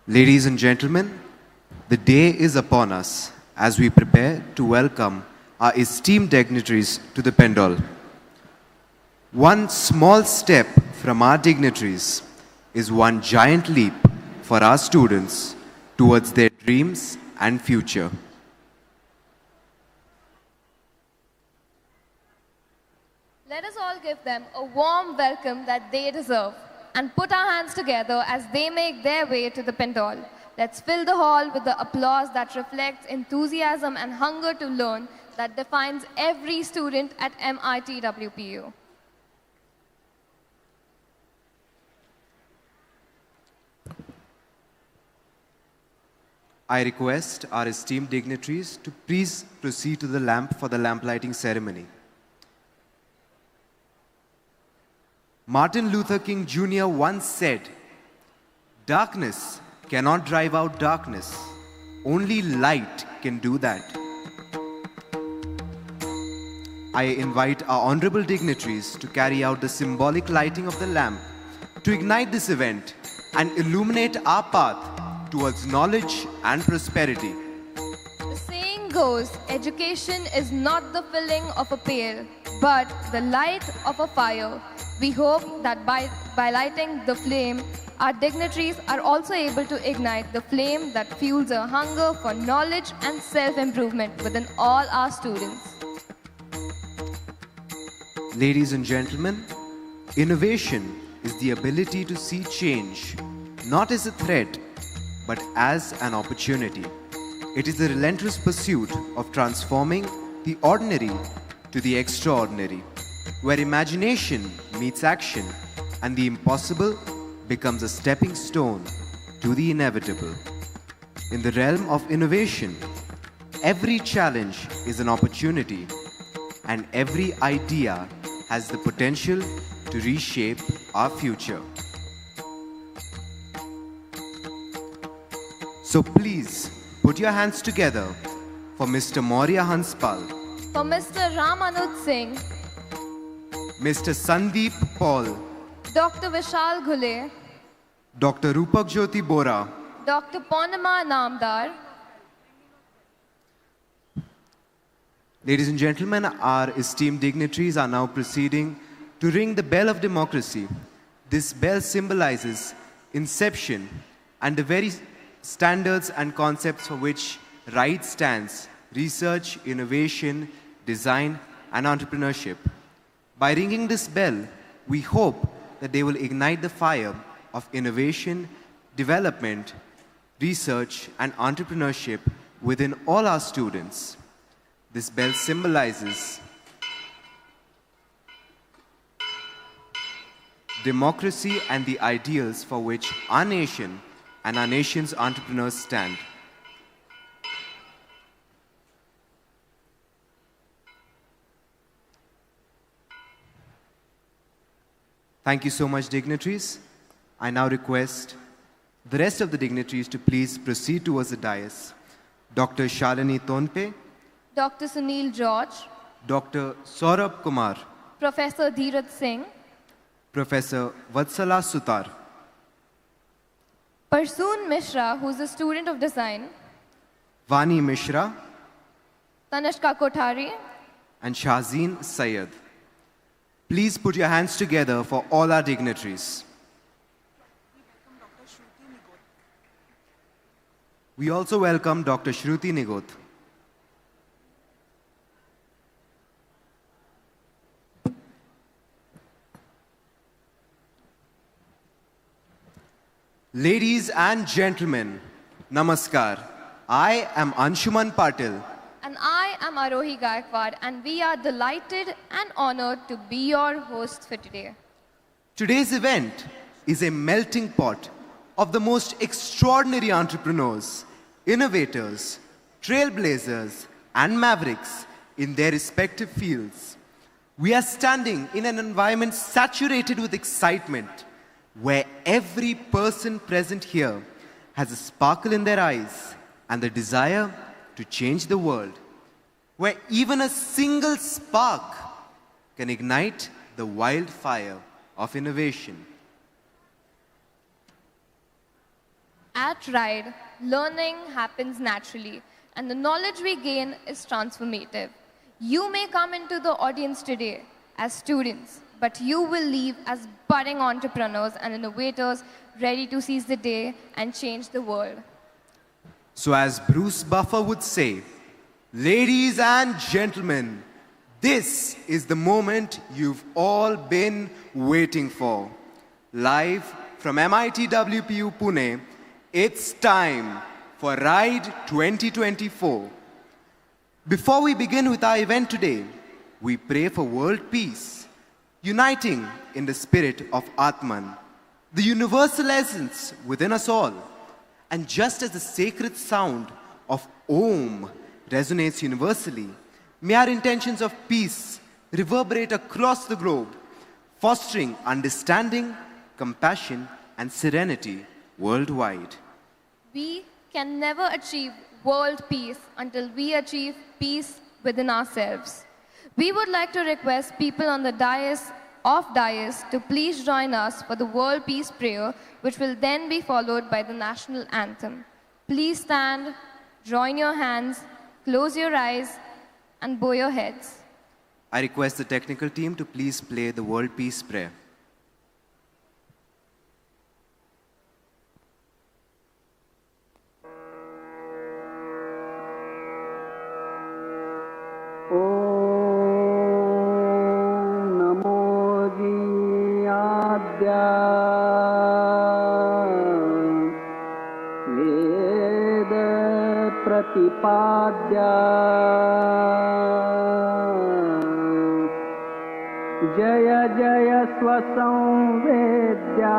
Ladies and gentlemen, the day is upon us as we prepare to welcome our esteemed dignitaries to the Pendol. One small step from our dignitaries is one giant leap for our students towards their dreams and future. Let us all give them a warm welcome that they deserve and put our hands together as they make their way to the Pendol. Let's fill the hall with the applause that reflects enthusiasm and hunger to learn that defines every student at mitwpu. I request our esteemed dignitaries to please proceed to the lamp for the lamp lighting ceremony. Martin Luther King Jr. once said, "Darkness cannot drive out darkness. Only light can do that." I invite our honorable dignitaries to carry out the symbolic lighting of the lamp to ignite this event and illuminate our path towards knowledge and prosperity. The saying goes, education is not the filling of a pail, but the light of a fire. We hope that by lighting the flame, our dignitaries are also able to ignite the flame that fuels a hunger for knowledge and self-improvement within all our students. Ladies and gentlemen, innovation is the ability to see change not as a threat, but as an opportunity. It is the relentless pursuit of transforming the ordinary to the extraordinary, where imagination meets action and the impossible becomes a stepping stone to the inevitable. In the realm of innovation, every challenge is an opportunity and every idea has the potential to reshape our future. So please put your hands together for Mr. Maurya Hanspal, For Mr. Ramanuj Singh, Mr. Sandip Paul, Dr. Vishal Ghule, Dr. Rupak Jyoti Bora, Dr. Purnima Namdar. Ladies and gentlemen, our esteemed dignitaries are now proceeding to ring the bell of democracy. This bell symbolizes inception and the very standards and concepts for which R.I.D.E stands: research, innovation, design, and entrepreneurship. By ringing this bell, we hope that they will ignite the fire of innovation, development, research, and entrepreneurship within all our students. This bell symbolizes democracy and the ideals for which our nation and our nation's entrepreneurs stand. Thank you so much, dignitaries. I now request the rest of the dignitaries to please proceed towards the dais. Dr. Shalini Tonpe, Dr. Sunil George, Dr. Saurabh Kumar, Professor Dheeraj Singh, Professor Vatsala Sutar, Parsoon Mishra, who is a student of design, Vani Mishra, Tanishka Kothari, and Shahzeen Syed. Please put your hands together for all our dignitaries. We also welcome Dr. Shruti Nigoth. Ladies and gentlemen, Namaskar. I am Anshuman Patil. and I am Arohi Gaikwad, and we are delighted and honored to be your hosts for today. Today's event is a melting pot of the most extraordinary entrepreneurs, innovators, trailblazers, and mavericks in their respective fields. We are standing in an environment saturated with excitement, where every person present here has a sparkle in their eyes and the desire to change the world, where even a single spark can ignite the wildfire of innovation. At R.I.D.E, learning happens naturally, and the knowledge we gain is transformative. You may come into the audience today as students, but you will leave as budding entrepreneurs and innovators ready to seize the day and change the world. So as Bruce Buffer would say, ladies and gentlemen, this is the moment you've all been waiting for. Live from MIT WPU Pune, it's time for R.I.D.E 2024. Before we begin with our event today, we pray for world peace, uniting in the spirit of Atman, the universal essence within us all. And just as the sacred sound of Om resonates universally, may our intentions of peace reverberate across the globe, fostering understanding, compassion, and serenity worldwide. We can never achieve world peace until we achieve peace within ourselves. We would like to request people on the dais to please join us for the World Peace Prayer, which will then be followed by the national anthem. Please stand, join your hands, close your eyes, and bow your heads. I request the technical team to please play the World Peace Prayer. वेद प्रतिपाद्या जय जय स्वसंवेद्या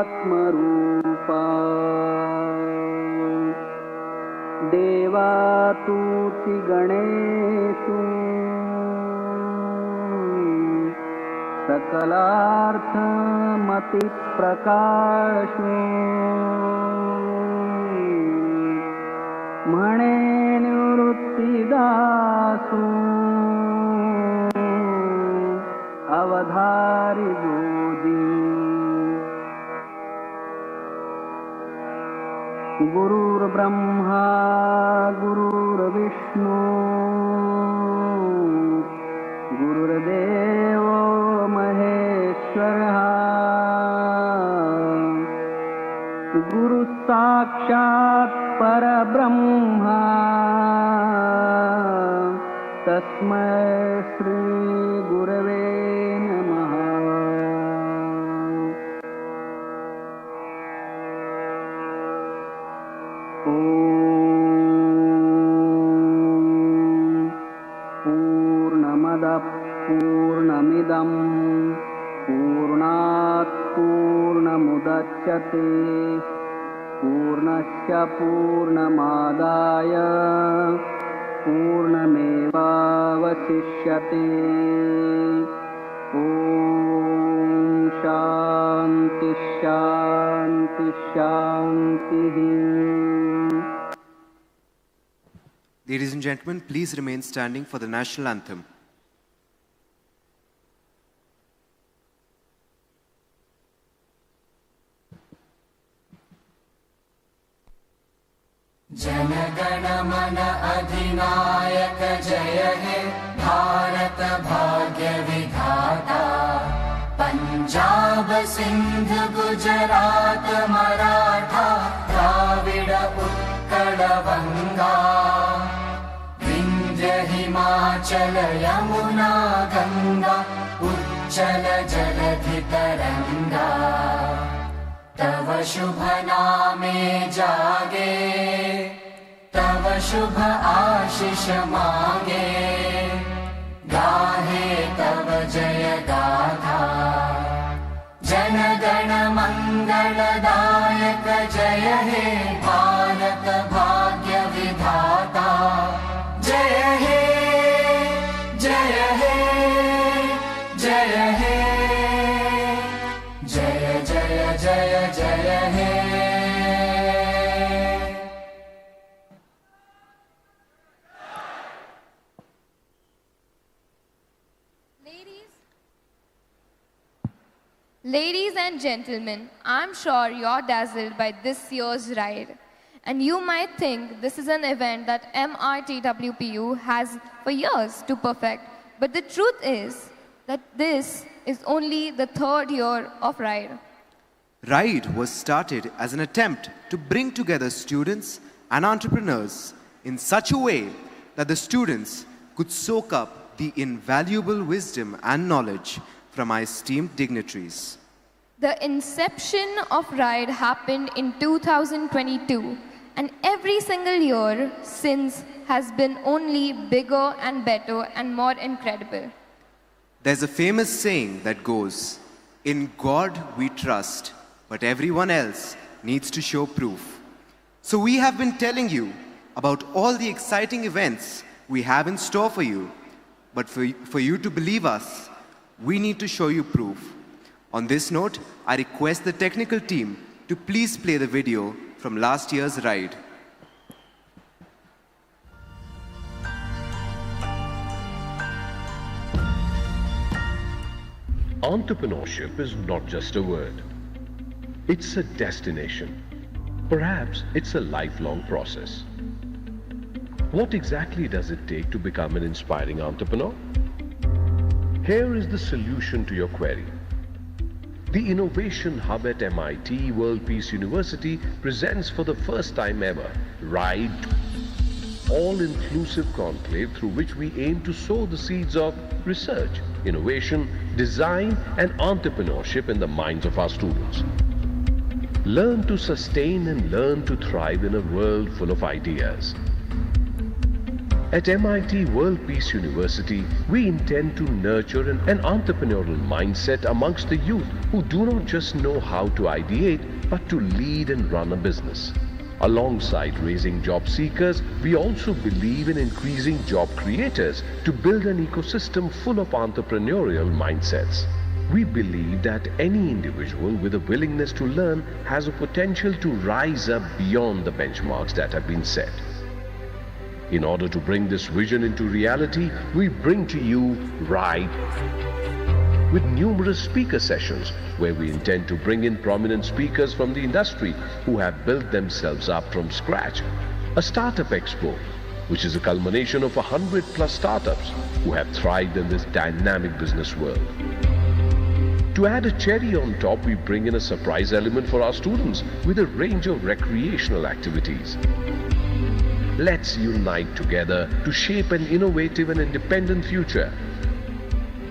आत्मरूपा देवातुति गणेषु सकलार्थमतिप्रकाशो म्हणे निवृत्तिदासो अवधारि बोधि गुरुर्ब्रह्मा गुरुर्विष्णु गुरुर्देवो महेश्वरः गुरु साक्षात् परब्रह्मा तस्मै श्री गुरवे नमः। पूर्णमदः पूर्णमिदं पूर्णात् पूर्णमुदच्यते पूर्णस्य पूर्णमादाय पूर्णमेवावशिष्यते। ॐ शान्ति शान्ति शान्तिः। Ladies and gentlemen, please remain standing for the national anthem. जनगण मन अधिनायक जय हे भारत भाग्य विधाता पंजाब सिंध गुजरात मराठा द्राविड उत्कल गंगा विंध्य हिमाचल यमुना गंगा उच्चल जलधि तरंगा तव शुभ नामे जागे तव शुभ आशीष मांगे गाहे तव जय गाथा जन गण मंगलदायक जय हे भारत भाग्य विधाता जय हे जय हे जय हे जय जय जय जय हे। Ladies and gentlemen, I'm sure you're dazzled by this year's ride. And you might think this is an event that mitwpu has for years to perfect. But the truth is that this is only the third year of R.I.D.E. R.I.D.E was started as an attempt to bring together students and entrepreneurs in such a way that the students could soak up the invaluable wisdom and knowledge from our esteemed dignitaries. The inception of R.I.D.E happened in 2022, and every single year since has been only bigger and better and more incredible. There's a famous saying that goes, "In God we trust, but everyone else needs to show proof." So we have been telling you about all the exciting events we have in store for you. But for you to believe us, we need to show you proof. On this note, I request the technical team to please play the video from last year's R.I.D.E. Entrepreneurship is not just a word. It's a destination. Perhaps it's a lifelong process. What exactly does it take to become an inspiring entrepreneur? Here is the solution to your query. The Innovation Hub at MIT World Peace University presents for the first time ever R.I.D.E, all-inclusive conclave through which we aim to sow the seeds of research, innovation, design and entrepreneurship in the minds of our students. Learn to sustain and learn to thrive in a world full of ideas. At MIT World Peace University, we intend to nurture an entrepreneurial mindset amongst the youth who do not just know how to ideate, but to lead and run a business. Alongside raising job seekers, we also believe in increasing job creators to build an ecosystem full of entrepreneurial mindsets. We believe that any individual with a willingness to learn has a potential to rise up beyond the benchmarks that have been set. In order to bring this vision into reality, we bring to you R.I.D.E with numerous speaker sessions where we intend to bring in prominent speakers from the industry who have built themselves up from scratch. A startup expo, which is a culmination of 100+ startups who have thrived in this dynamic business world. To add a cherry on top, we bring in a surprise element for our students with a range of recreational activities. Let's unite together to shape an innovative and independent future.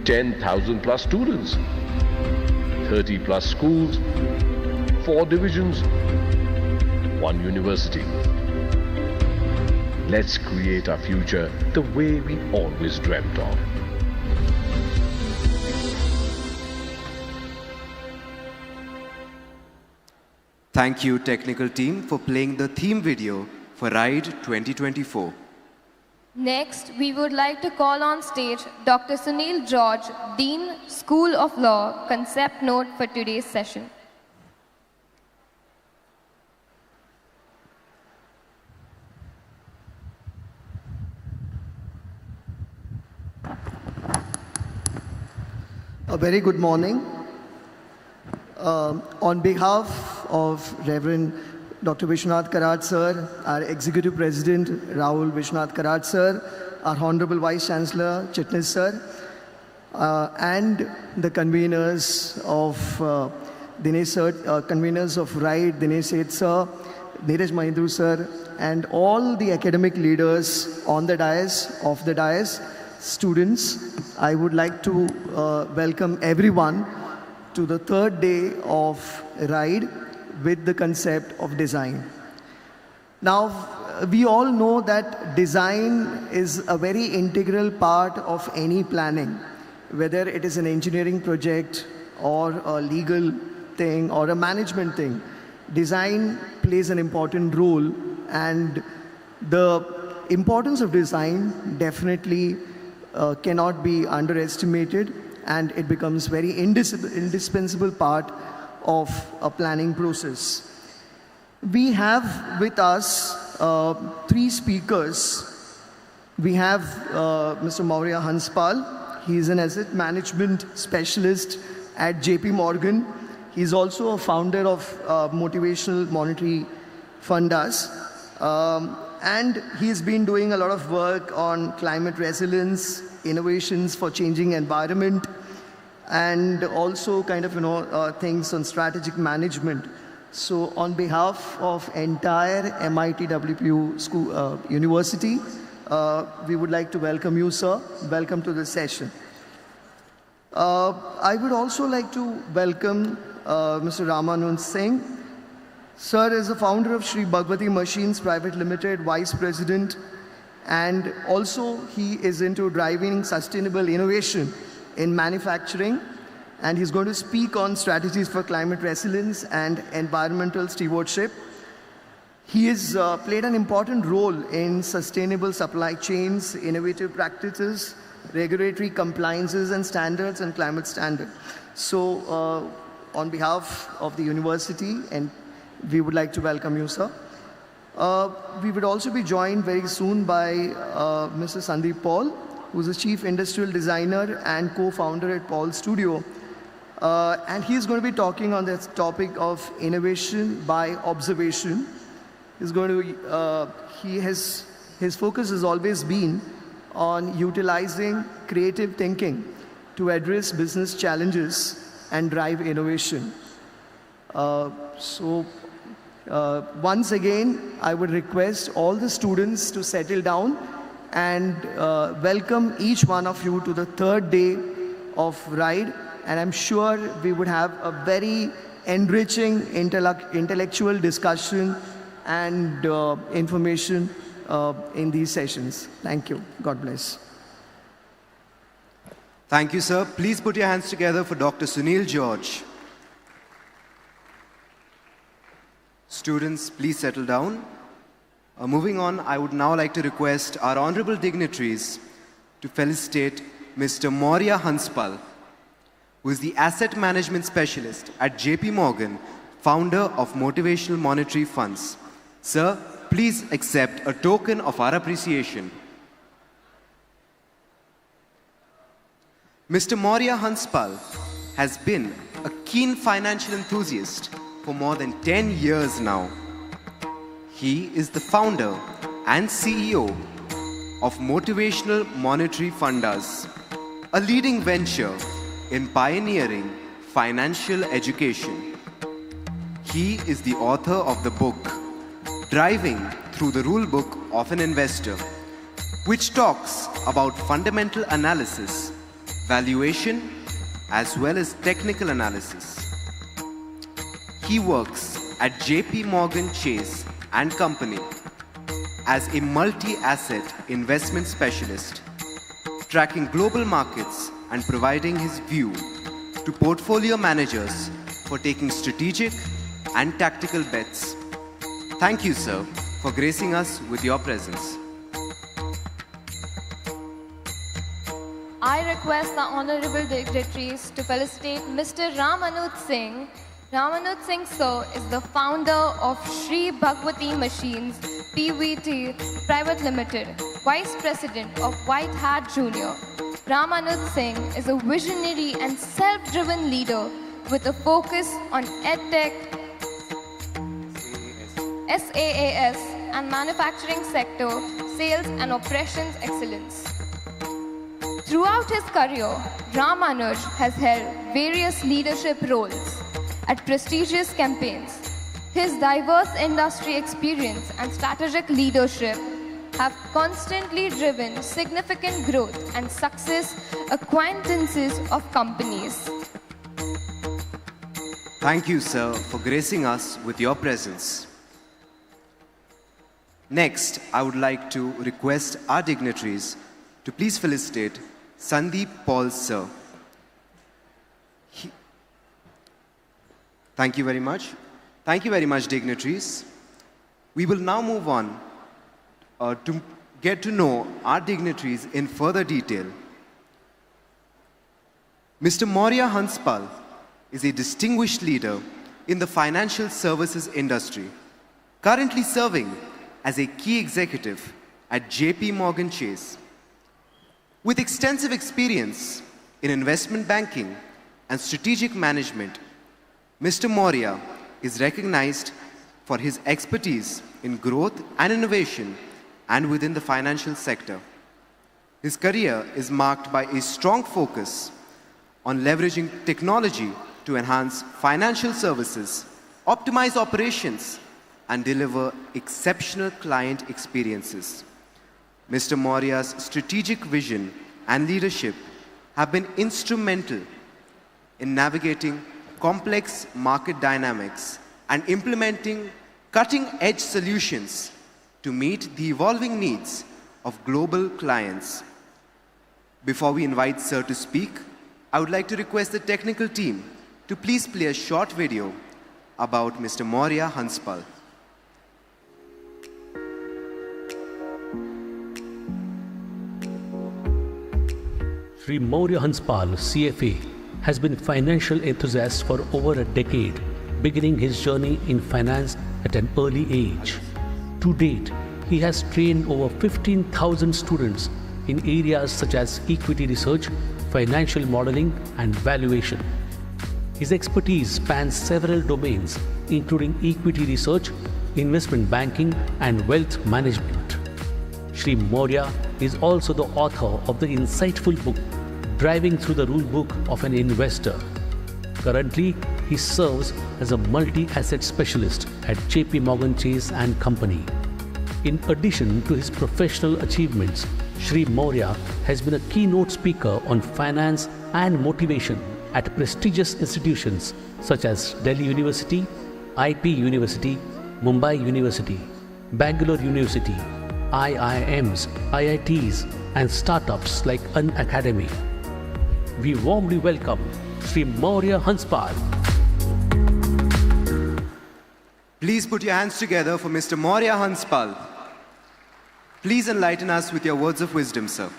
10,000+ students, 30+ schools, 4 divisions, 1 university. Let's create our future the way we always dreamt of. Thank you, technical team, for playing the theme video for R.I.D.E 2024. Next, we would like to call on stage Dr. Sunil George, Dean, School of Law, concept note for today's session. A very good morning. On behalf of Reverend Dr. Vishwanath Karad sir, our Executive President Rahul Vishwanath Karad sir, our Honorable Vice Chancellor Chitnis sir, and the conveners of conveners of R.I.D.E, Dinesh Seth sir, Neeraj Mahindru sir, and all the academic leaders on the dais, students, I would like to welcome everyone to the third day of R.I.D.E with the concept of design. Now, we all know that design is a very integral part of any planning, whether it is an engineering project or a legal thing or a management thing. Design plays an important role, and the importance of design definitely cannot be underestimated, and it becomes very indispensable part of a planning process. We have with us 3 speakers. We have Mr. Maurya Hanspal. He is an asset management specialist at JP Morgan. He's also a founder of Motivational Monetary Fundas. And he's been doing a lot of work on climate resilience, innovations for changing environment, and also kind of, things on strategic management. So on behalf of entire MIT WPU school, University, we would like to welcome you, sir. Welcome to the session. I would also like to welcome Mr. Ramanuj Singh. Sir is the founder of Sri Bhagwati Machines Private Limited, Vice President, and also he is into driving sustainable innovation in manufacturing, and he's going to speak on strategies for climate resilience and environmental stewardship. He has played an important role in sustainable supply chains, innovative practices, regulatory compliances and standards, and climate standard. So on behalf of the university, and we would like to welcome you, sir. We would also be joined very soon by Mr. Sandip Paul, who is the Chief Industrial Designer and co-founder at Paul Studio. And he's going to be talking on this topic of innovation by observation. He's going to, his focus has always been on utilizing creative thinking to address business challenges and drive innovation. Once again, I would request all the students to settle down and welcome each one of you to the third day of R.I.D.E. And I'm sure we would have a very enriching intellectual discussion and information in these sessions. Thank you. God bless. Thank you, sir. Please put your hands together for Dr. Sunil George. Students, please settle down. Moving on, I would now like to request our honorable dignitaries to felicitate Mr. Maurya Hanspal, who is the Asset Management Specialist at JP Morgan, founder of Motivational Monetary Funds. Sir, please accept a token of our appreciation. Mr. Maurya Hanspal has been a keen financial enthusiast for more than 10 years now. He is the founder and CEO of Motivational Monetary Fundas, a leading venture in pioneering financial education. He is the author of the book, Driving Through the Rule Book of an Investor, which talks about fundamental analysis, valuation, as well as technical analysis. He works at JP Morgan Chase and Company as a multi-asset investment specialist, tracking global markets and providing his view to portfolio managers for taking strategic and tactical bets. Thank you, sir, for gracing us with your presence. I request the honorable dignitaries to felicitate Mr. Ramanuj Singh. Ramanuj Singh, sir, is the founder of Sri Bhagwati Machines PVT Private Limited, Vice President of White Hat Junior. Ramanuj Singh is a visionary and self-driven leader with a focus on EdTech, SaaS, and manufacturing sector, sales and operations excellence. Throughout his career, Ramanuj has held various leadership roles at prestigious campaigns. His diverse industry experience and strategic leadership have constantly driven significant growth and success acquaintances of companies. Thank you, sir, for gracing us with your presence. Next, I would like to request our dignitaries to please felicitate Sandip Paul, sir. Thank you very much. Thank you very much, dignitaries. We will now move on to get to know our dignitaries in further detail. Mr. Maurya Hanspal is a distinguished leader in the financial services industry, currently serving as a key executive at JP Morgan Chase. With extensive experience in investment banking, and strategic management, Mr. Maurya is recognized for his expertise in growth and innovation and within the financial sector. His career is marked by a strong focus on leveraging technology to enhance financial services, optimize operations, and deliver exceptional client experiences. Mr. Maurya's strategic vision and leadership have been instrumental in navigating complex market dynamics and implementing cutting-edge solutions to meet the evolving needs of global clients. Before we invite Sir to speak, I would like to request the technical team to please play a short video about Mr. Maurya Hanspal. Sri Maurya Hanspal, CFA, has been a financial enthusiast for over a decade, beginning his journey in finance at an early age. To date, he has trained over 15,000 students in areas such as equity research, financial modeling, and valuation. His expertise spans several domains, including equity research, investment banking, and wealth management. Sri Maurya is also the author of the insightful book, Driving Through the Rule Book of an Investor. Currently, he serves as a multi-asset specialist at JP Morgan Chase & Company. In addition to his professional achievements, Sri Maurya has been a keynote speaker on finance and motivation at prestigious institutions such as Delhi University, IP University, Mumbai University, Bangalore University, IIMs, IITs, and startups like An Academy. We warmly welcome Sri Maurya Hanspal. Please put your hands together for Mr. Maurya Hanspal. Please enlighten us with your words of wisdom, sir.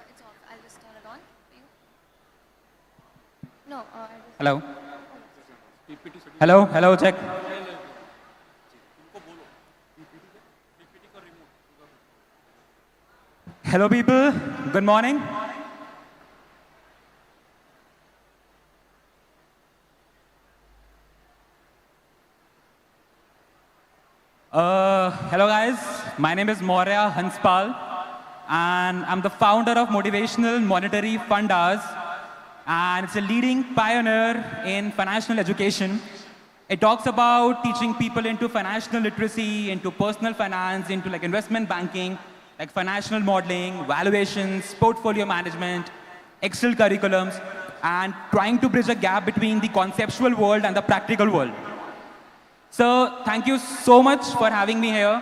It's off. I'll just turn it on for you. No, Hello. Hello, hello, check. Hello, people. Good morning. Hello, guys. My name is Maurya Hanspal, and I'm the founder of Motivational Monetary Fund Hours, and it's a leading pioneer in financial education. It talks about teaching people into financial literacy, into personal finance, into like investment banking, like financial modeling, valuations, portfolio management, Excel curriculums, and trying to bridge a gap between the conceptual world and the practical world. So thank you so much for having me here.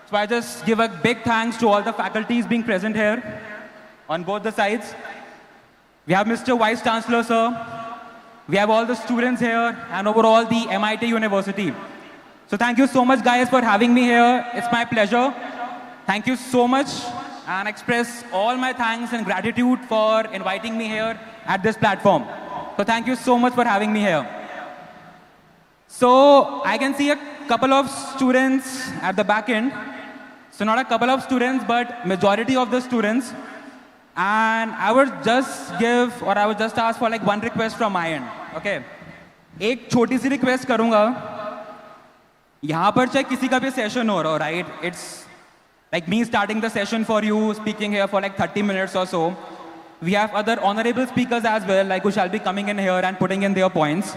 So I just give a big thanks to all the faculties being present here on both the sides. We have Mr. Vice Chancellor, sir. We have all the students here and overall the MIT University. So thank you so much, guys, for having me here. It's my pleasure. Thank you so much, and express all my thanks and gratitude for inviting me here at this platform. So thank you so much for having me here. So I can see a couple of students at the back end. So not a couple of students, but majority of the students. And I would just ask for like one request from my end. Okay. एक छोटी सी request करूँगा. यहाँ पर चाहे किसी का भी session हो रहा, right? It's like me starting the session for you, speaking here for like 30 minutes or so. We have other honorable speakers as well, like who shall be coming in here and putting in their points.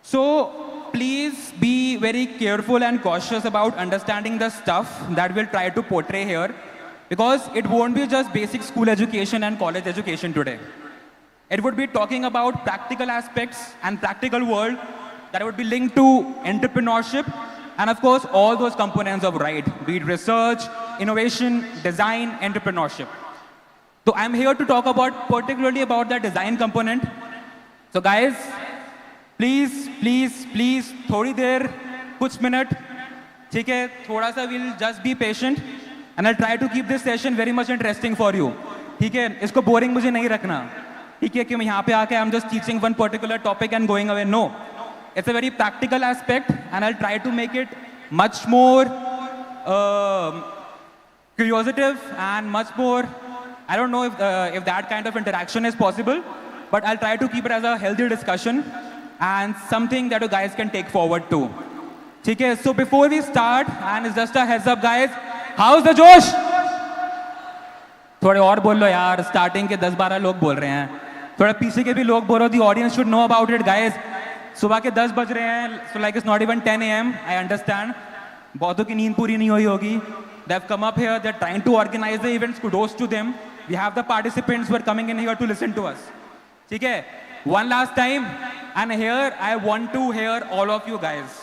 So please be very careful and cautious about understanding the stuff that we'll try to portray here, because it won't be just basic school education and college education today. It would be talking about practical aspects and practical world that would be linked to entrepreneurship and of course all those components of R.I.D.E, be it research, innovation, design, entrepreneurship. So I'm here to talk about particularly about the design component. So guys, please, थोड़ी देर, कुछ minute, ठीक है, थोड़ा सा we'll just be patient and I'll try to keep this session very much interesting for you. ठीक है, इसको boring मुझे नहीं रखना, ठीक है, कि मैं यहाँ पे आके I'm just teaching one particular topic and going away. No, it's a very practical aspect and I'll try to make it much more curiosive and much more, I don't know if that kind of interaction is possible, but I'll try to keep it as a healthy discussion and something that you guys can take forward too. Okay, so before we start, and it's just a heads up guys, how's the Josh? थोड़े और बोल लो यार, starting के 10-12 लोग बोल रहे हैं, थोड़ा पीछे के भी लोग बोलो, the audience should know about it guys. सुबह के 10 बज रहे हैं, so like it's not even 10 a.m. I understand. बहुतों की नींद पूरी नहीं हुई होगी. They have come up here, they're trying to organize the events, kudos to them. We have the participants who are coming in here to listen to us. ठीक है? One last time, and here I want to hear all of you guys.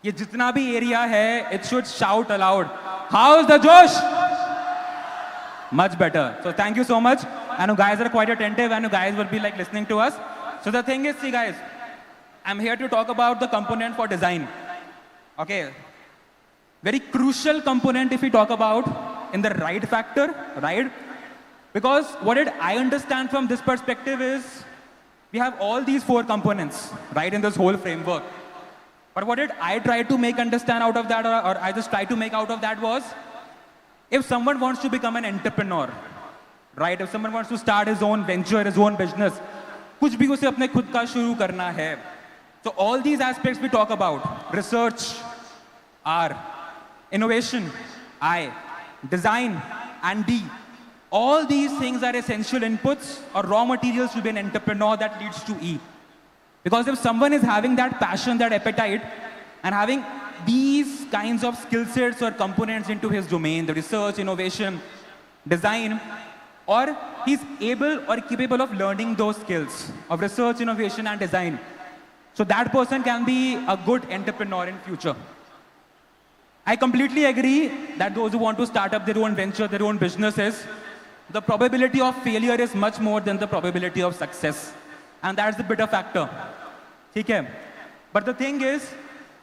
ये जितना भी area है, it should shout aloud. How's the Josh? Much better. So thank you so much. And you guys are quite attentive, and you guys will be like listening to us. So the thing is, see guys, I'm here to talk about the component for design. Okay. Very crucial component if we talk about in the R.I.D.E factor, right? Because what did I understand from this perspective is, we have all these 4 components, right, in this whole framework. But what did I try to make understand out of that, or I just try to make out of that was, if someone wants to become an entrepreneur, right, if someone wants to start his own venture, his own business, कुछ भी उसे अपने खुद का शुरू करना है. So all these aspects we talk about, research, R, innovation, I, design, and D. All these things are essential inputs or raw materials to be an entrepreneur that leads to E. Because if someone is having that passion, that appetite, and having these kinds of skill sets or components into his domain, the research, innovation, design, or he's able or capable of learning those skills of research, innovation, and design, so that person can be a good entrepreneur in future. I completely agree that those who want to start up their own venture, their own businesses, the probability of failure is much more than the probability of success. And that's the bitter factor. Okay? But the thing is,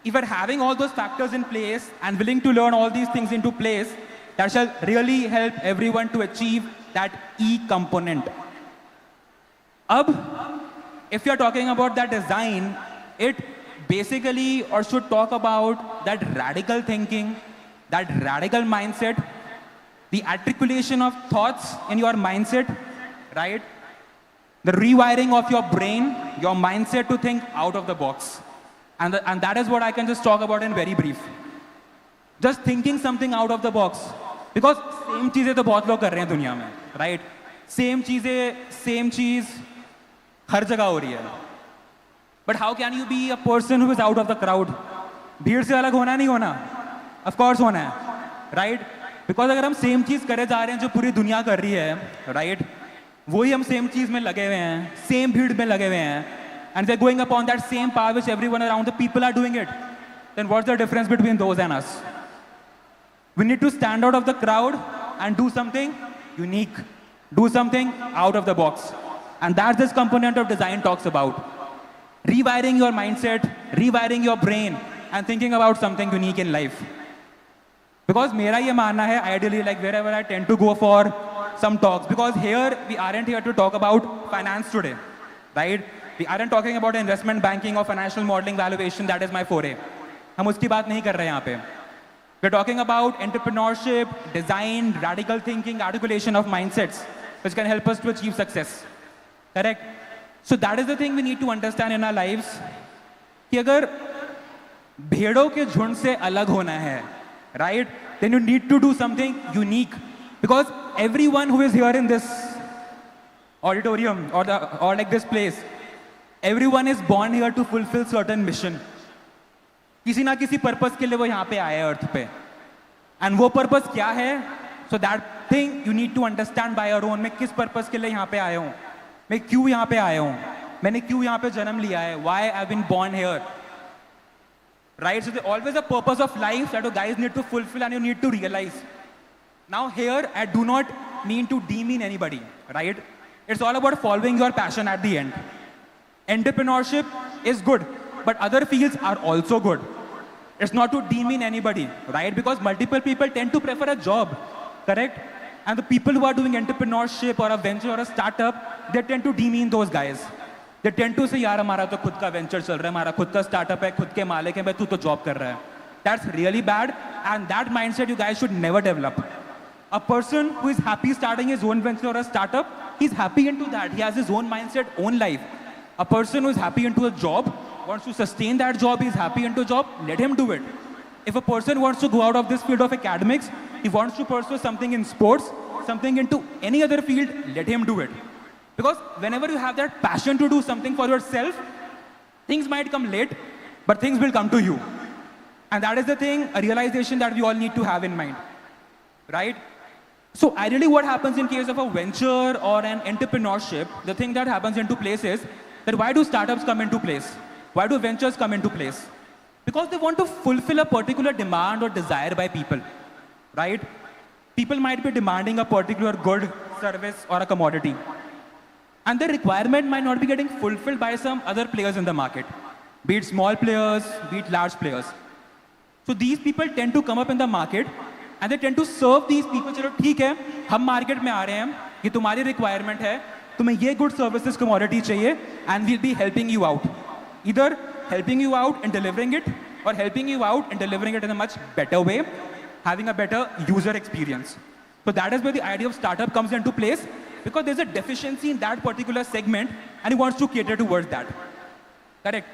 if we're having all those factors in place and willing to learn all these things into place, that shall really help everyone to achieve that E component. If you're talking about that design, it basically or should talk about that radical thinking, that radical mindset, the articulation of thoughts in your mindset, right? The rewiring of your brain, your mindset to think out of the box. And that is what I can just talk about in very brief. Just thinking something out of the box. Because same चीजें तो बहुत लोग कर रहे हैं दुनिया में, right? Same चीज हर जगह हो रही है. But how can you be a person who is out of the crowd? भीड़ से अलग होना नहीं होना? Of course होना है, right? Because अगर हम same चीज करे जा रहे हैं जो पूरी दुनिया कर रही है, right? वही हम same चीज में लगे हुए हैं, same भीड़ में लगे हुए हैं, and they're going upon that same path which everyone around the people are doing it. Then what's the difference between those and us? We need to stand out of the crowd and do something unique, do something out of the box, and that's this component of design talks about. Rewiring your mindset, rewiring your brain, and thinking about something unique in life. Because मेरा ये मानना है, ideally, like wherever I tend to go for some talks, because here we aren't here to talk about finance today, right? We aren't talking about investment banking or financial modeling valuation. That is my foray. हम उसकी बात नहीं कर रहे हैं यहाँ पे. We're talking about entrepreneurship, design, radical thinking, articulation of mindsets, which can help us to achieve success. Correct? So that is the thing we need to understand in our lives. कि अगर भेड़ों के झुंड से अलग होना है, right? Then you need to do something unique, because everyone who is here in this auditorium or like this place, everyone is born here to fulfill certain mission. किसी ना किसी पर्पस के लिए वो यहाँ पे आए हैं अर्थ पे. And वो पर्पस क्या है? So that thing you need to understand by your own. मैं किस पर्पस के लिए यहाँ पे आया हूँ? मैं क्यों यहाँ पे आया हूँ? मैंने क्यों यहाँ पे जन्म लिया है? Why I've been born here? Right? So there's always a purpose of life that you guys need to fulfill and you need to realize. Now here, I do not mean to demean anybody, right? It's all about following your passion at the end. Entrepreneurship is good, but other fields are also good. It's not to demean anybody, right? Because multiple people tend to prefer a job, correct? And the people who are doing entrepreneurship or a venture or a startup, they tend to demean those guys. They tend to say, यार हमारा तो खुद का venture चल रहा है, हमारा खुद का startup है, खुद के मालिक हैं, भाई तू तो job कर रहा है. That's really bad, and that mindset you guys should never develop. A person who is happy starting his own venture or a startup, he's happy into that. He has his own mindset, own life. A person who is happy into a job, wants to sustain that job, he's happy into a job, let him do it. If a person wants to go out of this field of academics, he wants to pursue something in sports, something into any other field, let him do it. Because whenever you have that passion to do something for yourself, things might come late, but things will come to you. And that is the thing, a realization that we all need to have in mind, right? So ideally what happens in case of a venture or an entrepreneurship, the thing that happens into place is that why do startups come into place? Why do ventures come into place? Because they want to fulfill a particular demand or desire by people, right? People might be demanding a particular good, service, or a commodity. And the requirement might not be getting fulfilled by some other players in the market, be it small players, be it large players. So these people tend to come up in the market and they tend to serve these people. चलो ठीक है, हम market में आ रहे हैं, ये तुम्हारी requirement है, तुम्हें ये गुड सर्विसेज कमोडिटी चाहिए, and we'll be helping you out. Either helping you out in delivering it, or helping you out in delivering it in a much better way, having a better user experience. So that is where the idea of startup comes into place, because there's a deficiency in that particular segment, and he wants to cater towards that. Correct.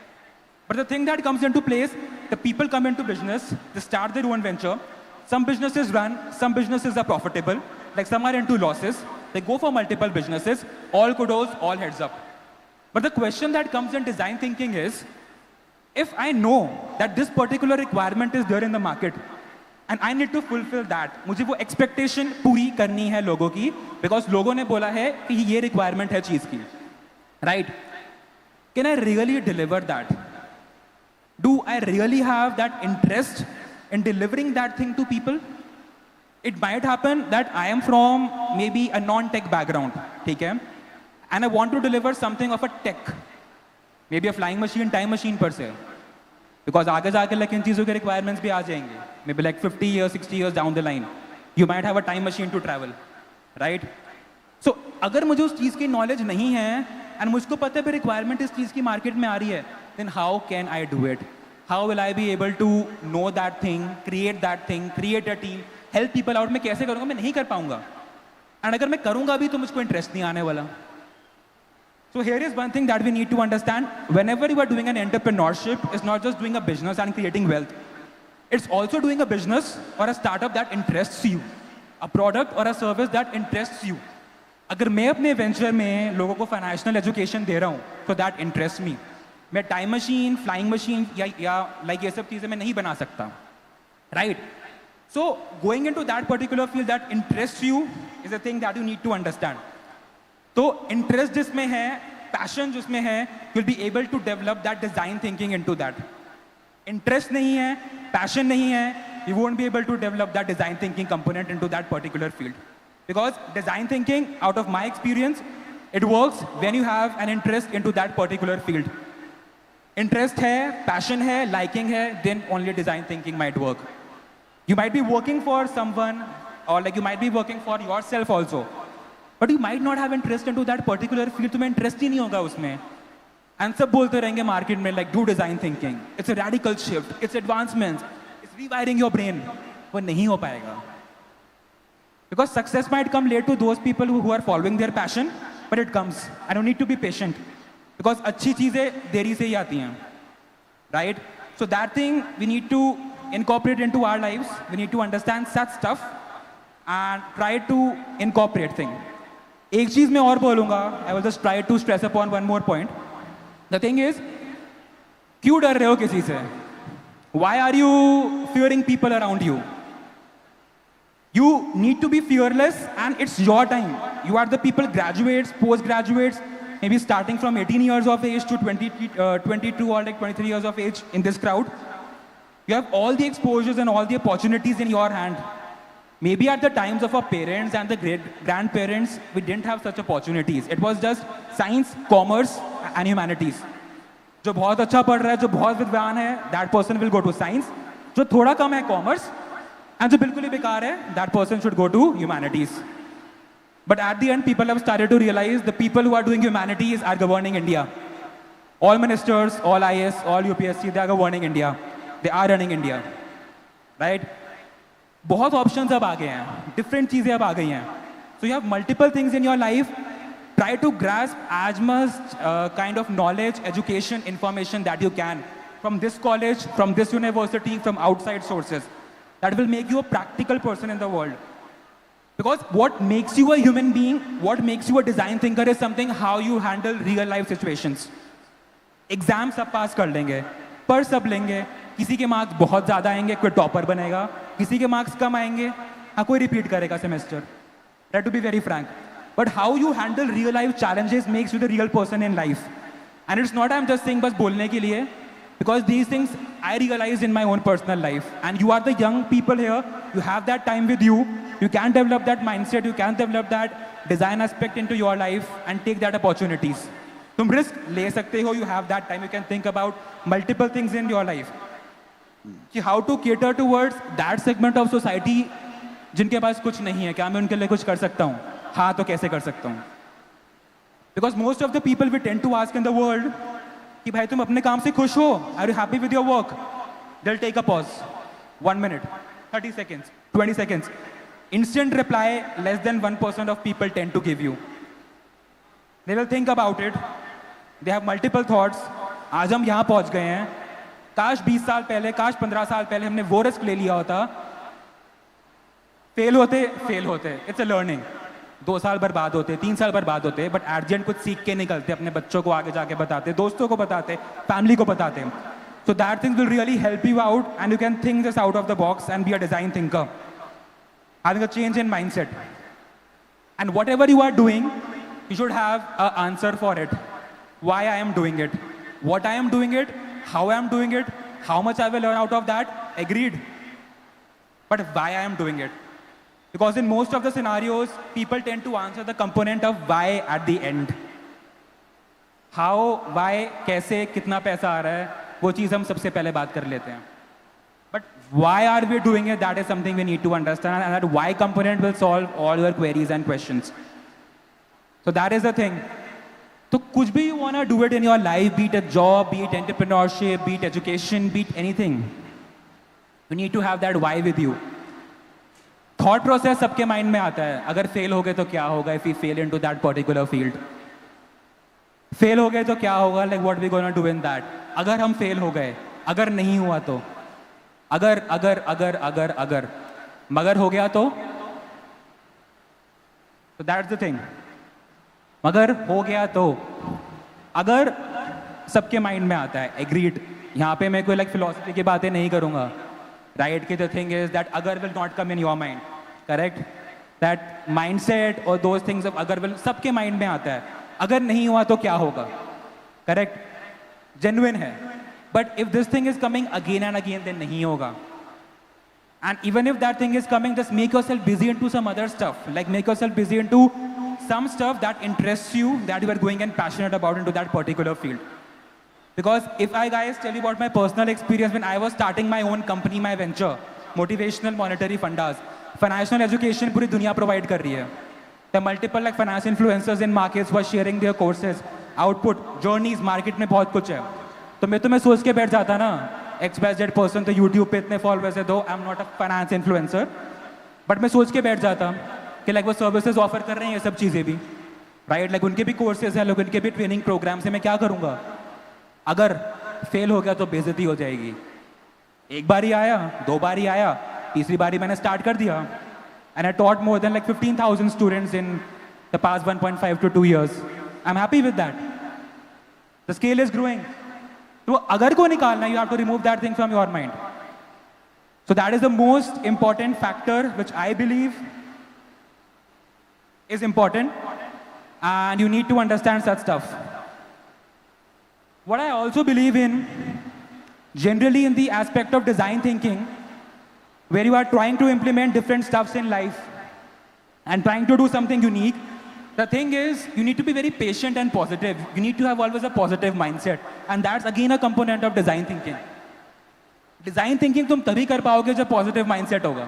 But the thing that comes into place, the people come into business, they start their own venture. Some businesses run, some businesses are profitable, like some are into losses. They go for multiple businesses, all kudos, all heads up. But the question that comes in design thinking is, if I know that this particular requirement is there in the market, and I need to fulfill that, मुझे वो expectation पूरी करनी है लोगों की, because लोगों ने बोला है कि ये requirement है चीज की, right? Can I really deliver that? Do I really have that interest in delivering that thing to people? It might happen that I am from maybe a non-tech background, ठीक है? And I want to deliver something of a tech, maybe a flying machine, time machine per se. Because आगे जाके like इन चीज़ों के requirements भी आ जाएंगे. Maybe like 50 years, 60 years down the line, you might have a time machine to travel, right? So अगर मुझे उस चीज़ की knowledge नहीं है, and मुझको पता है भी requirement इस चीज़ की market में आ रही है, then how can I do it? How will I be able to know that thing, create a team, help people out? मैं कैसे करूँगा? मैं नहीं कर पाऊँगा. And अगर मैं करूँगा भी तो मुझको interest नहीं आने वाला. So here is one thing that we need to understand. Whenever you are doing an entrepreneurship, it's not just doing a business and creating wealth. It's also doing a business or a startup that interests you. A product or a service that interests you. अगर मैं अपने venture में लोगों को financial education दे रहा हूँ, so that interests me. मैं time machine, flying machine या like ये सब चीज़ें मैं नहीं बना सकता. Right? So going into that particular field that interests you is a thing that you need to understand. तो इंटरेस्ट जिसमें है, पैशन जिसमें है, you'll be able to develop that design thinking into that. Interest नहीं है, passion नहीं है, you won't be able to develop that design thinking component into that particular field. Because design thinking, out of my experience, it works when you have an interest into that particular field. Interest है, passion है, liking है, then only design thinking might work. You might be working for someone, or like you might be working for yourself also. But you might not have interest into that particular field. तुम्हें interest ही नहीं होगा उसमें. And सब बोलते रहेंगे market में like do design thinking. It's a radical shift. It's advancements. It's rewiring your brain. वो नहीं हो पाएगा. Because success might come late to those people who are following their passion, but it comes. And you need to be patient. Because अच्छी चीजें देरी से ही आती हैं. Right? So that thing we need to incorporate into our lives. We need to understand such stuff and try to incorporate things. एक चीज मैं और बोलूंगा, I will just try to stress upon one more point. The thing is, क्यों डर रहे हो किसी से? Why are you fearing people around you? You need to be fearless, and it's your time. You are the people, graduates, postgraduates, maybe starting from 18 years of age to 22 or like 23 years of age in this crowd. You have all the exposures and all the opportunities in your hand. Maybe at the times of our parents and the grandparents, we didn't have such opportunities. It was just science, commerce, and humanities. जो बहुत अच्छा पढ़ रहा है, जो बहुत विद्वान है, that person will go to science. जो थोड़ा कम है commerce, and जो बिल्कुल ही बेकार है, that person should go to humanities. But at the end, people have started to realize the people who are doing humanities are governing India. All ministers, all IS, all UPSC, they are governing India. They are running India. Right? बहुत options अब आ गए हैं, different चीज़ें अब आ गई हैं. So you have multiple things in your life. Try to grasp as much kind of knowledge, education, information that you can from this college, from this university, from outside sources. That will make you a practical person in the world. Because what makes you a human being, what makes you a design thinker is something how you handle real life situations. Exam सब पास कर लेंगे, पर सब लेंगे, किसी के marks बहुत ज़्यादा आएंगे, कोई टॉपर बनेगा, किसी के मार्क्स कम आएंगे, हाँ कोई रिपीट करेगा semester. That to be very frank. But how you handle real life challenges makes you the real person in life. And it's not I'm just saying बस बोलने के लिए, because these things I realized in my own personal life. And you are the young people here, you have that time with you, you can develop that mindset, you can develop that design aspect into your life and take that opportunities. तुम risk ले सकते हो, you have that time, you can think about multiple things in your life. कि how to cater towards that segment of society जिनके पास कुछ नहीं है, क्या मैं उनके लिए कुछ कर सकता हूँ? हाँ तो कैसे कर सकता हूँ? Because most of the people we tend to ask in the world कि भाई तुम अपने काम से खुश हो? Are you happy with your work? They'll take a pause. 1 minute, 30 seconds, 20 seconds. Instant reply, less than 1% of people tend to give you. They will think about it. They have multiple thoughts. आज हम यहाँ पहुँच गए हैं. काश 20 साल पहले, काश 15 साल पहले हमने वो रिस्क ले लिया होता. फेल होते. It's a learning. 2 साल बर्बाद होते, 3 साल बर्बाद होते, बट एट द एंड कुछ सीख के निकलते, अपने बच्चों को आगे जाके बताते, दोस्तों को बताते, फैमिली को बताते. So that thing will really help you out and you can think this out of the box and be a design thinker. Having a change in mindset. And whatever you are doing, you should have an answer for it. Why I am doing it, what I am doing it, how I am doing it, how much I will learn out of that, agreed. But why I am doing it. Because in most of the scenarios, people tend to answer the component of why at the end. How, why, कैसे, कितना पैसा आ रहा है, वो चीज़ हम सबसे पहले बात कर लेते हैं. But why are we doing it? That is something we need to understand, and that why component will solve all your queries and questions. So that is the thing. So कुछ भी you wanna do it in your life, be it a job, be it entrepreneurship, be it education, be it anything. You need to have that why with you. Thought process सबके mind में आता है. अगर fail हो गए तो क्या होगा? If we fail into that particular field. Fail हो गए तो क्या होगा? Like what we gonna do in that? अगर हम फेल हो गए, अगर नहीं हुआ तो, अगर मगर हो गया तो. So that's the thing. मगर हो गया तो, अगर सबके माइंड में आता है. Agreed. यहाँ पे मैं कोई like philosophy की बातें नहीं करूँगा. Right? The thing is that agar will not come in your mind. Correct? That mindset or those things of agar will सबके mind में आता है. अगर नहीं हुआ तो क्या होगा? Correct? Genuine है. But if this thing is coming again and again, then नहीं होगा. And even if that thing is coming, just make yourself busy into some other stuff. Like make yourself busy into some stuff that interests you, that you are going and passionate about into that particular field. Because if I guys tell you about my personal experience when I was starting my own company, my venture, motivational monetary fundas, financial education पूरी दुनिया provide कर रही है. There are multiple like finance influencers in markets who are sharing their courses, output, journeys, market में बहुत कुछ है. तो मैं सोच के बैठ जाता ना, XYZ person तो YouTube पे इतने followers है, though I'm not a finance influencer, but मैं सोच के बैठ जाता कि like वो services offer कर रहे हैं ये सब चीज़ें भी, right? Like उनके भी courses हैं, लोग उनके भी training programs हैं, मैं क्या करूँगा? अगर फेल हो गया तो बेइज्जती हो जाएगी. एक बार ही आया, 2 बार ही आया, तीसरी बारी मैंने स्टार्ट कर दिया. And I taught more than like 15,000 students in the past 1.5 to 2 years. I'm happy with that. The scale is growing. तो अगर को निकालना, you have to remove that thing from your mind. So that is the most important factor which I believe is important, and you need to understand such stuff. What I also believe in, generally in the aspect of design thinking, where you are trying to implement different stuffs in life and trying to do something unique, the thing is, you need to be very patient and positive. You need to have always a positive mindset. And that's again a component of design thinking. Design thinking तुम तभी कर पाओगे जब positive mindset होगा.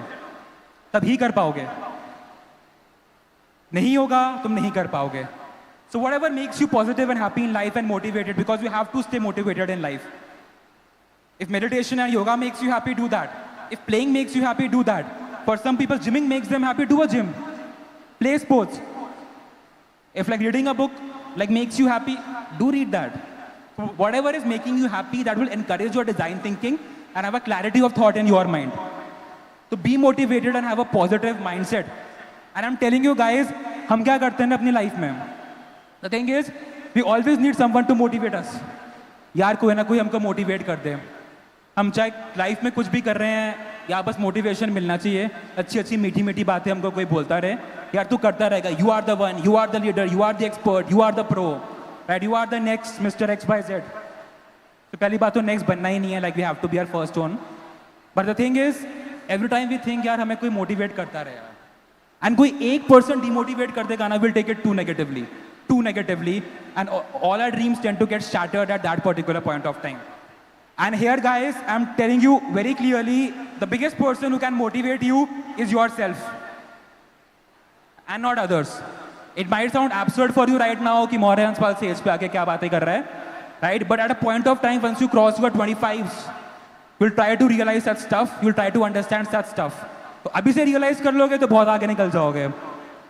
तभी कर पाओगे. नहीं होगा, तुम नहीं कर पाओगे. So whatever makes you positive and happy in life and motivated, because you have to stay motivated in life. If meditation and yoga makes you happy, do that. If playing makes you happy, do that. For some people, gymming makes them happy, do a gym. Play sports. If like reading a book like makes you happy, do read that. Whatever is making you happy, that will encourage your design thinking and have a clarity of thought in your mind. So be motivated and have a positive mindset. And I'm telling you guys, हम क्या करते हैं अपनी life में? The thing is, we always need someone to motivate us. यार कोई ना कोई हमको मोटिवेट कर दे. हम चाहे लाइफ में कुछ भी कर रहे हैं, या बस मोटिवेशन मिलना चाहिए. अच्छी अच्छी मीठी मीठी बातें हमको कोई बोलता रहे. यार तू करता रहेगा. You are the one. You are the leader. You are the expert. You are the pro. Right? You are the next Mr. XYZ. तो पहली बात तो next बनना ही नहीं है. Like we have to be our first one. But the thing is, every time we think यार हमें कोई मोटिवेट करता रहे यार. And कोई एक person demotivate कर देगा ना, will take it too negatively, and all our dreams tend to get shattered at that particular point of time. And here guys, I'm telling you very clearly, the biggest person who can motivate you is yourself and not others. It might sound absurd for you right now कि Maurya Hanspal stage पे आके क्या बातें कर रहा है, right? But at a point of time, once you cross your 25s, you'll try to realize such stuff, you'll try to understand such stuff. तो अभी से realize कर लोगे तो बहुत आगे निकल जाओगे,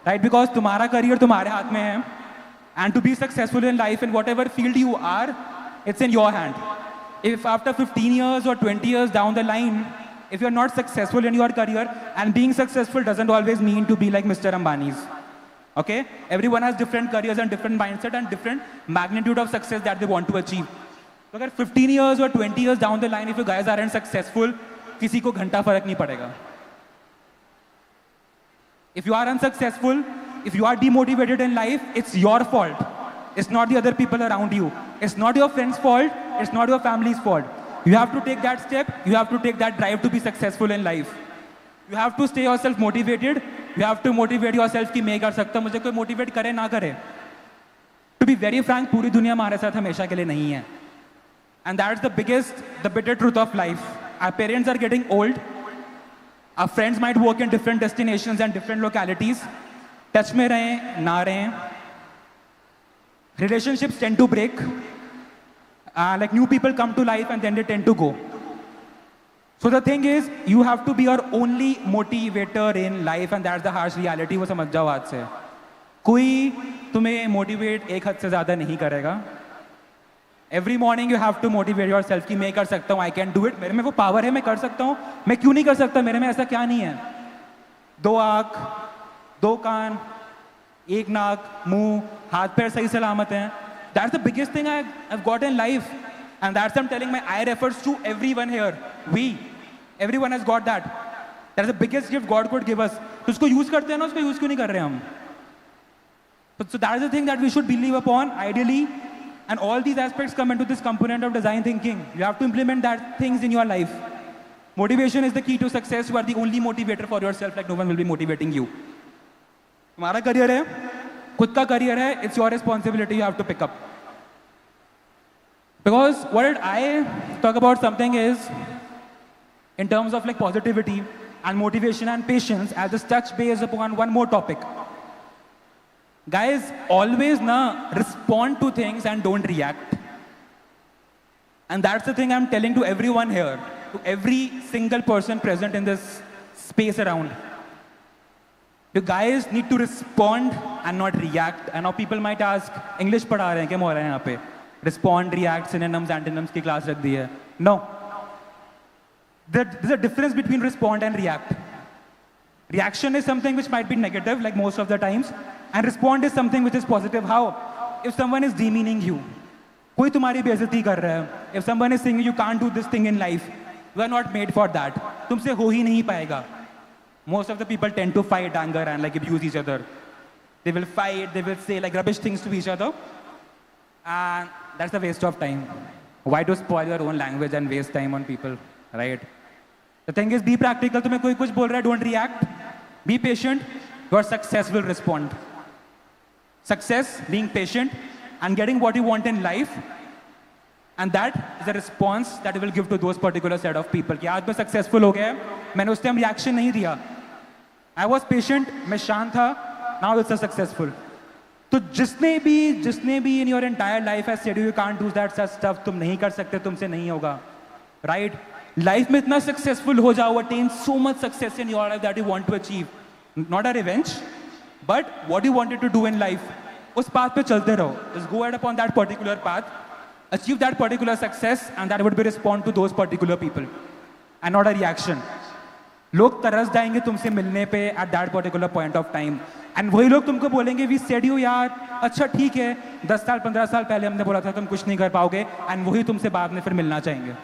right? Because तुम्हारा career तुम्हारे हाथ में है, and to be successful in life in whatever field you are, it's in your hand. If after 15 years or 20 years down the line, if you're not successful in your career, and being successful doesn't always mean to be like Mr. Ambani's. Okay? Everyone has different careers and different mindset and different magnitude of success that they want to achieve. So अगर 15 years or 20 years down the line, if you guys aren't successful, किसी को घंटा फर्क नहीं पड़ेगा. If you are unsuccessful, if you are demotivated in life, it's your fault. It's not the other people around you. It's not your friend's fault. It's not your family's fault. You have to take that step. You have to take that drive to be successful in life. You have to stay yourself motivated. You have to motivate yourself कि मैं कर सकता हूँ, मुझे कोई motivate करे ना करे. To be very frank, पूरी दुनिया हमारे साथ हमेशा के लिए नहीं है. And that's the bitter truth of life. Our parents are getting old. Our friends might work in different destinations and different localities. Touch में रहें, ना रहें. Relationships tend to break. Like new people come to life and then they tend to go. So the thing is, you have to be your only motivator in life, and that's the harsh reality. वो समझ जाओ आज से. कोई तुम्हें motivate एक हद से ज़्यादा नहीं करेगा. Every morning you have to motivate yourself कि मैं कर सकता हूँ, I can do it. मेरे में वो power है, मैं कर सकता हूँ. मैं क्यों नहीं कर सकता? मेरे में ऐसा क्या नहीं है? 2 आँख, 2 कान, 1 नाक, मुंह, हाथ पैर सही सलामत हैं. That's the biggest thing I've got in life, and that's I'm telling my I refers to everyone here. Everyone has got that. That's the biggest gift God could give us. तो उसको use करते हैं ना, उसको use क्यों नहीं कर रहे हम? So that is the thing that we should believe upon ideally, and all these aspects come into this component of design thinking. You have to implement that things in your life. Motivation is the key to success. You are the only motivator for yourself. Like no one will be motivating you. तुम्हारा career है, खुद का career है. It's your responsibility. You have to pick up. Because what did I talk about something is, in terms of like positivity and motivation and patience, I'll just touch base upon one more topic. Guys, always respond to things and don't react. And that's the thing I'm telling to everyone here, to every single person present in this space around. You guys need to respond and not react. I know people might ask, English पढ़ा रहे हैं क्या मोरा यहाँ पे? Respond, react, synonyms, antonyms की class रख दी है. No. There's a difference between respond and react. Reaction is something which might be negative, like most of the times, and respond is something which is positive. How? If someone is demeaning you, कोई तुम्हारी बेइज्जती कर रहा है. If someone is saying you can't do this thing in life, you are not made for that. तुमसे हो ही नहीं पाएगा. Most of the people tend to fight, anger, and like abuse each other. They will fight, they will say like rubbish things to each other, and that's a waste of time. Why to spoil your own language and waste time on people, right? The thing is, be practical. तुम्हें कोई कुछ बोल रहा है, don't react. Be patient. Your success will respond. Success, being patient, and getting what you want in life, and that is a response that you will give to those particular set of people. कि आज मैं successful हो गया, मैंने उस time reaction नहीं दिया. I was patient, मैं शांत था. Now it's a successful. तो जिसने भी in your entire life has said you can't do that such stuff, तुम नहीं कर सकते, तुमसे नहीं होगा, right? लाइफ में इतना सक्सेसफुल हो जाओ, attain so much success in your life that you want to achieve, not a revenge, but what you wanted to do in life. उस path पे चलते रहो. Just go ahead upon that particular path, achieve that particular success, and that would be respond to those particular people, and not a reaction. लोग तरस जाएंगे तुमसे मिलने पे at that particular point of time, and वही लोग तुमको बोलेंगे we said you यार, अच्छा ठीक है, 10 साल 15 साल पहले हमने बोला था तुम कुछ नहीं कर पाओगे, and वही तुमसे बाद में फिर मिलना चाहेंगे.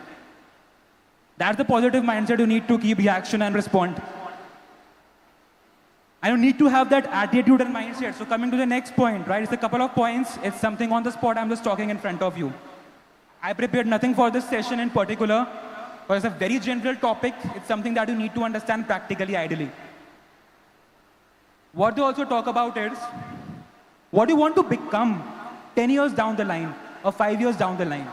That's the positive mindset you need to keep reaction and respond. And you need to have that attitude and mindset. So coming to the next point, right? It's a couple of points. It's something on the spot. I'm just talking in front of you. I prepared nothing for this session in particular, but it's a very general topic. It's something that you need to understand practically, ideally. What they also talk about is, what do you want to become 10 years down the line or 5 years down the line?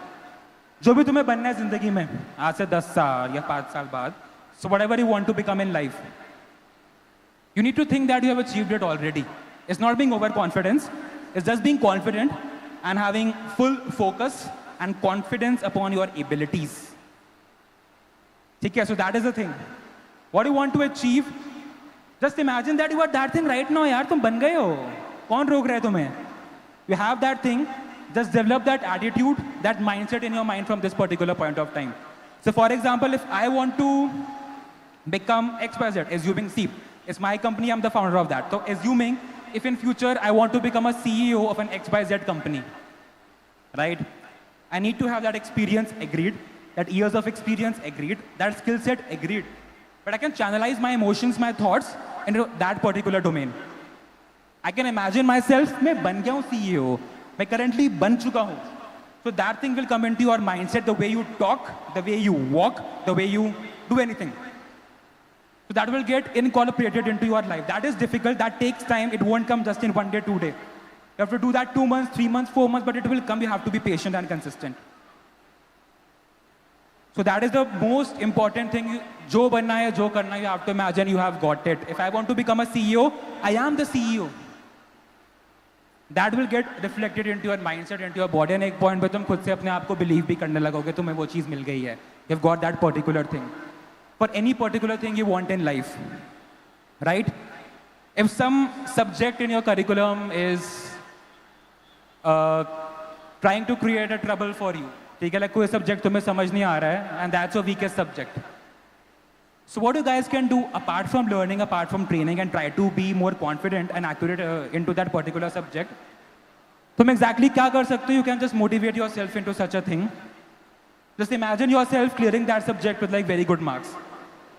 जो भी तुम्हें बनना है जिंदगी में आज से 10 साल या 5 साल बाद, so whatever you want to become in life, you need to think that you have achieved it already. It's not being overconfident, it's just being confident and having full focus and confidence upon your abilities. ठीक है, so that is the thing. What you want to achieve, just imagine that you are that thing right now. यार तुम बन गए हो, कौन रोक रहा है तुम्हें? You have that thing. Just develop that attitude, that mindset in your mind from this particular point of time. So for example, if I want to become XYZ, assuming C, it's my company, I'm the founder of that. So assuming if in future I want to become a CEO of an XYZ company, right? I need to have that experience, agreed. That years of experience, agreed. That skill set, agreed. But I can channelize my emotions, my thoughts into that particular domain. I can imagine myself, मैं बन गया हूँ CEO. मैं currently बन चुका हूँ. So that thing will come into your mindset, the way you talk, the way you walk, the way you do anything. So that will get incorporated into your life. That is difficult, that takes time, it won't come just in 1 day, 2 days. You have to do that 2 months, 3 months, 4 months, but it will come, you have to be patient and consistent. So that is the most important thing. जो बनना है, जो करना है, you have to imagine you have got it. If I want to become a CEO, I am the CEO. That will get reflected into your mindset, into your body, and एक point पे तुम खुद से अपने आप को believe भी करने लगोगे, तुम्हें वो चीज़ मिल गई है. You've got that particular thing. For any particular thing you want in life, right? If some subject in your curriculum is trying to create a trouble for you, ठीक है, like कोई subject तुम्हें समझ नहीं आ रहा है, and that's your weakest subject. So what you guys can do, apart from learning, apart from training, and try to be more confident and accurate into that particular subject, तुम exactly क्या कर सकते हो? You can just motivate yourself into such a thing. Just imagine yourself clearing that subject with like very good marks.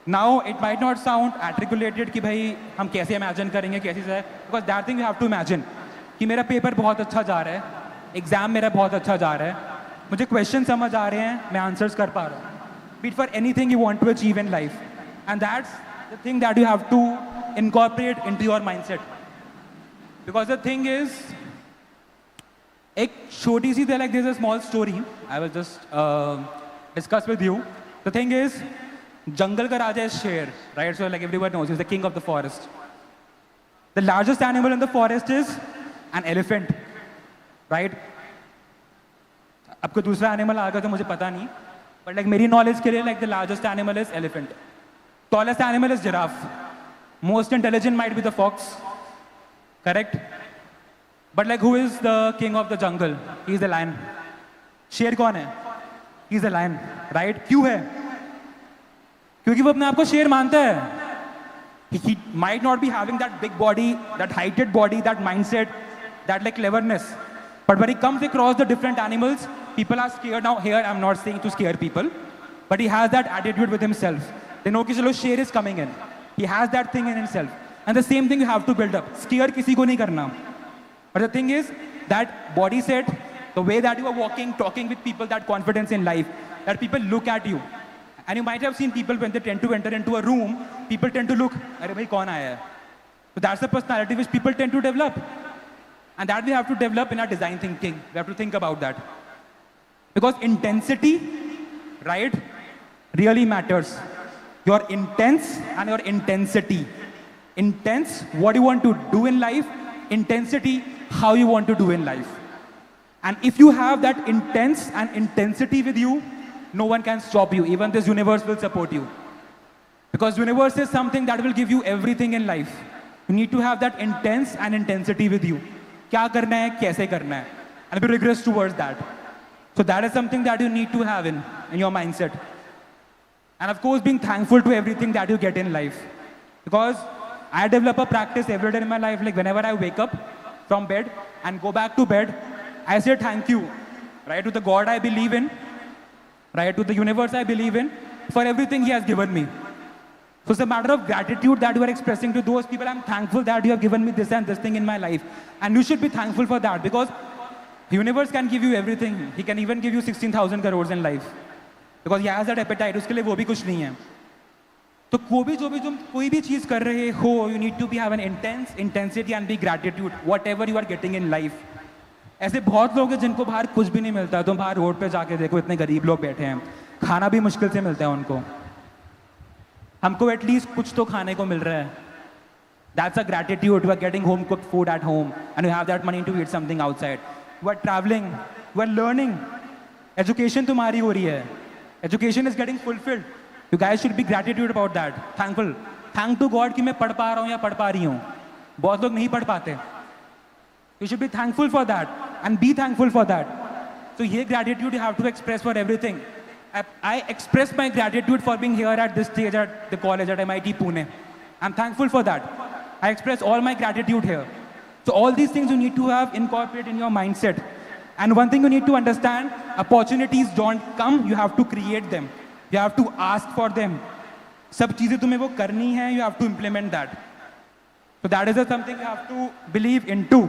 Now it might not sound articulated कि भाई हम कैसे imagine करेंगे, कैसे से, because that thing you have to imagine कि मेरा paper बहुत अच्छा जा रहा है, एग्जाम मेरा बहुत अच्छा जा रहा है, मुझे क्वेश्चन समझ आ रहे हैं, मैं आंसर्स कर पा रहा हूँ. Be it for anything you want to achieve in life. And that's the thing that you have to incorporate into your mindset. Because the thing is, एक छोटी सी like there's a small story I will just discuss with you. The thing is, jungle का राजा is शेर, right? So like everyone knows, he's the king of the forest. The largest animal in the forest is an elephant, right? अब कोई दूसरा animal आ गया तो मुझे पता नहीं, but like मेरी knowledge के लिए like the largest animal is elephant. Tallest animal is giraffe. Most intelligent might be the fox. Correct? But like who is the king of the jungle? He is the lion. शेर कौन है? He is the lion. Right? क्यों है? क्योंकि वो अपने आप को शेर मानता है. He might not be having that big body, that heighted body, that mindset, that like cleverness. But when he comes across the different animals, people are scared. Now here I'm not saying to scare people, but he has that attitude with himself. They know कि चलो शेर is coming in. He has that thing in himself. And the same thing you have to build up. Scare किसी को नहीं करना. But the thing is, that body set, the way that you are walking, talking with people, that confidence in life, that people look at you. And you might have seen people when they tend to enter into a room, people tend to look, अरे भाई कौन आया है? So that's the personality which people tend to develop. And that we have to develop in our design thinking. We have to think about that. Because intensity, right, really matters. Your intents and your intensity. Intense, what you want to do in life. Intensity, how you want to do in life. And if you have that intense and intensity with you, no one can stop you. Even this universe will support you. Because universe is something that will give you everything in life. You need to have that intense and intensity with you. क्या करना है, कैसे करना है, and be rigorous towards that. So that is something that you need to have in your mindset. And of course, being thankful to everything that you get in life. Because I develop a practice every day in my life, like whenever I wake up from bed and go back to bed, I say thank you, right, to the God I believe in, right, to the universe I believe in, for everything He has given me. So it's a matter of gratitude that you are expressing to those people. I'm thankful that you have given me this and this thing in my life. And you should be thankful for that, because the universe can give you everything. He can even give you 16,000 crores in life. Because he has that appetite. उसके लिए वो भी कुछ नहीं है. तो कोई भी चीज़ कर रहे हो, you need to have an intense intensity and be gratitude, whatever you are getting in life. ऐसे बहुत लोग हैं जिनको बाहर कुछ भी नहीं मिलता. तुम बाहर रोड पे जाके देखो, इतने गरीब लोग बैठे हैं, खाना भी मुश्किल से मिलता है उनको. हमको एटलीस्ट कुछ तो खाने को मिल रहा है. That's a gratitude. You are getting home cooked food at home, and you have that money to eat something outside. You are traveling, you are learning. Education तुम्हारी हो रही है. Education is getting fulfilled. You guys should be gratitude about that. Thankful. Thank to God कि मैं पढ़ पा रहा हूँ या पढ़ पा रही हूँ. बहुत लोग नहीं पढ़ पाते. You should be thankful for that and be thankful for that. So ये gratitude you have to express for everything. I express my gratitude for being here at this stage at the college at MIT Pune. I'm thankful for that. I express all my gratitude here. So all these things you need to have incorporate in your mindset. And one thing you need to understand, opportunities don't come, you have to create them. You have to ask for them. सब चीजें तुम्हें वो करनी है, you have to implement that. So that is something you have to believe into.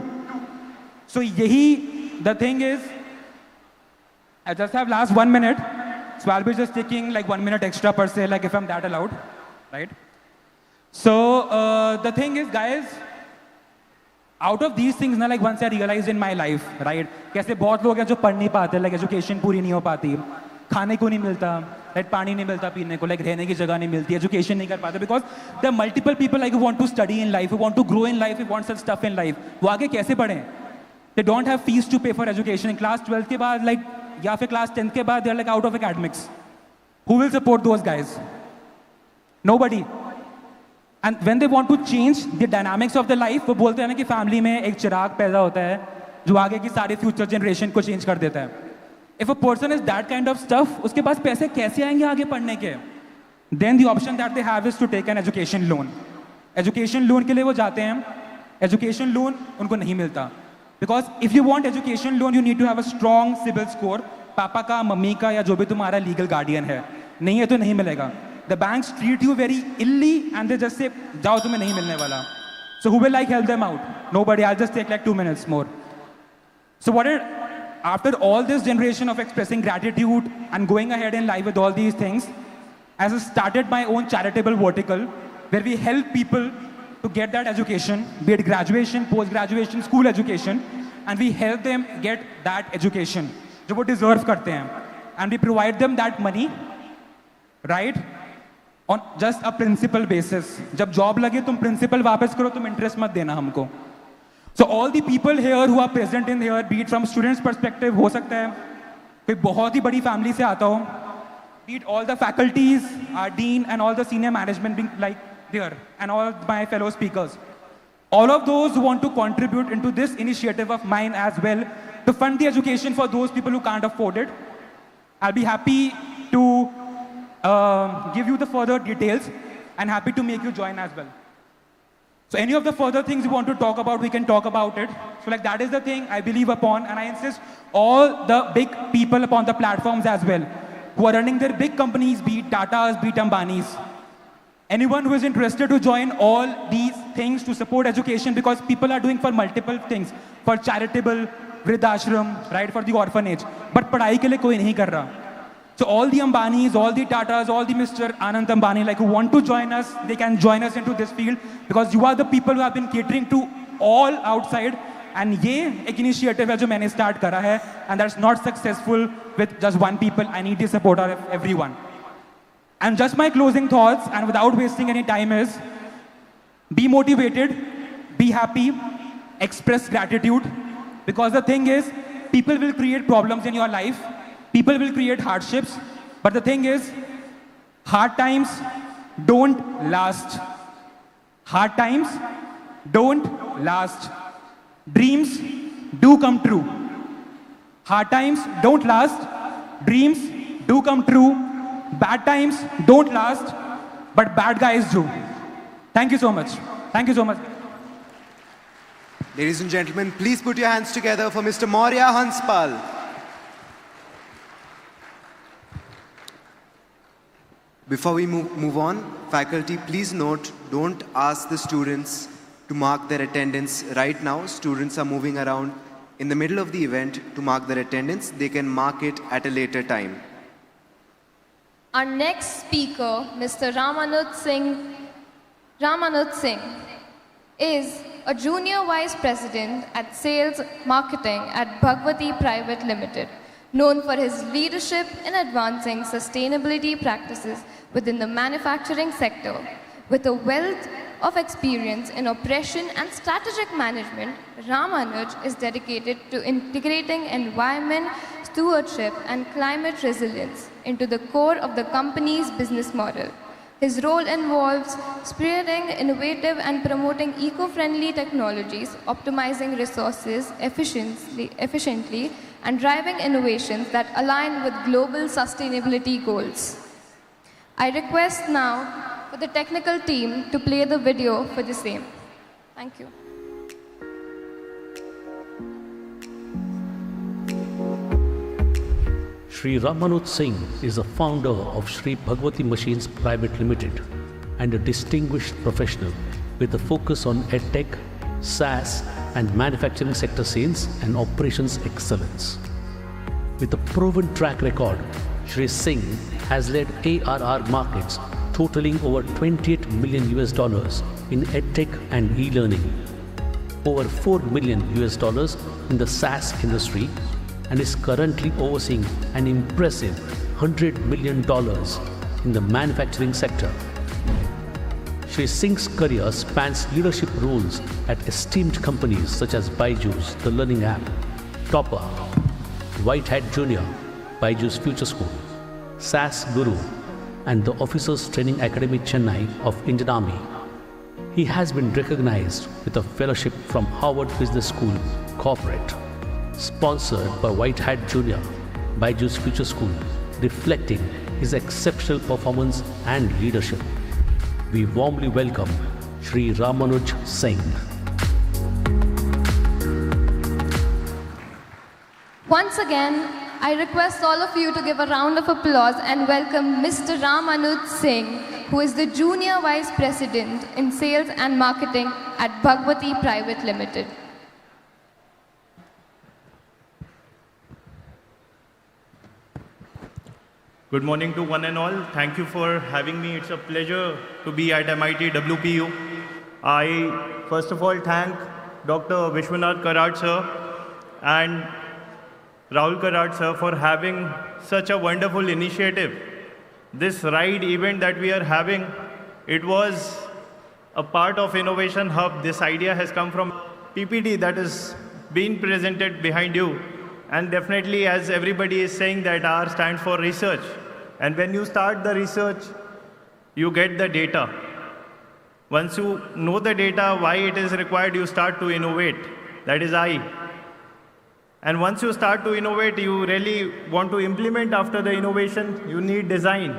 So यही, the thing is, I just have last 1 minute. So I'll be just taking like 1 minute extra per se, like if I'm that allowed, right? So the thing is, guys, out of these things, ना, like once I realized in my life, right? कैसे बहुत लोग हैं जो पढ़ नहीं पाते, like education पूरी नहीं हो पाती, खाने को नहीं मिलता, right? पानी नहीं मिलता पीने को, like रहने की जगह नहीं मिलती, education नहीं कर पाते, because there are multiple people like who want to study in life, who want to grow in life, who want such stuff in life. वो आगे कैसे पढ़ें? They don't have fees to pay for education. In class 12 के बाद, like या फिर class 10 के बाद, they are like out of academics. Who will support those guys? Nobody. And when they want to change the dynamics of the life, वो बोलते हैं ना कि family में एक चिराग पैदा होता है जो आगे की सारी future generation को change कर देता है. If a person is that kind of stuff, उसके पास पैसे कैसे आएंगे आगे पढ़ने के? Then the option that they have is to take an education loan. Education loan के लिए वो जाते हैं. Education loan उनको नहीं मिलता. Because if you want education loan, you need to have a strong CIBIL score. पापा का, मम्मी का या जो भी तुम्हारा legal guardian है. नहीं है तो नहीं मिलेगा. The banks treat you very illy and they just say, जाओ तुम्हें नहीं मिलने वाला. So who will like help them out? Nobody. I'll just take like 2 minutes more. So after all this generation of expressing gratitude and going ahead in life with all these things, as I started my own charitable vertical where we help people to get that education, be it graduation, post-graduation, school education, and we help them get that education, जो वो deserve करते हैं. And we provide them that money, right? On just a principal basis. जब job लगे तुम principal वापस करो, तुम interest मत देना हमको. So all the people here who are present in here, be it from students' perspective, हो सकता है कोई बहुत ही बड़ी family से आता हो, be it all the faculties, our dean and all the senior management being like there, and all my fellow speakers. All of those who want to contribute into this initiative of mine as well to fund the education for those people who can't afford it, I'll be happy to give you the further details and happy to make you join as well. So any of the further things you want to talk about, we can talk about it. So like that is the thing I believe upon, and I insist all the big people upon the platforms as well who are running their big companies, be it Tatas, be it Ambanis. Anyone who is interested to join all these things to support education, because people are doing for multiple things, for charitable, Vridashram, right, for the orphanage. But पढ़ाई के लिए कोई नहीं कर रहा. So all the Ambanis, all the Tatas, all the Mr. Anand Ambani, like who want to join us, they can join us into this field, because you are the people who have been catering to all outside. And ये एक initiative है जो मैंने start करा है, and that's not successful with just one people. I need the support of everyone. And just my closing thoughts, and without wasting any time, is be motivated, be happy, express gratitude, because the thing is, people will create problems in your life. People will create hardships, But the thing is, hard times don't last. Hard times don't last. Dreams do come true. Hard times don't last. Dreams do come true. Bad times don't last, but bad guys do. Thank you so much. Thank you so much. Ladies and gentlemen, please put your hands together for Mr. Maurya Hanspal. Before we move on, faculty, please note, don't ask the students to mark their attendance right now. Students are moving around in the middle of the event to mark their attendance. They can mark it at a later time. Our next speaker, Mr. Ramanuj Singh, is a Junior Vice President at Sales Marketing at Bhagwati Private Limited, known for his leadership in advancing sustainability practices within the manufacturing sector. With a wealth of experience in operation and strategic management, Ramanuj is dedicated to integrating environment stewardship and climate resilience into the core of the company's business model. His role involves spearheading innovative and promoting eco-friendly technologies, optimizing resources efficiently, and driving innovations that align with global sustainability goals. I request now for the technical team to play the video for the same. Thank you. Shri Ramanuj Singh is a founder of Shri Bhagwati Machines Private Limited and a distinguished professional with a focus on EdTech, SaaS and manufacturing sector sales and operations excellence. With a proven track record, Shri Singh has led ARR markets totaling over $28 million in EdTech and e-learning, over $4 million in the SaaS industry, and is currently overseeing an impressive $100 million in the manufacturing sector. Shri Singh's career spans leadership roles at esteemed companies such as Byju's, the Learning App, Topper, White Hat Junior, Byju's Future School, SaaS Guru, and the Officers Training Academy Chennai of Indian Army. He has been recognized with a fellowship from Harvard Business School, Corporate, sponsored by White Hat Junior, Byju's Future School, reflecting his exceptional performance and leadership. We warmly welcome Shri Ramanuj Singh. Once again, I request all of you to give a round of applause and welcome Mr. Ramanuj Singh, who is the Junior Vice President in Sales and Marketing at Bhagwati Private Limited. Good morning to one and all. Thank you for having me. It's a pleasure to be at MIT WPU. I first of all thank Dr. Vishwanath Karad sir and Rahul Karad sir for having such a wonderful initiative. This R.I.D.E event that we are having, it was a part of Innovation Hub. This idea has come from PPT that is being presented behind you. And definitely, as everybody is saying, that R stands for research. And when you start the research, you get the data. Once you know the data, why it is required, you start to innovate. That is I. And once you start to innovate, you really want to implement after the innovation, you need design.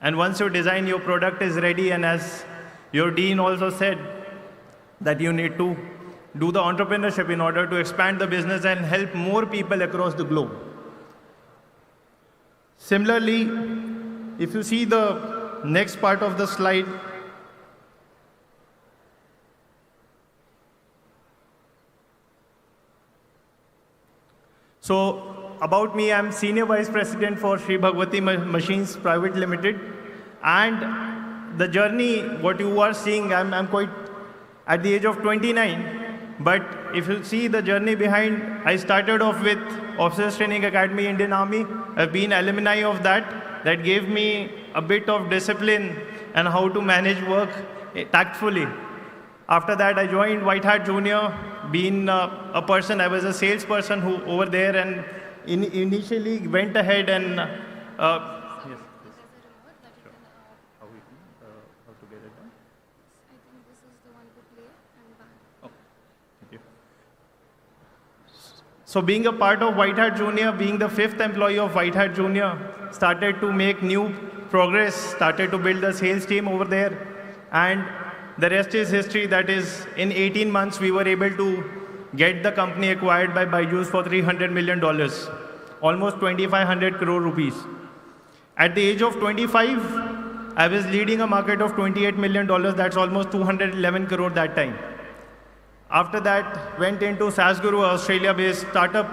And once you design, your product is ready. And as your dean also said, that you need to do the entrepreneurship in order to expand the business and help more people across the globe. Similarly, if you see the next part of the slide, so about me, I'm Senior Vice President for Shri Bhagwati Machines Private Limited. And the journey, what you are seeing, I'm quite at the age of 29. But if you see the journey behind, I started off with Officers Training Academy, Indian Army. I've been alumni of that. That gave me a bit of discipline and how to manage work tactfully. After that, I joined White Hat Junior, being a person, I was a salesperson who over there and initially went ahead and So being a part of White Hat Junior, being the 5th employee of White Hat Junior, started to make new progress, started to build the sales team over there, and the rest is history. That is, in 18 months, we were able to get the company acquired by Byju's for $300 million, almost 2,500 crore rupees. At the age of 25, I was leading a market of $28 million. That's almost 211 crore that time. After that, went into SaaSguru, Australia-based startup,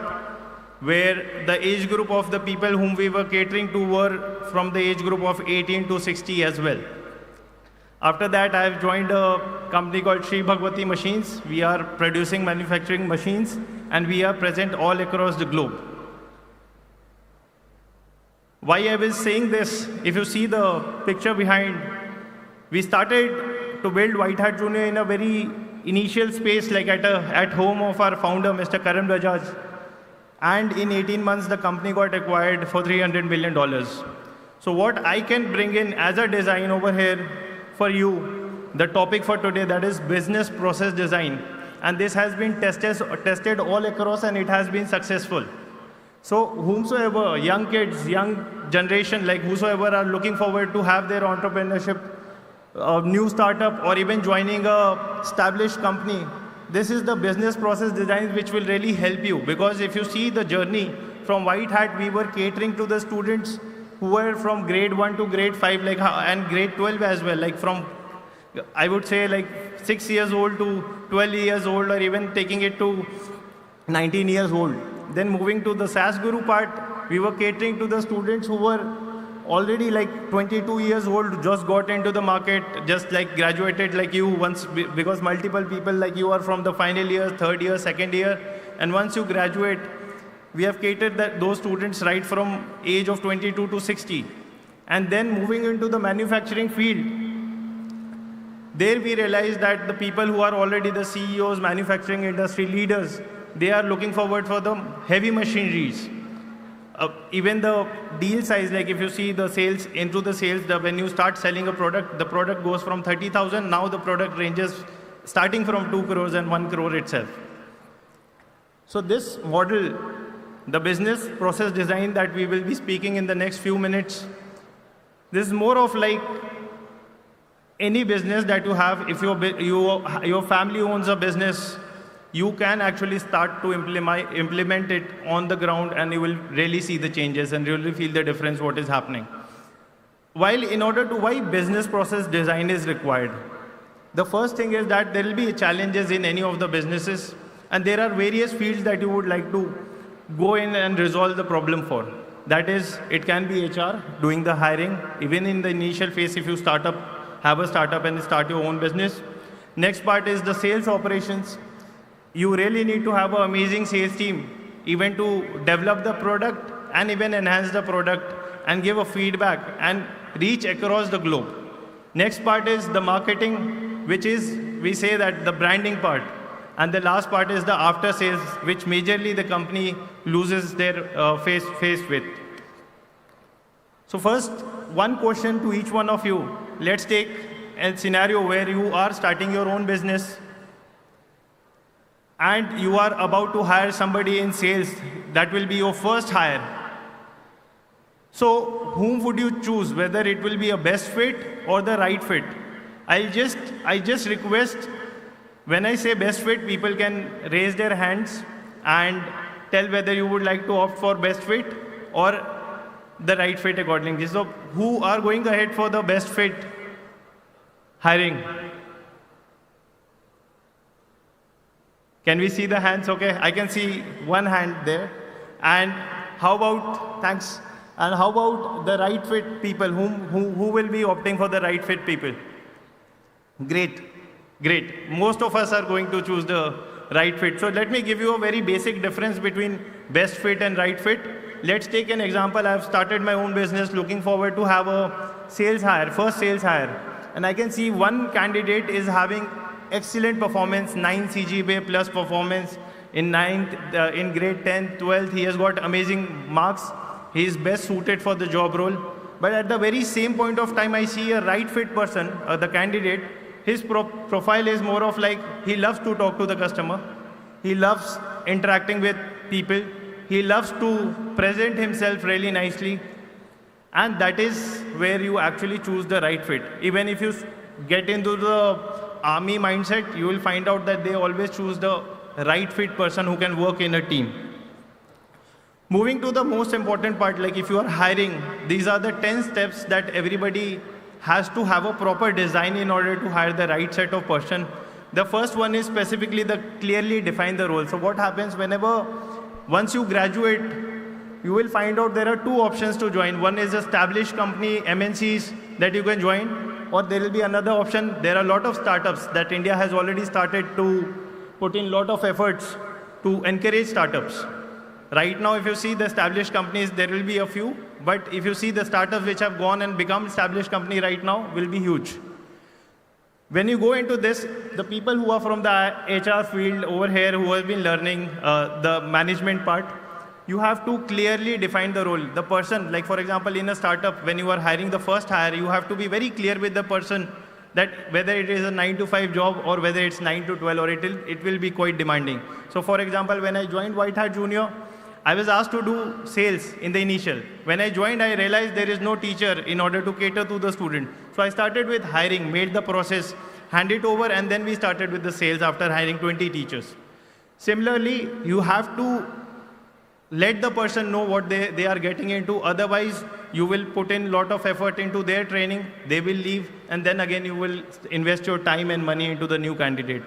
where the age group of the people whom we were catering to were from the age group of 18 to 60 as well. After that, I have joined a company called Sri Bhagwati Machines. We are producing manufacturing machines, and we are present all across the globe. Why I was saying this, if you see the picture behind, we started to build White Hat Junior in a very initial space, like at home of our founder, Mr. Karan Bajaj. And in 18 months, the company got acquired for $300 million. So what I can bring in as a design over here for you, the topic for today, that is business process design. And this has been tested all across, and it has been successful. So whomsoever, young kids, young generation, like whosoever are looking forward to have their entrepreneurship, new startup, or even joining a established company, this is the business process design which will really help you. Because if you see the journey from White Hat, we were catering to the students who were from grade 1 to grade 5, like, and grade 12 as well, like from, I would say, like 6 years old to 12 years old, or even taking it to 19 years old. Then moving to the SaaSguru part, we were catering to the students who were already like 22 years old, just got into the market, just like graduated like you once, because multiple people like you are from the final year, third year, second year, and once you graduate, we have catered those students right from age of 22 to 60. And then moving into the manufacturing field, there we realized that the people who are already the CEOs, manufacturing industry leaders, they are looking forward for the heavy machineries. Even the deal size, like if you see the sales, into the sales, when you start selling a product, the product goes from 30,000, now the product ranges starting from 2 crores and 1 crore itself. So this model, the business process design that we will be speaking in the next few minutes, this is more of like any business that you have. If your family owns a business, you can actually start to implement it on the ground, and you will really see the changes and really feel the difference what is happening. Why business process design is required? The first thing is that there will be challenges in any of the businesses, and there are various fields that you would like to go in and resolve the problem for. That is, it can be HR, doing the hiring, even in the initial phase if you have a startup and start your own business. Next part is the sales operations. You really need to have an amazing sales team, even to develop the product and even enhance the product and give a feedback and reach across the globe. Next part is the marketing, which is, we say that the branding part. And the last part is the after sales, which majorly the company loses their face with. So first, one question to each one of you. Let's take a scenario where you are starting your own business, and you are about to hire somebody in sales. That will be your first hire. So whom would you choose, whether it will be a best fit or the right fit? I just request, when I say best fit, people can raise their hands and tell whether you would like to opt for best fit or the right fit accordingly. So who are going ahead for the best fit hiring? Can we see the hands? Okay, I can see one hand there. And how about, thanks, and how about the right fit people? Who will be opting for the right fit people? Great, great. Most of us are going to choose the right fit. So let me give you a very basic difference between best fit and right fit. Let's take an example. I've started my own business, looking forward to have a sales hire, first sales hire. And I can see one candidate is having excellent performance, 9 CGPA plus performance in in grade 10, 12. He has got amazing marks. He is best suited for the job role. But at the very same point of time, I see a right fit person, the candidate. His profile is more of like, he loves to talk to the customer. He loves interacting with people. He loves to present himself really nicely. And that is where you actually choose the right fit. Even if you get into the army mindset, you will find out that they always choose the right fit person who can work in a team. Moving to the most important part, like if you are hiring, these are the 10 steps that everybody has to have a proper design in order to hire the right set of person. The first one is specifically the clearly define the role. So what happens once you graduate, you will find out there are two options to join. One is established company, MNCs that you can join, or there will be another option. There are a lot of startups that India has already started to put in a lot of efforts to encourage startups. Right now, if you see the established companies, there will be a few, but if you see the startups which have gone and become established company right now will be huge. When you go into this, the people who are from the HR field over here who have been learning the management part, you have to clearly define the role. The person, like for example, in a startup, when you are hiring the first hire, you have to be very clear with the person that whether it is a 9 to 5 job or whether it's 9 to 12 or it will be quite demanding. So for example, when I joined White Hat Junior, I was asked to do sales in the initial. When I joined, I realized there is no teacher in order to cater to the student. So I started with hiring, made the process, hand it over, and then we started with the sales after hiring 20 teachers. Similarly, you have to let the person know what they are getting into. Otherwise, you will put in a lot of effort into their training, they will leave, and then again you will invest your time and money into the new candidate.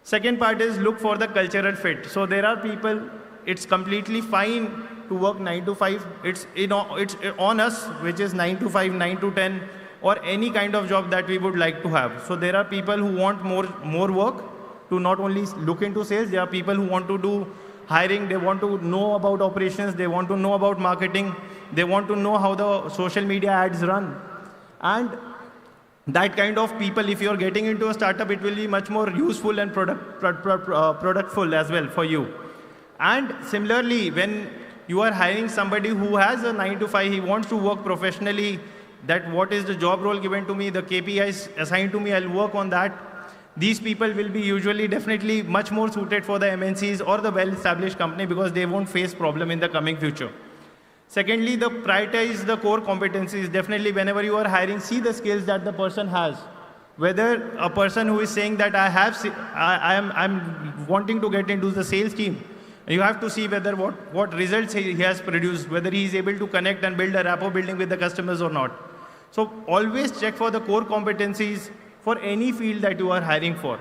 Second part is look for the cultural fit. So there are people, it's completely fine to work 9 to 5. It's on us, which is 9 to 5, 9 to 10, or any kind of job that we would like to have. So there are people who want more work to not only look into sales. There are people who want to do hiring. They want to know about operations. They want to know about marketing. They want to know how the social media ads run. And that kind of people, if you're getting into a startup, it will be much more useful and productful as well for you. And similarly, when you are hiring somebody who has a 9 to 5, he wants to work professionally, that what is the job role given to me, the KPIs assigned to me, I'll work on that. These people will be usually definitely much more suited for the MNCs or the well-established company because they won't face problem in the coming future. Secondly, prioritize the core competencies. Definitely, whenever you are hiring, see the skills that the person has. Whether a person who is saying that I'm wanting to get into the sales team, you have to see whether what results he has produced, whether he is able to connect and build a rapport building with the customers or not. So always check for the core competencies for any field that you are hiring for.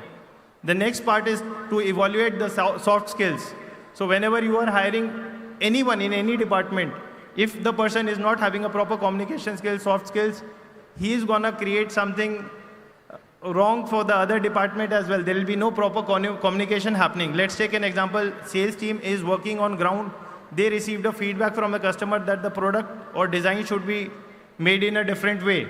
The next part is to evaluate the soft skills. So whenever you are hiring anyone in any department, if the person is not having a proper communication skills, soft skills, he is going to create something wrong for the other department as well. There will be no proper communication happening. Let's take an example. Sales team is working on ground. They received a feedback from a customer that the product or design should be made in a different way.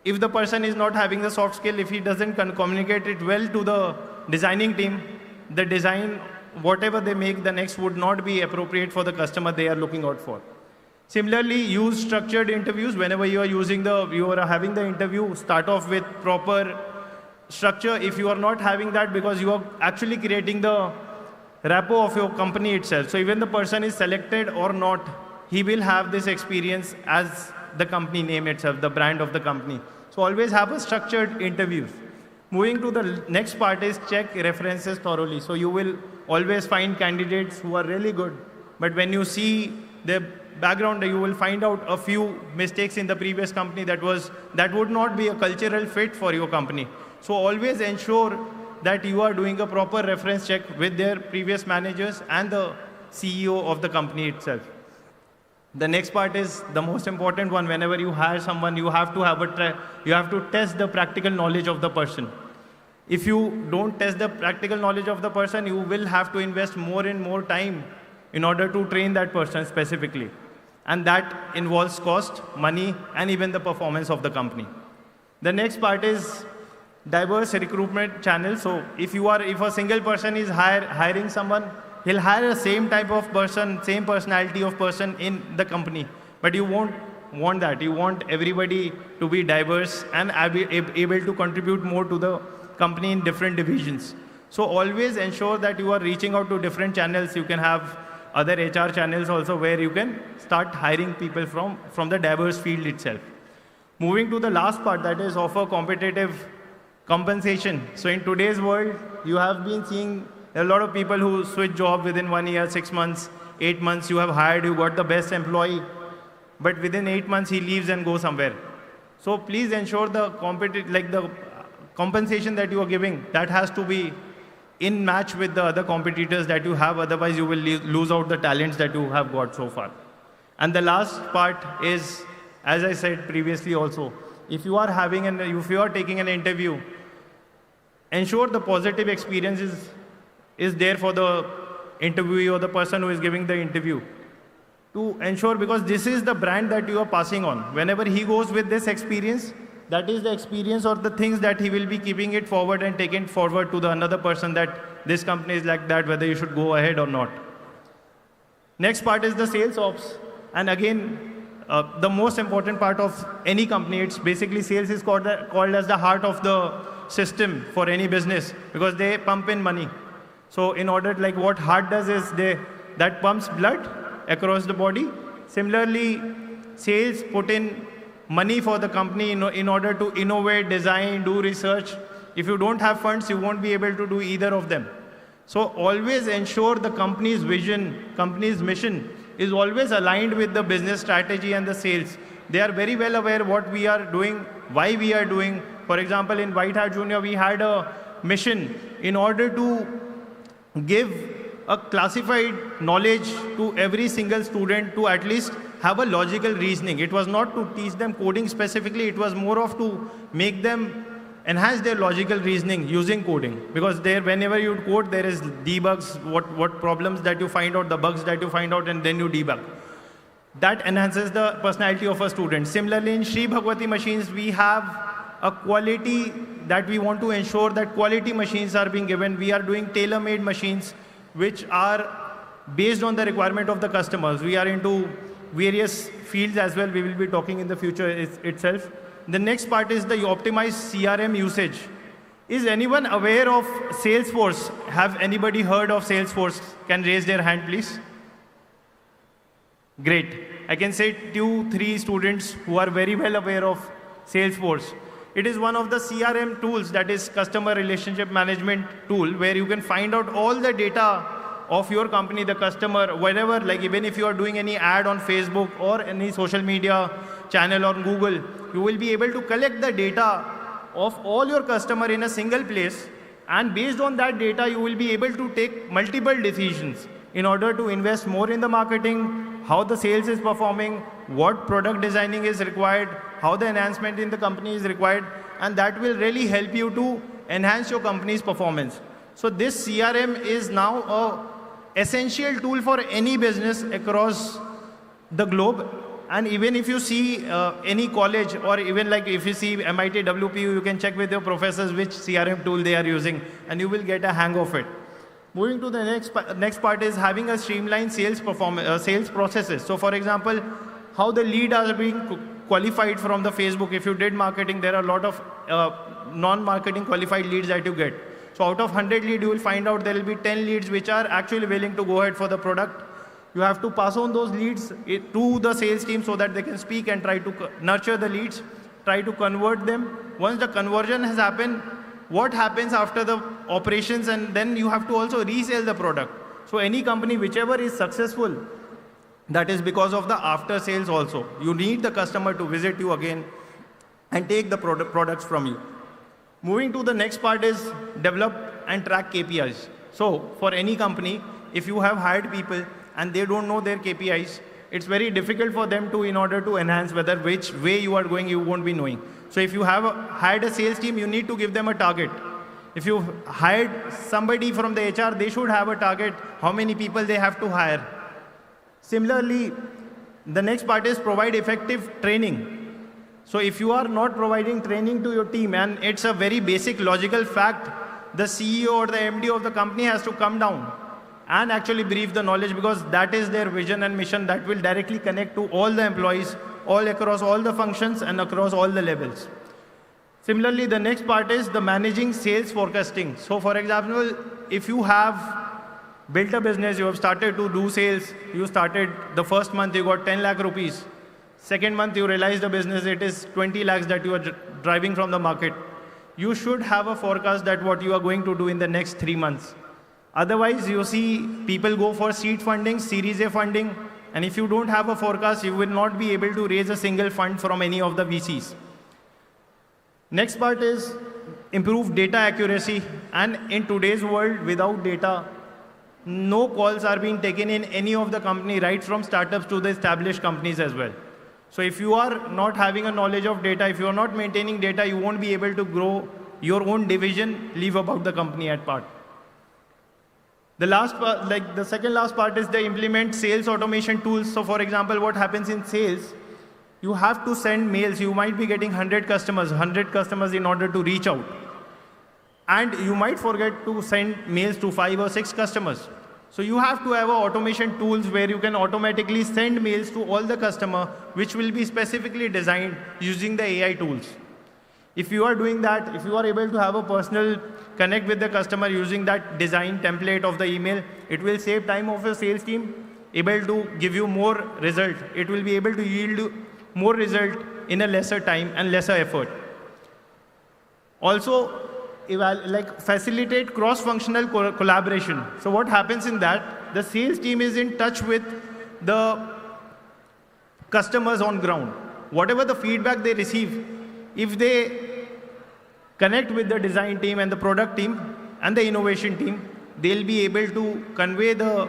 If the person is not having the soft skill, if he doesn't communicate it well to the designing team, the design, whatever they make, the next would not be appropriate for the customer they are looking out for. Similarly, use structured interviews. Whenever you are having the interview, start off with proper structure. If you are not having that, because you are actually creating the rapport of your company itself. So even the person is selected or not, he will have this experience as the company name itself, the brand of the company. So always have a structured interviews. Moving to the next part is check references thoroughly. So you will always find candidates who are really good, but when you see their background, you will find out a few mistakes in the previous company that would not be a cultural fit for your company. So always ensure that you are doing a proper reference check with their previous managers and the CEO of the company itself. The next part is the most important one. Whenever you hire someone, you have to test the practical knowledge of the person. If you don't test the practical knowledge of the person, you will have to invest more and more time in order to train that person specifically. And that involves cost, money, and even the performance of the company. The next part is diverse recruitment channels. So if a single person is hiring someone, he'll hire the same type of person, same personality of person in the company. But you won't want that. You want everybody to be diverse and able to contribute more to the company in different divisions. So always ensure that you are reaching out to different channels. You can have other HR channels also where you can start hiring people from the diverse field itself. Moving to the last part, that is offer competitive compensation. So in today's world, you have been seeing a lot of people who switch job within 1 year, 6 months, 8 months. You have hired, you got the best employee, but within 8 months he leaves and goes somewhere. So please ensure the compensation that you are giving, that has to be in match with the other competitors that you have. Otherwise, you will lose out the talents that you have got so far. And the last part is, as I said previously also, if you are taking an interview, ensure the positive experience is there for the interviewee or the person who is giving the interview. To ensure, because this is the brand that you are passing on. Whenever he goes with this experience, that is the experience or the things that he will be keeping it forward and taking it forward to the another person, that this company is like that, whether you should go ahead or not. Next part is the sales ops. And again, the most important part of any company, it's basically sales is called as the heart of the system for any business, because they pump in money. So in order, like what heart does is that pumps blood across the body. Similarly, sales put in money for the company in order to innovate, design, do research. If you don't have funds, you won't be able to do either of them. So always ensure the company's vision, company's mission is always aligned with the business strategy and the sales. They are very well aware what we are doing, why we are doing. For example, in White Hat Junior, we had a mission in order to give a classified knowledge to every single student to at least have a logical reasoning. It was not to teach them coding specifically, it was more of to make them enhance their logical reasoning using coding. Because whenever you code, there is debugs, what problems that you find out, the bugs that you find out, and then you debug. That enhances the personality of a student. Similarly, in Sri Bhagwati machines, we have a quality that we want to ensure that quality machines are being given. We are doing tailor-made machines which are based on the requirement of the customers. We are into various fields as well. We will be talking in the future itself. The next part is the optimized CRM usage. Is anyone aware of Salesforce? Have anybody heard of Salesforce? Can raise their hand, please? Great. I can say 2-3 students who are very well aware of Salesforce. It is one of the CRM tools, that is customer relationship management tool, where you can find out all the data of your company, the customer, whatever, like even if you are doing any ad on Facebook or any social media channel on Google, you will be able to collect the data of all your customer in a single place, and based on that data, you will be able to take multiple decisions in order to invest more in the marketing, how the sales is performing, what product designing is required, how the enhancement in the company is required, and that will really help you to enhance your company's performance. So this CRM is now an essential tool for any business across the globe. And even if you see any college, or even like if you see MIT WPU, you can check with your professors which CRM tool they are using, and you will get a hang of it. Moving to the next part is having a streamlined sales processes. So for example, how the lead are being qualified from the Facebook. If you did marketing, there are a lot of non-marketing qualified leads that you get. So out of 100 leads, you will find out there will be 10 leads which are actually willing to go ahead for the product. You have to pass on those leads to the sales team so that they can speak and try to nurture the leads, try to convert them. Once the conversion has happened, what happens after the operations, and then you have to also resell the product. So any company, whichever is successful, that is because of the after sales also. You need the customer to visit you again and take the products from you. Moving to the next part is develop and track KPIs. So for any company, if you have hired people and they don't know their KPIs, it's very difficult for them to, in order to enhance whether which way you are going, you won't be knowing. So if you have hired a sales team, you need to give them a target. If you hired somebody from the HR, they should have a target, how many people they have to hire. Similarly, the next part is provide effective training. So if you are not providing training to your team, and it's a very basic logical fact, the CEO or the MD of the company has to come down and actually brief the knowledge, because that is their vision and mission that will directly connect to all the employees, all across all the functions and across all the levels. Similarly, the next part is the managing sales forecasting. So for example, if you have built a business, you have started to do sales, you started the first month, you got 10 lakh rupees. Second month, you realize the business, it is 20 lakhs that you are driving from the market. You should have a forecast that what you are going to do in the next 3 months. Otherwise, you see people go for seed funding, Series A funding, and if you don't have a forecast, you will not be able to raise a single fund from any of the VCs. Next part is improve data accuracy. And in today's world, without data, no calls are being taken in any of the company, right from startups to the established companies as well. So if you are not having a knowledge of data, if you are not maintaining data, you won't be able to grow your own division, leave about the company at part. The last part, like the second last part is the implement sales automation tools. So for example, what happens in sales, you have to send mails. You might be getting 100 customers in order to reach out. And you might forget to send mails to 5 or 6 customers. So you have to have automation tools where you can automatically send mails to all the customer, which will be specifically designed using the AI tools. If you are doing that, if you are able to have a personal connect with the customer using that design template of the email, it will save time of your sales team, able to give you more result. It will be able to yield more result in a lesser time and lesser effort. Also, facilitate cross-functional collaboration. So what happens in that, the sales team is in touch with the customers on ground. Whatever the feedback they receive, if they connect with the design team and the product team and the innovation team, they'll be able to convey the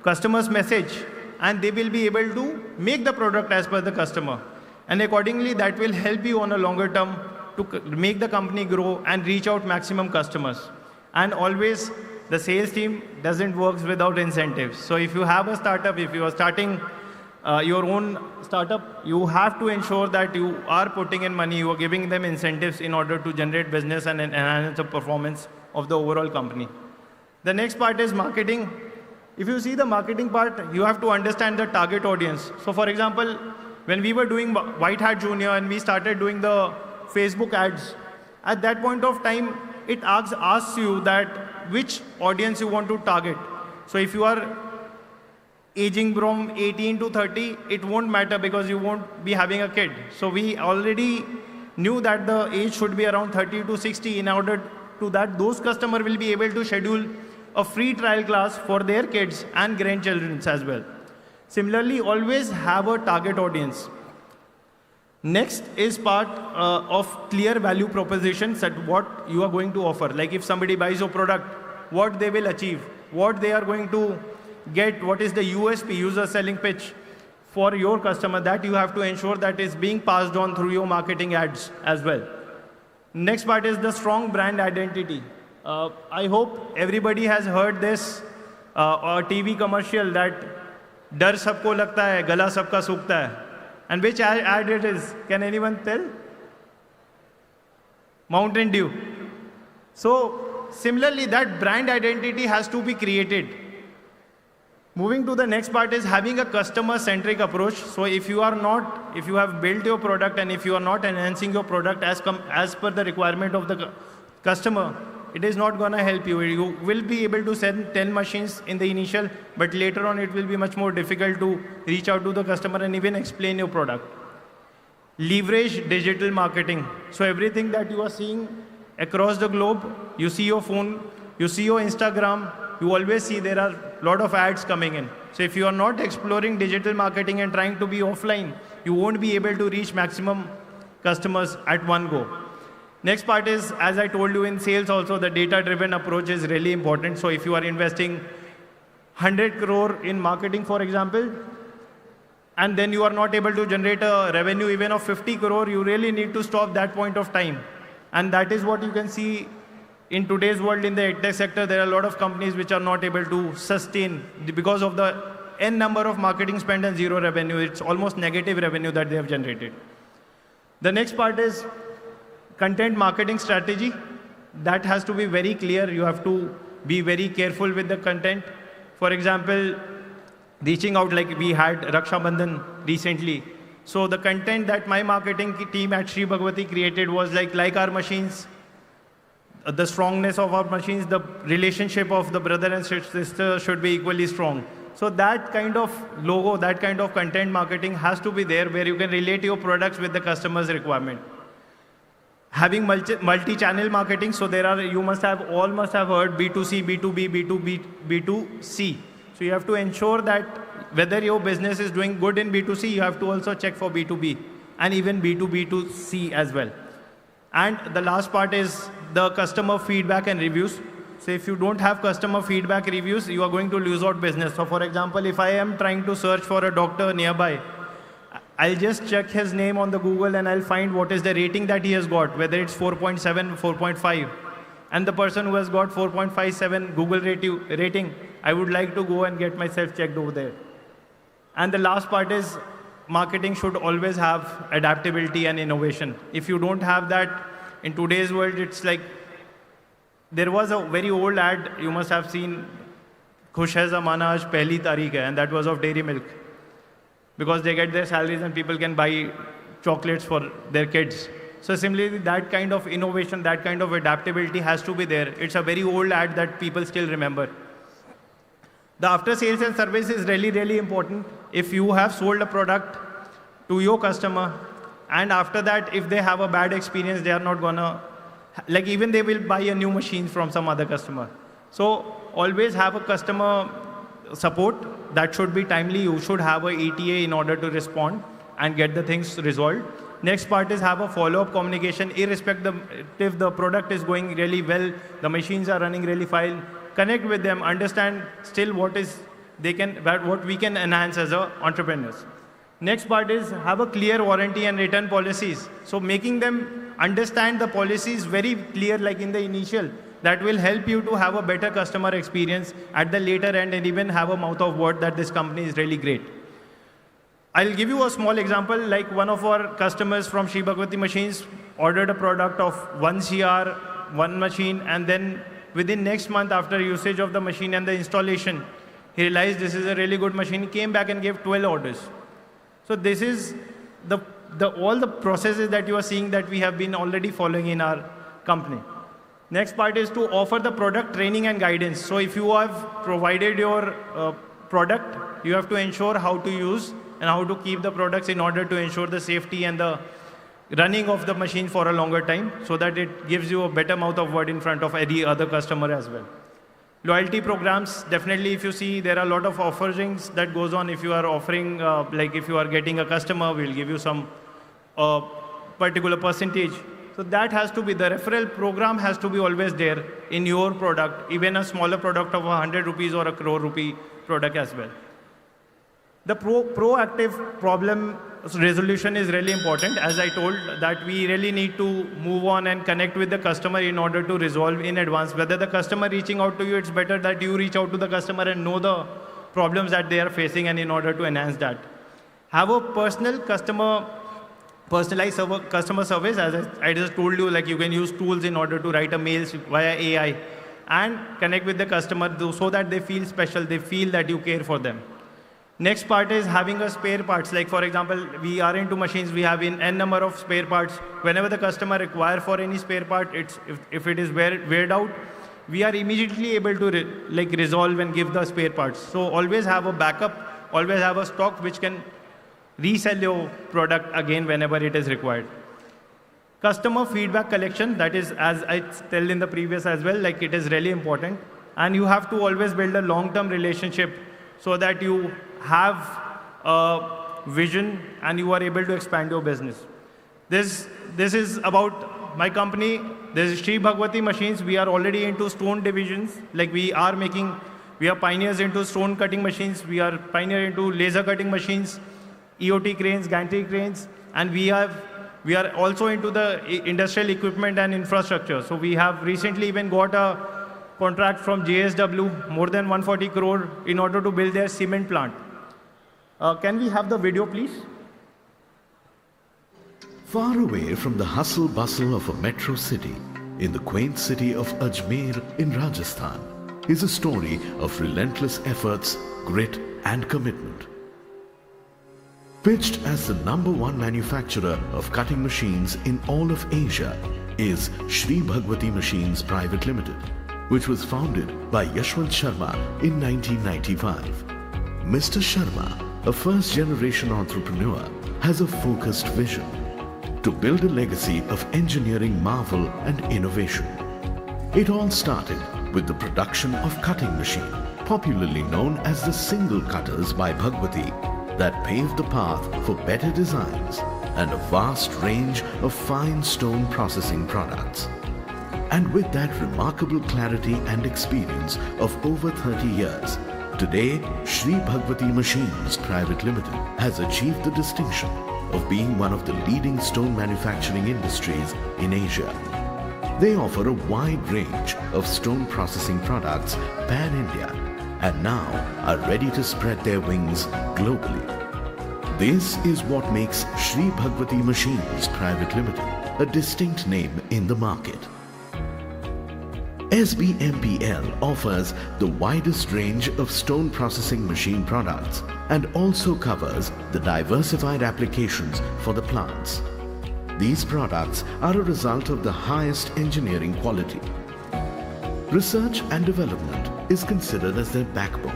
customer's message and they will be able to make the product as per the customer. And accordingly, that will help you on a longer term to make the company grow and reach out maximum customers. And always, the sales team doesn't work without incentives. So if you have a startup, if you are starting your own startup, you have to ensure that you are putting in money, you are giving them incentives in order to generate business and enhance the performance of the overall company. The next part is marketing. If you see the marketing part, you have to understand the target audience. So for example, when we were doing White Hat Junior and we started doing the Facebook ads, at that point of time, it asks you that which audience you want to target. So if you are aging from 18 to 30, it won't matter because you won't be having a kid. So we already knew that the age should be around 30 to 60. In order to that, those customers will be able to schedule a free trial class for their kids and grandchildren as well. Similarly, always have a target audience. Next is part of clear value propositions at what you are going to offer. Like if somebody buys your product, what they will achieve, what they are going to get, what is the USP, user selling pitch for your customer, that you have to ensure that is being passed on through your marketing ads as well. Next part is the strong brand identity. I hope everybody has heard this TV commercial that डर सबको लगता है, गला सबका सूखता है. And which ad it is? Can anyone tell? Mountain Dew. So similarly, that brand identity has to be created. Moving to the next part is having a customer-centric approach. So if you have built your product and if you are not enhancing your product as per the requirement of the customer, it is not going to help you. You will be able to sell 10 machines in the initial, but later on it will be much more difficult to reach out to the customer and even explain your product. Leverage digital marketing. So everything that you are seeing across the globe, you see your phone, you see your Instagram, you always see there are a lot of ads coming in. So if you are not exploring digital marketing and trying to be offline, you won't be able to reach maximum customers at one go. Next part is, as I told you in sales also, the data-driven approach is really important. So if you are investing 100 crore in marketing, for example, and then you are not able to generate a revenue even of 50 crore, you really need to stop that point of time. And that is what you can see in today's world in the edtech sector. There are a lot of companies which are not able to sustain because of the N number of marketing spend and zero revenue. It's almost negative revenue that they have generated. The next part is content marketing strategy. That has to be very clear. You have to be very careful with the content. For example, reaching out, like we had Raksha Bandhan recently. So the content that my marketing team at Sri Bhagwati created was like our machines, the strongness of our machines, the relationship of the brother and sister should be equally strong. So that kind of logo, that kind of content marketing has to be there where you can relate your products with the customer's requirement. Having multi-channel marketing, so you must have heard B2C, B2B, B2B, B2C. So you have to ensure that whether your business is doing good in B2C, you have to also check for B2B and even B2B2C as well. And the last part is the customer feedback and reviews. So if you don't have customer feedback reviews, you are going to lose out business. So for example, if I am trying to search for a doctor nearby, I'll just check his name on the Google and I'll find what is the rating that he has got, whether it's 4.7, 4.5. And the person who has got 4.57 Google rating, I would like to go and get myself checked over there. And the last part is marketing should always have adaptability and innovation. If you don't have that, in today's world, it's like, there was a very old ad you must have seen, Khush hai zamana aaj pehli tareekh hai, and that was of Dairy Milk. Because they get their salaries and people can buy chocolates for their kids. So similarly, that kind of innovation, that kind of adaptability has to be there. It's a very old ad that people still remember. The after sales and service is really, really important. If you have sold a product to your customer, and after that, if they have a bad experience, they are not gonna, like even they will buy a new machine from some other customer. So always have a customer support that should be timely. You should have a ETA in order to respond and get the things resolved. Next part is have a follow-up communication, irrespective if the product is going really well, the machines are running really fine. Connect with them, understand still what we can enhance as entrepreneurs. Next part is have a clear warranty and return policies. So making them understand the policies very clear, like in the initial, that will help you to have a better customer experience at the later end and even have a mouth of word that this company is really great. I'll give you a small example, like one of our customers from Sri Bhagwati Machines ordered a product of 1 CR, one machine, and then within next month after usage of the machine and the installation, he realized this is a really good machine. He came back and gave 12 orders. So this is all the processes that you are seeing that we have been already following in our company. Next part is to offer the product training and guidance. So if you have provided your product, you have to ensure how to use and how to keep the products in order to ensure the safety and the running of the machine for a longer time, so that it gives you a better mouth of word in front of any other customer as well. Loyalty programs, definitely if you see there are a lot of offerings that goes on. If you are offering, like if you are getting a customer, we'll give you some particular percentage. So that has to be, the referral program has to be always there in your product, even a smaller product of 100 rupees or a crore rupee product as well. The proactive problem resolution is really important. As I told, that we really need to move on and connect with the customer in order to resolve in advance. Whether the customer reaching out to you, it's better that you reach out to the customer and know the problems that they are facing, and in order to enhance that. Have a personalized customer service. As I just told you, like you can use tools in order to write a mails via AI and connect with the customer so that they feel special, they feel that you care for them. Next part is having a spare parts. Like for example, we are into machines, we have n number of spare parts. Whenever the customer requires for any spare part, if it is weared out, we are immediately able to resolve and give the spare parts. So always have a backup, always have a stock which can resell your product again whenever it is required. Customer feedback collection, that is, as I told in the previous as well, like it is really important. And you have to always build a long-term relationship so that you have a vision and you are able to expand your business. This is about my company. This is Sri Bhagwati Machines. We are already into stone divisions. Like we are pioneers into stone cutting machines. We are pioneer into laser cutting machines, EOT cranes, gantry cranes, and we are also into the industrial equipment and infrastructure. So we have recently even got a contract from JSW, more than 140 crore, in order to build their cement plant. Can we have the video, please? Far away from the hustle bustle of a metro city, in the quaint city of Ajmer in Rajasthan, is a story of relentless efforts, grit and commitment. Pitched as the #1 manufacturer of cutting machines in all of Asia, is Shri Bhagwati Machines Private Limited, which was founded by Yashwant Sharma in 1995. Mr. Sharma, a first-generation entrepreneur, has a focused vision to build a legacy of engineering marvel and innovation. It all started with the production of cutting machine, popularly known as the single cutters by Bhagwati, that paved the path for better designs and a vast range of fine stone processing products. And with that remarkable clarity and experience of over 30 years, today Shri Bhagwati Machines Private Limited has achieved the distinction of being one of the leading stone manufacturing industries in Asia. They offer a wide range of stone processing products pan-India and now are ready to spread their wings globally. This is what makes Shri Bhagwati Machines Private Limited a distinct name in the market. SBMPL offers the widest range of stone processing machine products and also covers the diversified applications for the plants. These products are a result of the highest engineering quality. Research and development is considered as their backbone.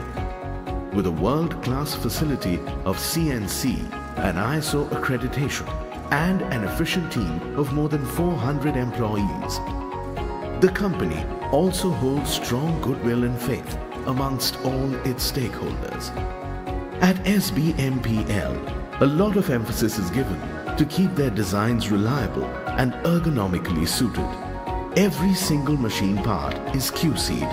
With a world-class facility of CNC and ISO accreditation and an efficient team of more than 400 employees, the company also holds strong goodwill and faith amongst all its stakeholders. At SBMPL, a lot of emphasis is given to keep their designs reliable and ergonomically suited. Every single machine part is QC'd,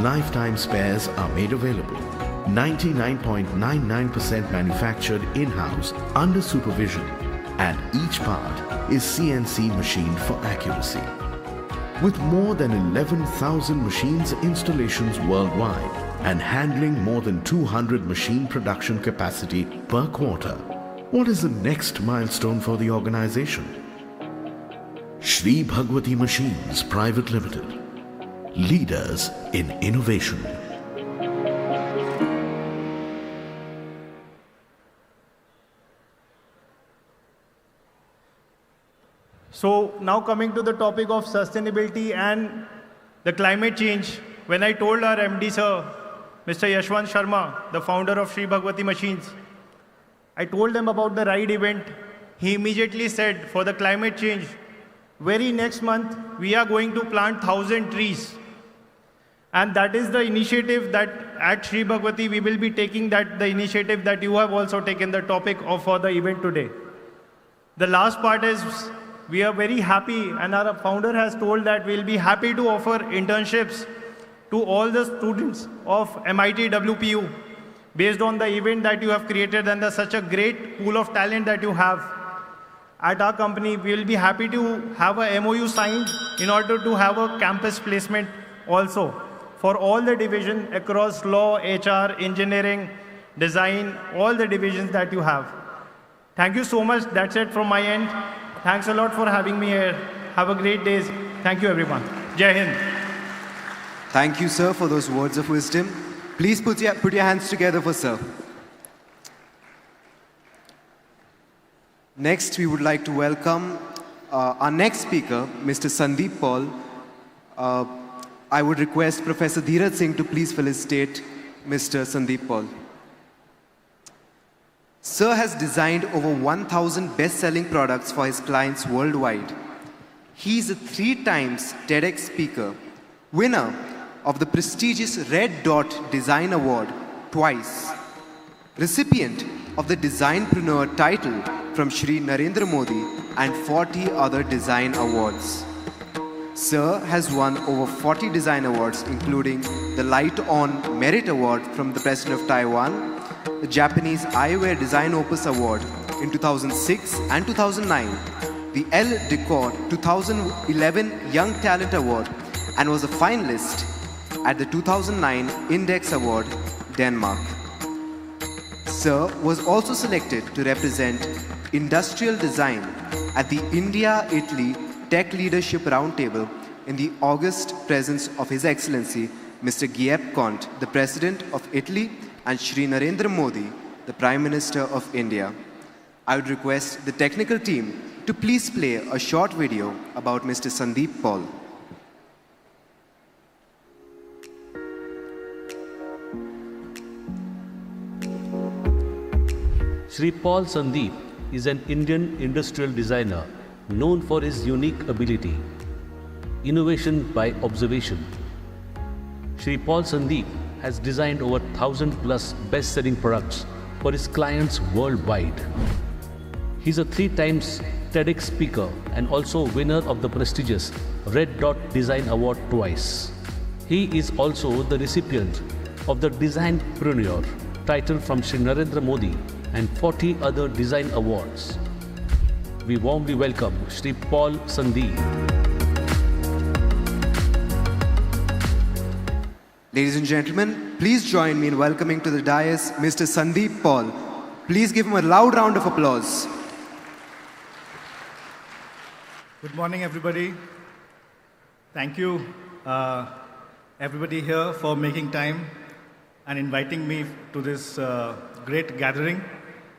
lifetime spares are made available, 99.99% manufactured in-house under supervision, and each part is CNC machined for accuracy. With more than 11,000 machines installations worldwide and handling more than 200 machine production capacity per quarter, what is the next milestone for the organization? Shri Bhagwati Machines Private Limited, leaders in innovation. So now coming to the topic of sustainability and the climate change, when I told our MD sir, Mr. Yashwant Sharma, the founder of Shri Bhagwati Machines, I told him about the R.I.D.E event. He immediately said, for the climate change, very next month, we are going to plant 1,000 trees. And that is the initiative that at Shri Bhagwati we will be taking, that the initiative that you have also taken the topic of for the event today. The last part is, we are very happy, and our founder has told that we'll be happy to offer internships to all the students of MIT WPU based on the event that you have created and such a great pool of talent that you have. At our company, we will be happy to have a MOU signed in order to have a campus placement also for all the divisions across law, HR, engineering, design, all the divisions that you have. Thank you so much. That's it from my end. Thanks a lot for having me here. Have a great day. Thank you, everyone. Jai Hind. Thank you, sir, for those words of wisdom. Please put your hands together for sir. Next, we would like to welcome our next speaker, Mr. Sandip Paul. I would request Professor Dheeraj Singh to please felicitate Mr. Sandip Paul. Sir has designed over 1,000 best-selling products for his clients worldwide. He is a 3 times TEDx speaker, winner of the prestigious Red Dot Design Award twice, recipient of the Designpreneur title from Shri Narendra Modi and 40 other design awards. Sir has won over 40 design awards, including the Light On Merit Award from the President of Taiwan, the Japanese Eyewear Design Opus Award in 2006 and 2009, the L. Decor 2011 Young Talent Award, and was a finalist at the 2009 Index Award, Denmark. Sir was also selected to represent industrial design at the India-Italy Tech Leadership Roundtable in the august presence of His Excellency Mr. Giuseppe Conte, the President of Italy, and Shri Narendra Modi, the Prime Minister of India. I would request the technical team to please play a short video about Mr. Sandip Paul. Shri Paul Sandip is an Indian industrial designer known for his unique ability, innovation by observation. Shri Paul Sandip has designed over 1,000+ best-selling products for his clients worldwide. He's a 3-time TEDx speaker and also winner of the prestigious R.I.D.E Design Award twice. He is also the recipient of the Designpreneur title from Shri Narendra Modi and 40 other design awards. We warmly welcome Shri Paul Sandip. Ladies and gentlemen, please join me in welcoming to the dais Mr. Sandip Paul. Please give him a loud round of applause. Good morning, everybody. Thank you, everybody here, for making time and inviting me to this great gathering.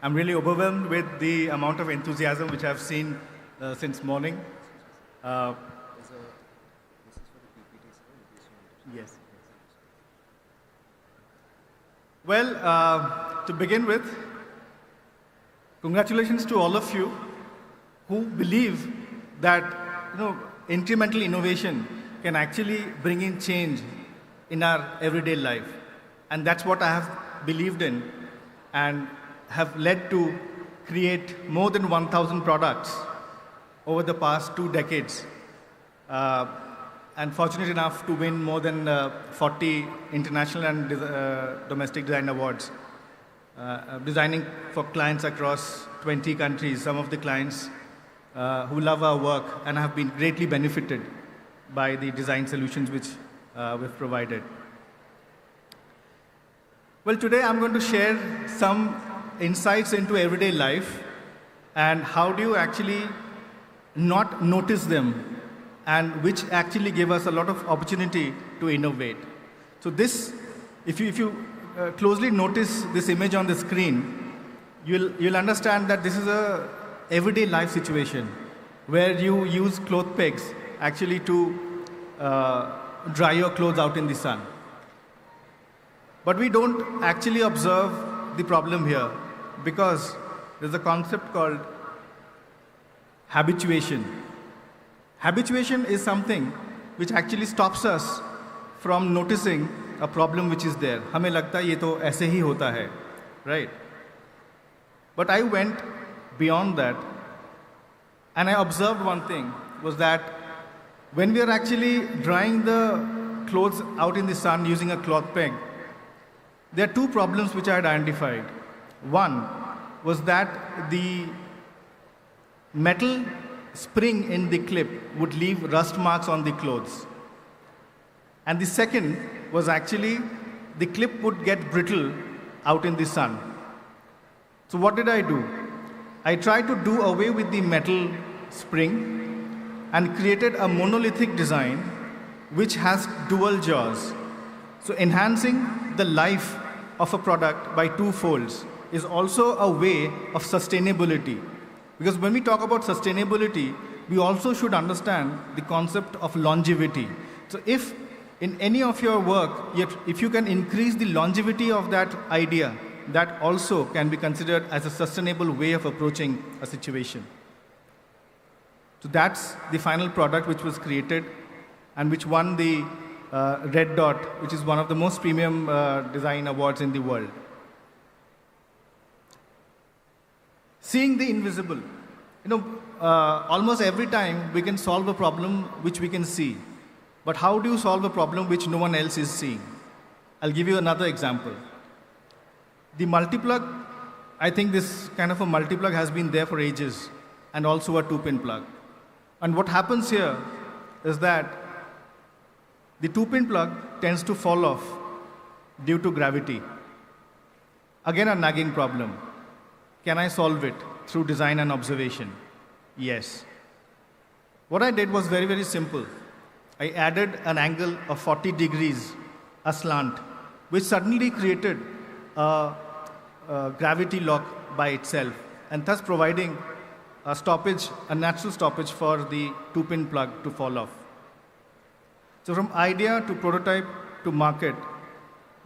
I'm really overwhelmed with the amount of enthusiasm which I've seen since morning. Yes. Well, to begin with, congratulations to all of you who believe that incremental innovation can actually bring in change in our everyday life. And that's what I have believed in and have led to create more than 1,000 products over the past 2 decades. And fortunate enough to win more than 40 international and domestic design awards, designing for clients across 20 countries, some of the clients who love our work and have been greatly benefited by the design solutions which we've provided. Well, today I'm going to share some insights into everyday life and how do you actually not notice them, and which actually give us a lot of opportunity to innovate. So this, if you closely notice this image on the screen, you'll understand that this is a everyday life situation where you use cloth pegs actually to dry your clothes out in the sun. But we don't actually observe the problem here because there's a concept called habituation. Habituation is something which actually stops us from noticing a problem which is there. हमें लगता है ये तो ऐसे ही होता है, right? But I went beyond that and I observed one thing, was that when we are actually drying the clothes out in the sun using a cloth peg, there are 2 problems which I identified. One was that the metal spring in the clip would leave rust marks on the clothes. And the second was actually the clip would get brittle out in the sun. So what did I do? I tried to do away with the metal spring and created a monolithic design which has dual jaws. So enhancing the life of a product by 2 folds is also a way of sustainability. Because when we talk about sustainability, we also should understand the concept of longevity. So if in any of your work, if you can increase the longevity of that idea, that also can be considered as a sustainable way of approaching a situation. So that's the final product which was created and which won the R.I.D.E, which is one of the most premium design awards in the world. Seeing the invisible. Almost every time we can solve a problem which we can see. But how do you solve a problem which no one else is seeing? I'll give you another example. The multi-plug, I think this kind of a multi-plug has been there for ages, and also a 2-pin plug. And what happens here is that the 2-pin plug tends to fall off due to gravity. Again, a nagging problem. Can I solve it through design and observation? Yes. What I did was very, very simple. I added an angle of 40 degrees, a slant, which suddenly created a gravity lock by itself, and thus providing a natural stoppage for the 2-pin plug to fall off. So from idea to prototype to market,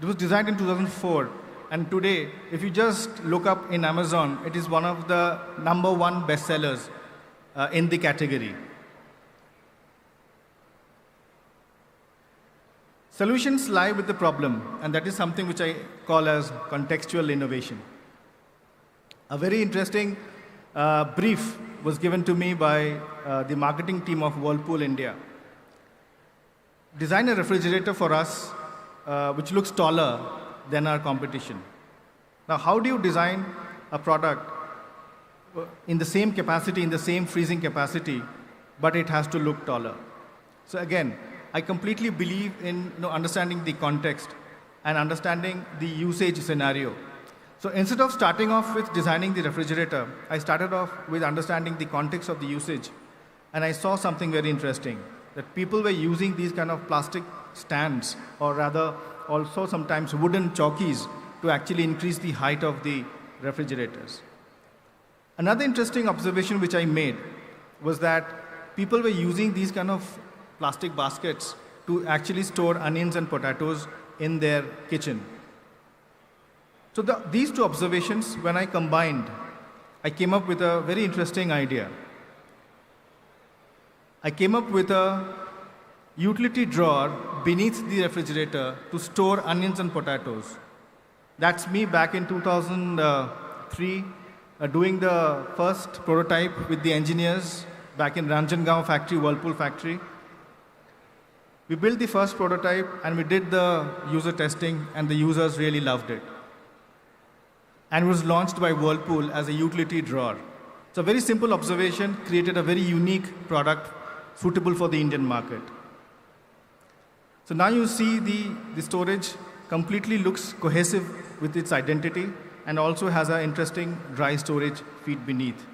it was designed in 2004. And today, if you just look up in Amazon, it is one of the #1 bestsellers in the category. Solutions lie with the problem, and that is something which I call as contextual innovation. A very interesting brief was given to me by the marketing team of Whirlpool India. Design a refrigerator for us which looks taller than our competition. Now, how do you design a product in the same capacity, in the same freezing capacity, but it has to look taller? So again, I completely believe in understanding the context and understanding the usage scenario. So instead of starting off with designing the refrigerator, I started off with understanding the context of the usage. And I saw something very interesting, that people were using these kind of plastic stands, or rather also sometimes wooden chowkis, to actually increase the height of the refrigerators. Another interesting observation which I made was that people were using these kind of plastic baskets to actually store onions and potatoes in their kitchen. So these two observations, when I combined, I came up with a very interesting idea. I came up with a utility drawer beneath the refrigerator to store onions and potatoes. That's me back in 2003, doing the first prototype with the engineers back in Ranjangaon factory, Whirlpool factory. We built the first prototype and we did the user testing, and the users really loved it. And it was launched by Whirlpool as a utility drawer. So a very simple observation created a very unique product suitable for the Indian market. So now you see the storage completely looks cohesive with its identity, and also has an interesting dry storage feed beneath.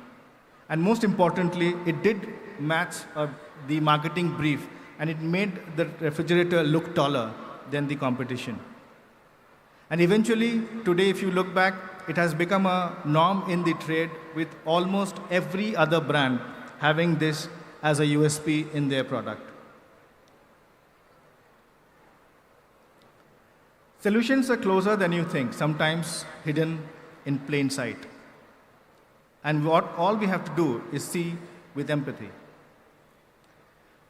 And most importantly, it did match the marketing brief, and it made the refrigerator look taller than the competition. And eventually, today, if you look back, it has become a norm in the trade, with almost every other brand having this as a USP in their product. Solutions are closer than you think, sometimes hidden in plain sight. And all we have to do is see with empathy.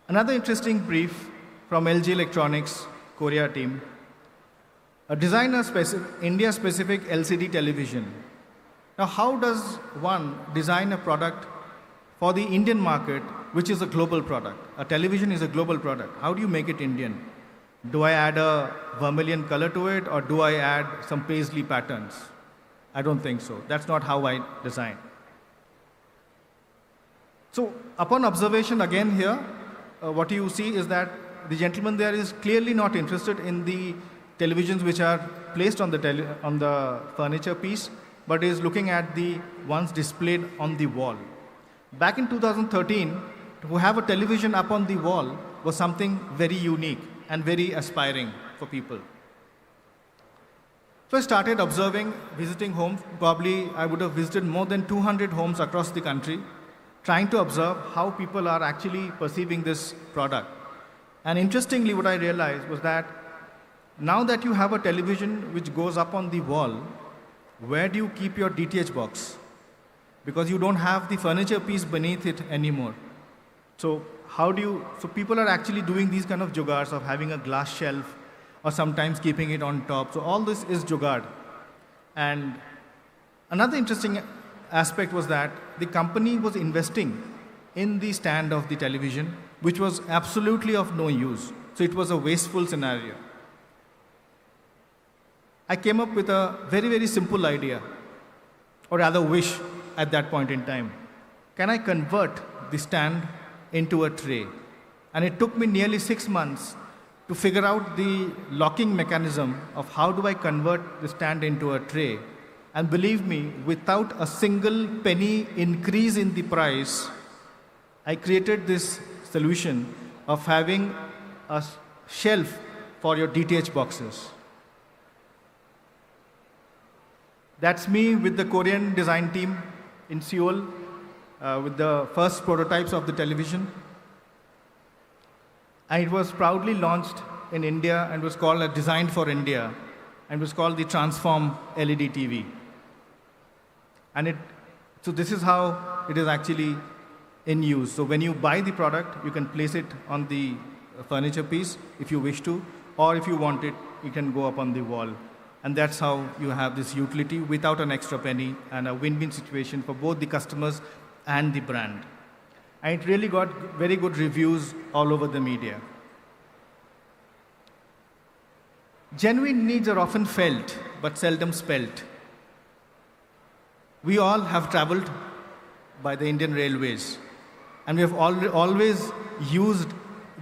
Another interesting brief from LG Electronics, Korea team, design a India-specific LCD television. Now, how does one design a product for the Indian market, which is a global product? A television is a global product. How do you make it Indian? Do I add a vermilion color to it, or do I add some paisley patterns? I don't think so. That's not how I design. So upon observation again here, what you see is that the gentleman there is clearly not interested in the televisions which are placed on the furniture piece, but is looking at the ones displayed on the wall. Back in 2013, to have a television up on the wall was something very unique and very aspiring for people. So I started observing, visiting homes. Probably I would have visited more than 200 homes across the country, trying to observe how people are actually perceiving this product. And interestingly, what I realized was that now that you have a television which goes up on the wall, where do you keep your DTH box? Because you don't have the furniture piece beneath it anymore. So people are actually doing these kind of jugaads of having a glass shelf, or sometimes keeping it on top. So all this is jugaad. And another interesting aspect was that the company was investing in the stand of the television, which was absolutely of no use. So it was a wasteful scenario. I came up with a very, very simple idea, or rather wish at that point in time. Can I convert the stand into a tray? And it took me nearly 6 months to figure out the locking mechanism of how do I convert the stand into a tray. And believe me, without a single penny increase in the price, I created this solution of having a shelf for your DTH boxes. That's me with the Korean design team in Seoul. with the first prototypes of the television. And it was proudly launched in India and was called Designed for India, and was called the Transform LED TV. And so this is how it is actually in use. So when you buy the product, you can place it on the furniture piece if you wish to, or if you want it, you can go up on the wall. And that's how you have this utility without an extra penny, and a win-win situation for both the customers and the brand. And it really got very good reviews all over the media. Genuine needs are often felt, but seldom spelt. We all have traveled by the Indian Railways, and we have always used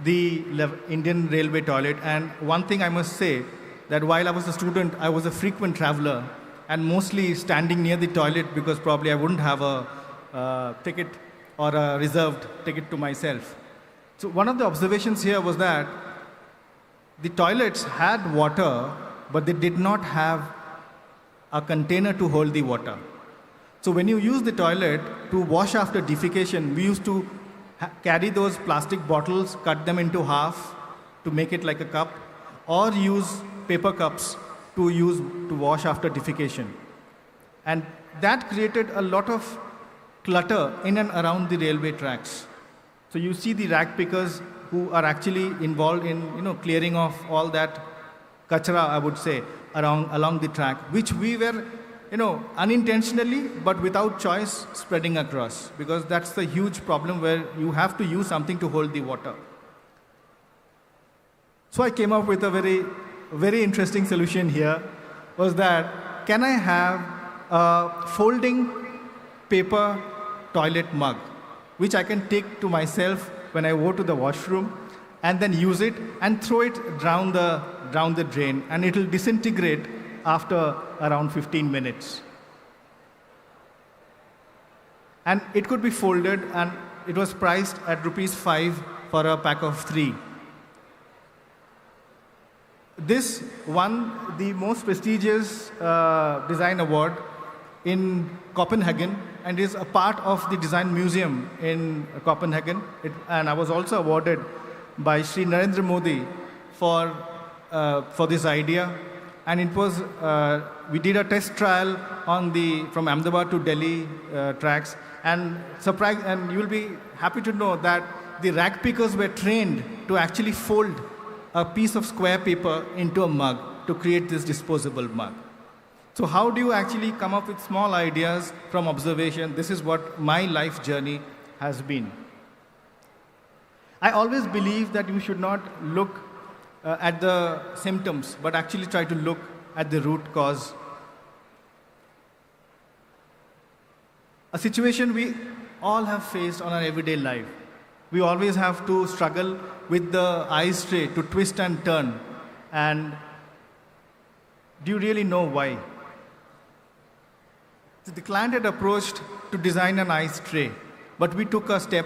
the Indian Railway toilet. And one thing I must say, that while I was a student, I was a frequent traveler, and mostly standing near the toilet because probably I wouldn't have a ticket or a reserved ticket to myself. So one of the observations here was that the toilets had water, but they did not have a container to hold the water. So when you use the toilet to wash after defecation, we used to carry those plastic bottles, cut them into half to make it like a cup, or use paper cups to wash after defecation. And that created a lot of clutter in and around the railway tracks. So you see the rag pickers who are actually involved in clearing off all that kachra, I would say, along the track, which we were unintentionally, but without choice, spreading across, because that's the huge problem where you have to use something to hold the water. So I came up with a very, very interesting solution here, was that can I have a folding paper toilet mug, which I can take to myself when I go to the washroom, and then use it and throw it down the drain, and it will disintegrate after around 15 minutes. And it could be folded, and it was priced at ₹5 for a pack of 3. This won the most prestigious design award in Copenhagen, and is a part of the design museum in Copenhagen. And I was also awarded by Sri Narendra Modi for this idea. And it was, we did a test trial from Ahmedabad to Delhi tracks, and you will be happy to know that the rag pickers were trained to actually fold a piece of square paper into a mug to create this disposable mug. So how do you actually come up with small ideas from observation? This is what my life journey has been. I always believe that you should not look at the symptoms, but actually try to look at the root cause. A situation we all have faced on our everyday life. We always have to struggle with the ice tray to twist and turn. And do you really know why? So the client had approached to design an ice tray, but we took a step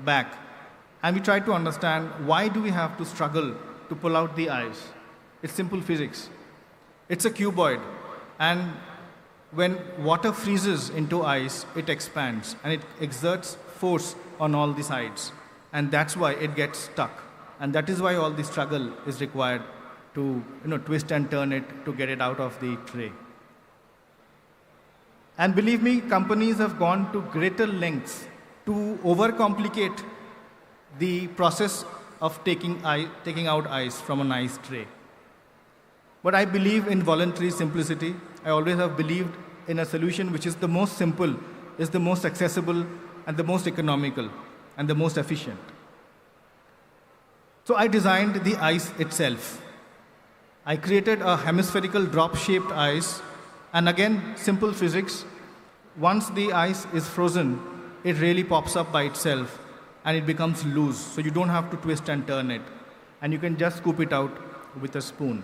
back and we tried to understand, why do we have to struggle to pull out the ice? It's simple physics. It's a cuboid, and when water freezes into ice, it expands and it exerts force on all the sides, and that's why it gets stuck. And that is why all the struggle is required to twist and turn it to get it out of the tray. And believe me, companies have gone to greater lengths to overcomplicate the process of taking out ice from an ice tray. But I believe in voluntary simplicity. I always have believed in a solution which is the most simple, is the most accessible, and the most economical, and the most efficient. So I designed the ice itself. I created a hemispherical drop-shaped ice, and again, simple physics. Once the ice is frozen, it really pops up by itself, and it becomes loose, so you don't have to twist and turn it, and you can just scoop it out with a spoon.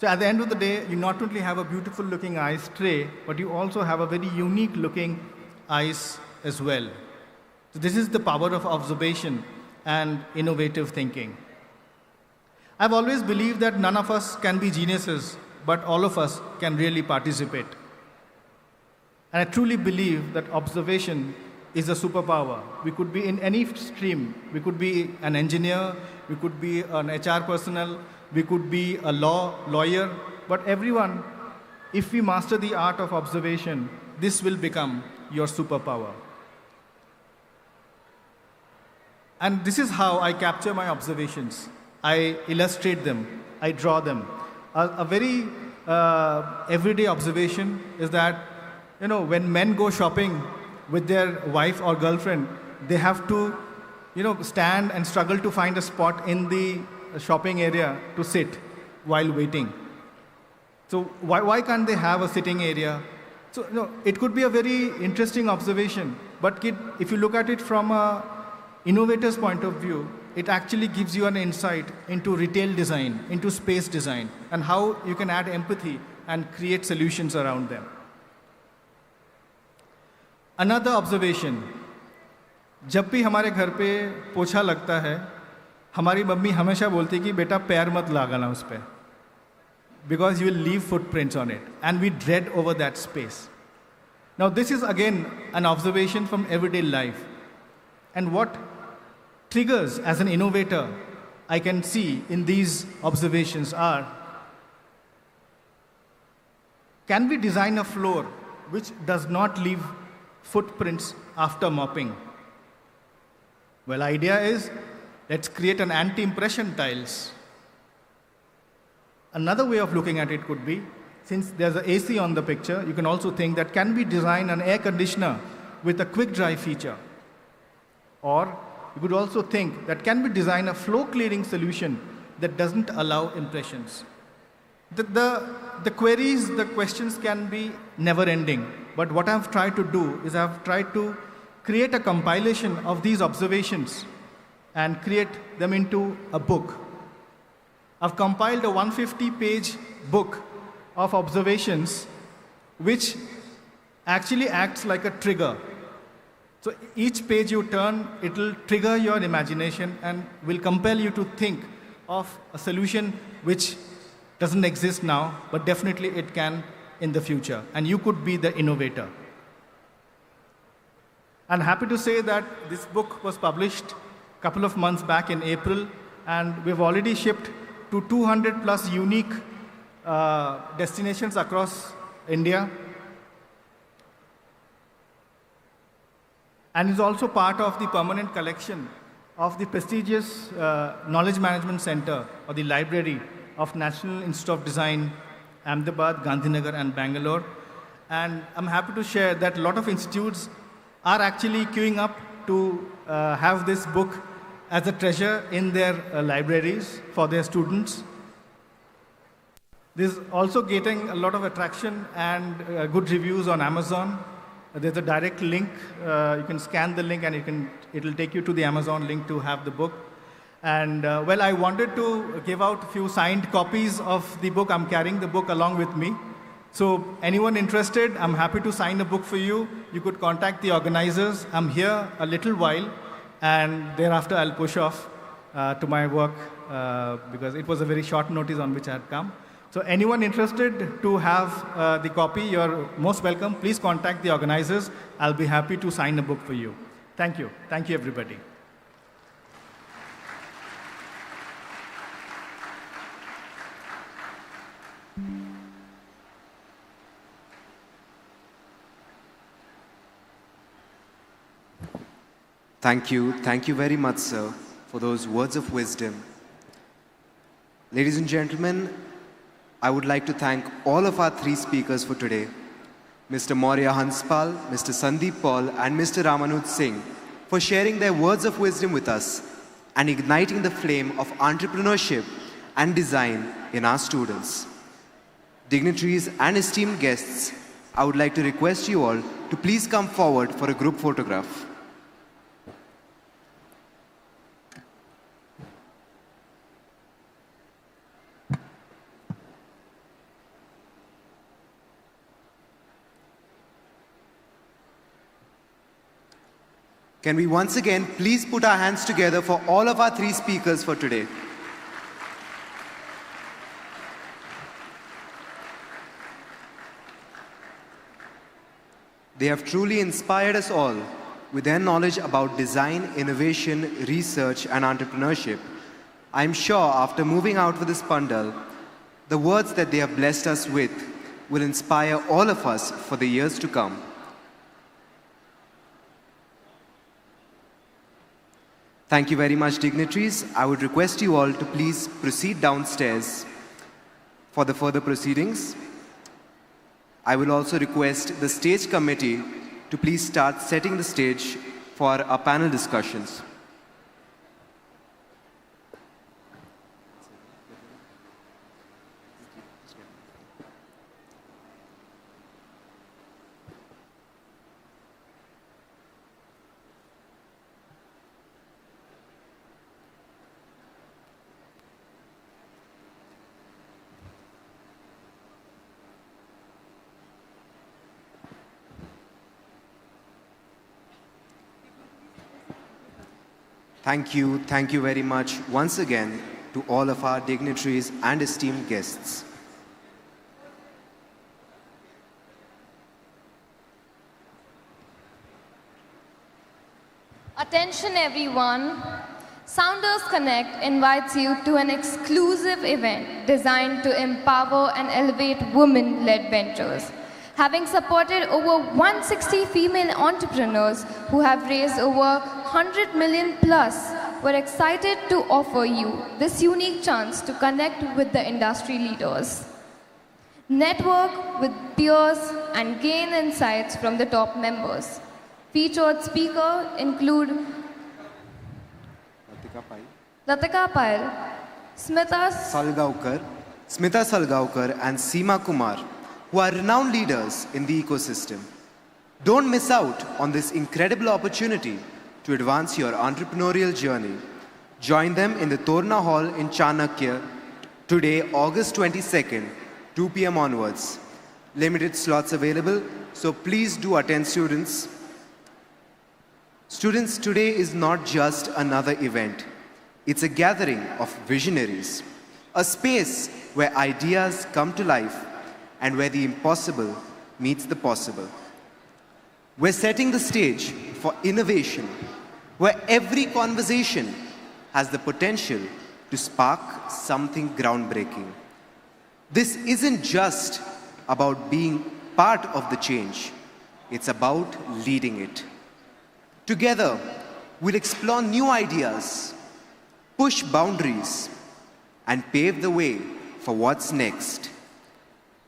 So at the end of the day, you not only have a beautiful looking ice tray, but you also have a very unique looking ice as well. So this is the power of observation and innovative thinking. I've always believed that none of us can be geniuses, but all of us can really participate. And I truly believe that observation is a superpower. We could be in any stream. We could be an engineer, we could be an HR personnel, we could be a lawyer, but everyone, if we master the art of observation, this will become your superpower. And this is how I capture my observations. I illustrate them, I draw them. A very everyday observation is that, when men go shopping with their wife or girlfriend, they have to, stand and struggle to find a spot in the shopping area to sit while waiting. So why can't they have a sitting area? So it could be a very interesting observation, but if you look at it from a innovator's point of view, it actually gives you an insight into retail design, into space design, and how you can add empathy and create solutions around them. Another observation, जब भी हमारे घर पे पोछा लगता है, हमारी mummy हमेशा बोलती है कि बेटा पैर मत लगाना उस पे, because you will leave footprints on it, and we dread over that space. Now this is again an observation from everyday life, and what triggers as an innovator I can see in these observations are, can we design a floor which does not leave footprints after mopping? Well, idea is, let's create an anti-impression tiles. Another way of looking at it could be, since there's an AC on the picture, you can also think that can we design an air conditioner with a quick dry feature? Or you could also think that can we design a flow clearing solution that doesn't allow impressions? The queries, the questions can be never ending. But what I've tried to do is I've tried to create a compilation of these observations and create them into a book. I've compiled a 150-page book of observations which actually acts like a trigger. So each page you turn, it will trigger your imagination and will compel you to think of a solution which doesn't exist now, but definitely it can in the future. And you could be the innovator. I'm happy to say that this book was published a couple of months back in April, and we've already shipped to 200 plus unique destinations across India. And is also part of the permanent collection of the prestigious Knowledge Management Center or the Library of National Institute of Design, Ahmedabad, Gandhinagar, and Bangalore. And I'm happy to share that a lot of institutes are actually queuing up to have this book as a treasure in their libraries for their students. This is also getting a lot of attraction and good reviews on Amazon. There's a direct link. You can scan the link and it'll take you to the Amazon link to have the book. And well, I wanted to give out a few signed copies of the book. I'm carrying the book along with me. So anyone interested, I'm happy to sign a book for you. You could contact the organizers. I'm here a little while, and thereafter I'll push off to my work because it was a very short notice on which I had come. So anyone interested to have the copy, you're most welcome. Please contact the organizers. I'll be happy to sign a book for you. Thank you. Thank you, everybody. Thank you. Thank you very much, sir, for those words of wisdom. Ladies and gentlemen, I would like to thank all of our three speakers for today, Mr. Maurya Hanspal, Mr. Sandip Paul, and Mr. Ramanuj Singh, for sharing their words of wisdom with us and igniting the flame of entrepreneurship and design in our students. Dignitaries and esteemed guests, I would like to request you all to please come forward for a group photograph. Can we once again please put our hands together for all of our three speakers for today? They have truly inspired us all with their knowledge about design, innovation, research, and entrepreneurship. I'm sure after moving out with this pandal, the words that they have blessed us with will inspire all of us for the years to come. Thank you very much, dignitaries. I would request you all to please proceed downstairs for the further proceedings. I will also request the stage committee to please start setting the stage for our panel discussions. Thank you very much once again to all of our dignitaries and esteemed guests. Attention everyone. Sounders Connect invites you to an exclusive event designed to empower and elevate women-led ventures. Having supported over 160 female entrepreneurs who have raised over 100 million plus, we're excited to offer you this unique chance to connect with the industry leaders, network with peers, and gain insights from the top members. Featured speakers include Latika Pail, Smita Salgaonkar and Seema Kumar, who are renowned leaders in the ecosystem. Don't miss out on this incredible opportunity to advance your entrepreneurial journey. Join them in the Torna Hall in Chanakya today, August 22nd, 2 p.m. onwards. Limited slots available, so please do attend, students. Students, today is not just another event. It's a gathering of visionaries, a space where ideas come to life and where the impossible meets the possible. We're setting the stage for innovation, where every conversation has the potential to spark something groundbreaking. This isn't just about being part of the change, it's about leading it. Together, we'll explore new ideas, push boundaries, and pave the way for what's next.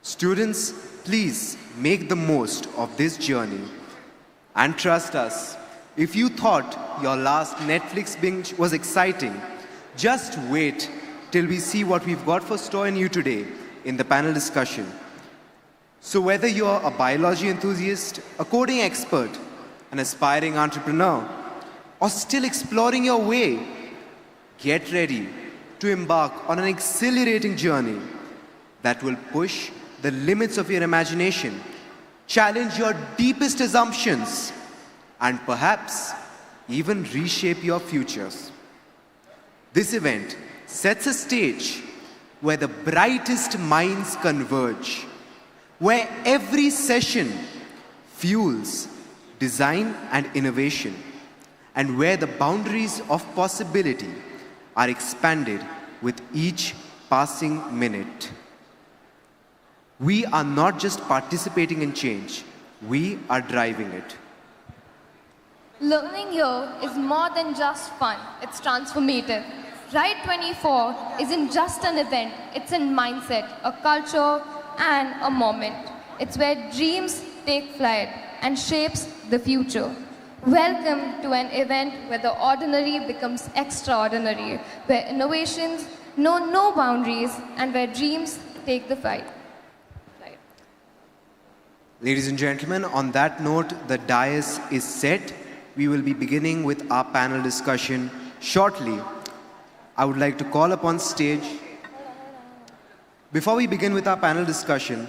Students, please make the most of this journey. And trust us, if you thought your last Netflix binge was exciting, just wait till we see what we've got for store in you today in the panel discussion. So whether you're a biology enthusiast, a coding expert, an aspiring entrepreneur, or still exploring your way, get ready to embark on an exhilarating journey that will push the limits of your imagination, challenge your deepest assumptions, and perhaps even reshape your futures. This event sets a stage where the brightest minds converge, where every session fuels design and innovation, and where the boundaries of possibility are expanded with each passing minute. We are not just participating in change, we are driving it. Learning here is more than just fun, it's transformative. R.I.D.E 24 isn't just an event, it's a mindset, a culture, and a moment. It's where dreams take flight and shapes the future. Welcome to an event where the ordinary becomes extraordinary, where innovations know no boundaries, and where dreams take the flight. Ladies and gentlemen, on that note, the dais is set. We will be beginning with our panel discussion shortly. I would like to call upon stage. Before we begin with our panel discussion,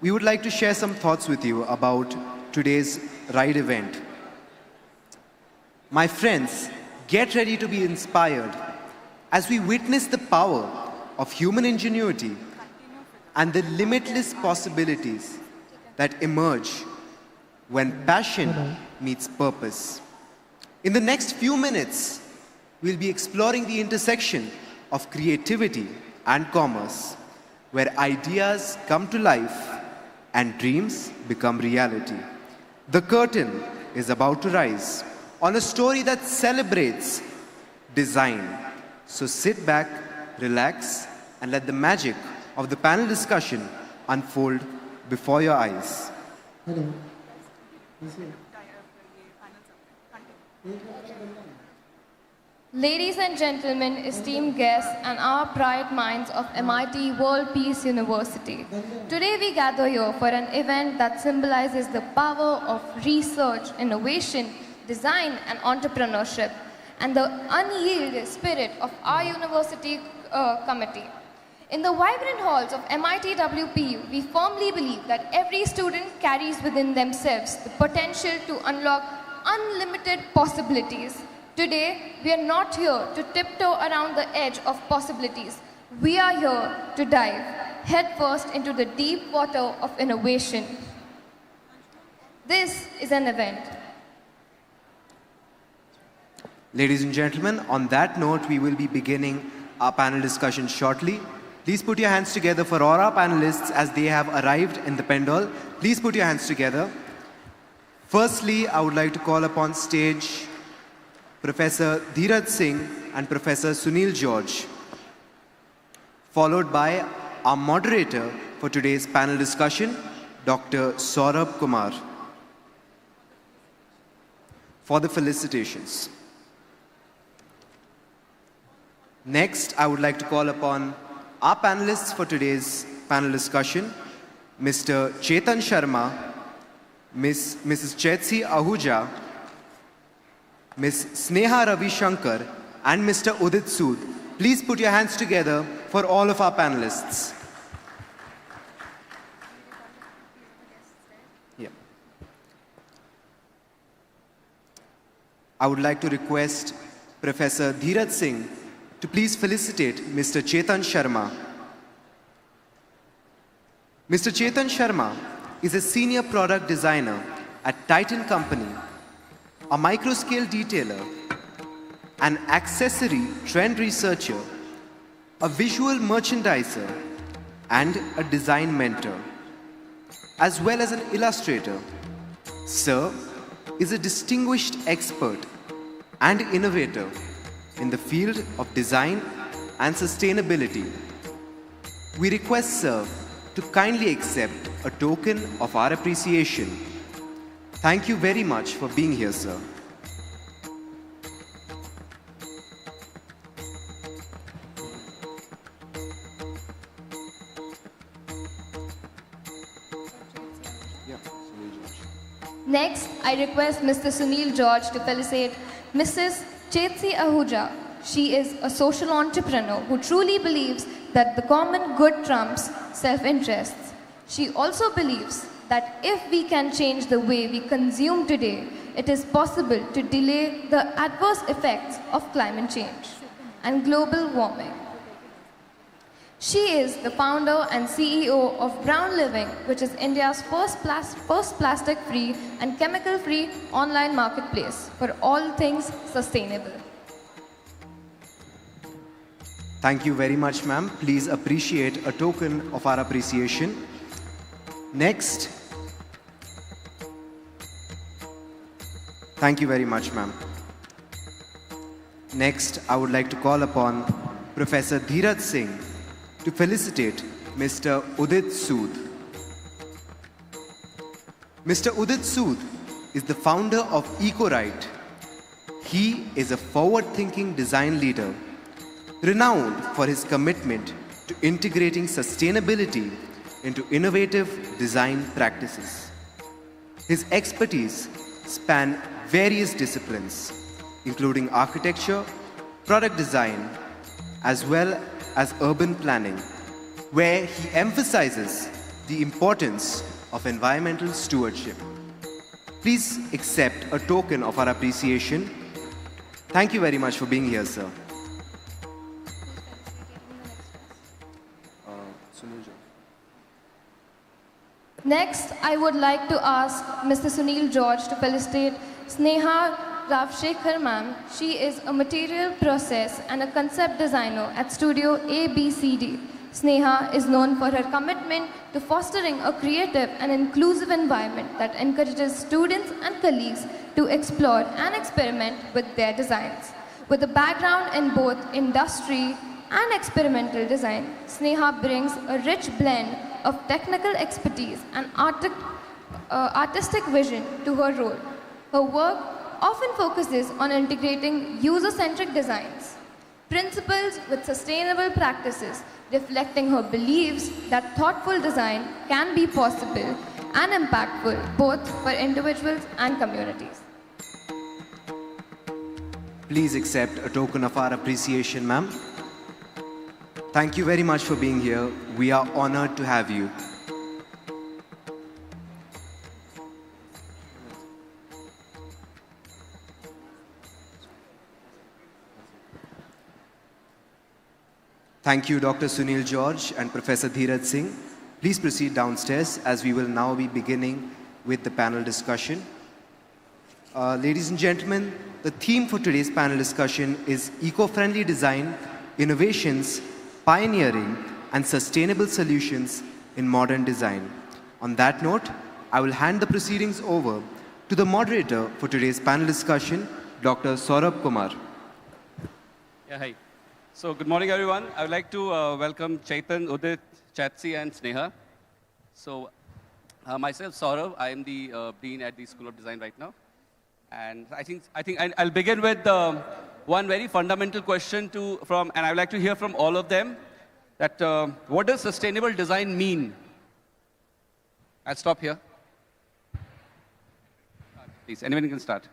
we would like to share some thoughts with you about today's R.I.D.E event. My friends, get ready to be inspired as we witness the power of human ingenuity and the limitless possibilities that emerge when passion meets purpose. In the next few minutes, we'll be exploring the intersection of creativity and commerce, where ideas come to life and dreams become reality. The curtain is about to rise on a story that celebrates design. So sit back, relax, and let the magic of the panel discussion unfold before your eyes. Ladies and gentlemen, esteemed guests, and our bright minds of MIT World Peace University. Today we gather here for an event that symbolizes the power of research, innovation, design, and entrepreneurship, and the unyielding spirit of our university committee. In the vibrant halls of MIT WPU, we firmly believe that every student carries within themselves the potential to unlock unlimited possibilities. Today, we are not here to tiptoe around the edge of possibilities. We are here to dive headfirst into the deep water of innovation. This is an event. Ladies and gentlemen, on that note, we will be beginning our panel discussion shortly. Please put your hands together for all our panelists as they have arrived in the Pendal. Please put your hands together. Firstly, I would like to call upon stage Professor R.I.D.E Singh and Professor Sunil George, followed by our moderator for today's panel discussion, Dr. Saurabh Kumar, for the felicitations. Next, I would like to call upon our panelists for today's panel discussion, Mr. Chetan Sharma, Mrs. Chetsi Ahuja, Ms. Sneha Ravi Shankar, and Mr. Udit Sood. Please put your hands together for all of our panelists. Yeah. I would like to request Professor R.I.D.E Singh to please felicitate Mr. Chetan Sharma. Mr. Chetan Sharma is a senior product designer at Titan Company, a microscale detailer, an accessory trend researcher, a visual merchandiser, and a design mentor, as well as an illustrator. Sir is a distinguished expert and innovator in the field of design and sustainability. We request Sir to kindly accept a token of our appreciation. Thank you very much for being here, sir. Next, I request Mr. Sunil George to felicitate Mrs. Chetsi Ahuja. She is a social entrepreneur who truly believes that the common good trumps self-interests. She also believes that if we can change the way we consume today, it is possible to delay the adverse effects of climate change and global warming. She is the founder and CEO of Brown Living, which is India's first plastic-free and chemical-free online marketplace for all things sustainable. Thank you very much, ma'am. Please appreciate a token of our appreciation. Next. Thank you very much, ma'am. Next, I would like to call upon Professor R.I.D.E Singh to felicitate Mr. Udit Sood. Mr. Udit Sood is the founder of EcoRide. He is a forward-thinking design leader, renowned for his commitment to integrating sustainability into innovative design practices. His expertise span various disciplines, including architecture, product design, as well as urban planning, where he emphasizes the importance of environmental stewardship. Please accept a token of our appreciation. Thank you very much for being here, sir. Next, I would like to ask Mr. Sunil George to felicitate Sneha Ravshekhar ma'am. She is a material process and a concept designer at Studio ABCD. Sneha is known for her commitment to fostering a creative and inclusive environment that encourages students and colleagues to explore and experiment with their designs. With a background in both industry and experimental design, Sneha brings a rich blend of technical expertise and artistic vision to her role. Her work often focuses on integrating user-centric designs, principles with sustainable practices, reflecting her beliefs that thoughtful design can be possible and impactful both for individuals and communities. Please accept a token of our appreciation, ma'am. Thank you very much for being here. We are honored to have you. Thank you, Dr. Sunil George and Professor Dheeraj Singh. Please proceed downstairs as we will now be beginning with the panel discussion. Ladies and gentlemen, the theme for today's panel discussion is eco-friendly design, innovations, pioneering, and sustainable solutions in modern design. On that note, I will hand the proceedings over to the moderator for today's panel discussion, Dr. Saurabh Kumar. Yeah, hi. So good morning, everyone. I would like to welcome Chaitan, Udit, Chatsi, and Sneha. So myself, Saurabh, I am the Dean at the School of Design right now. And I think I'll begin with one very fundamental question and I would like to hear from all of them that what does sustainable design mean? I'll stop here. Please, anyone can start.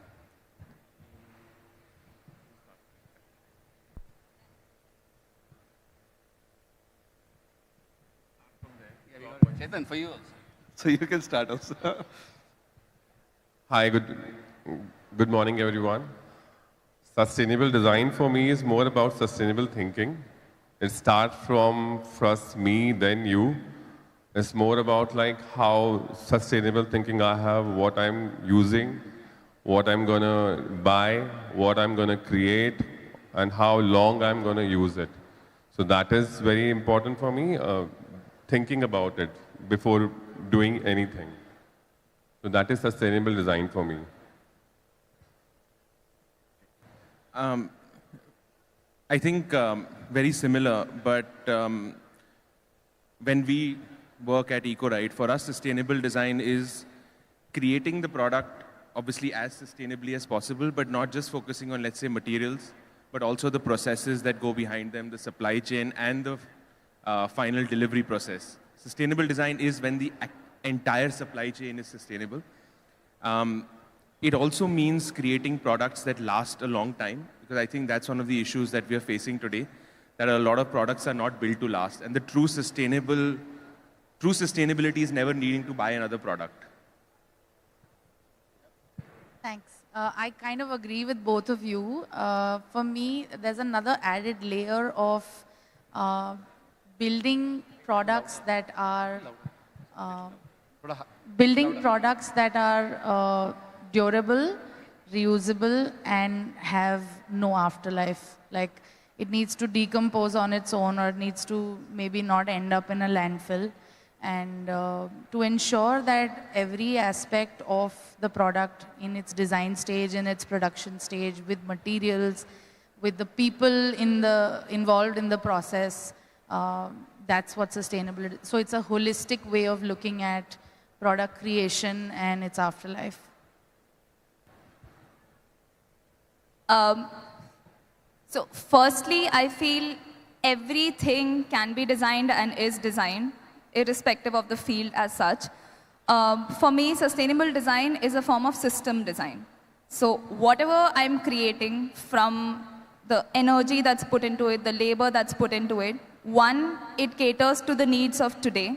Chetan, for you also. So you can start also. Hi, good morning, everyone. Sustainable design for me is more about sustainable thinking. It starts from first me, then you. It's more about like how sustainable thinking I have, what I'm using, what I'm gonna buy, what I'm gonna create, and how long I'm gonna use it. So that is very important for me, thinking about it before doing anything. So that is sustainable design for me. I think very similar, but when we work at R.I.D.E, for us, sustainable design is creating the product, obviously, as sustainably as possible, but not just focusing on, let's say, materials, but also the processes that go behind them, the supply chain, and the final delivery process. Sustainable design is when the entire supply chain is sustainable. It also means creating products that last a long time, because I think that's one of the issues that we are facing today, that a lot of products are not built to last. And the true sustainability is never needing to buy another product. Thanks. I kind of agree with both of you. For me, there's another added layer of building products that are durable, reusable, and have no afterlife. Like, it needs to decompose on its own, or it needs to maybe not end up in a landfill. And to ensure that every aspect of the product in its design stage, in its production stage, with materials, with the people involved in the process, that's what sustainability is. So it's a holistic way of looking at product creation and its afterlife. So firstly, I feel everything can be designed and is designed, irrespective of the field as such. For me, sustainable design is a form of system design. So whatever I'm creating, from the energy that's put into it, the labor that's put into it, one, it caters to the needs of today,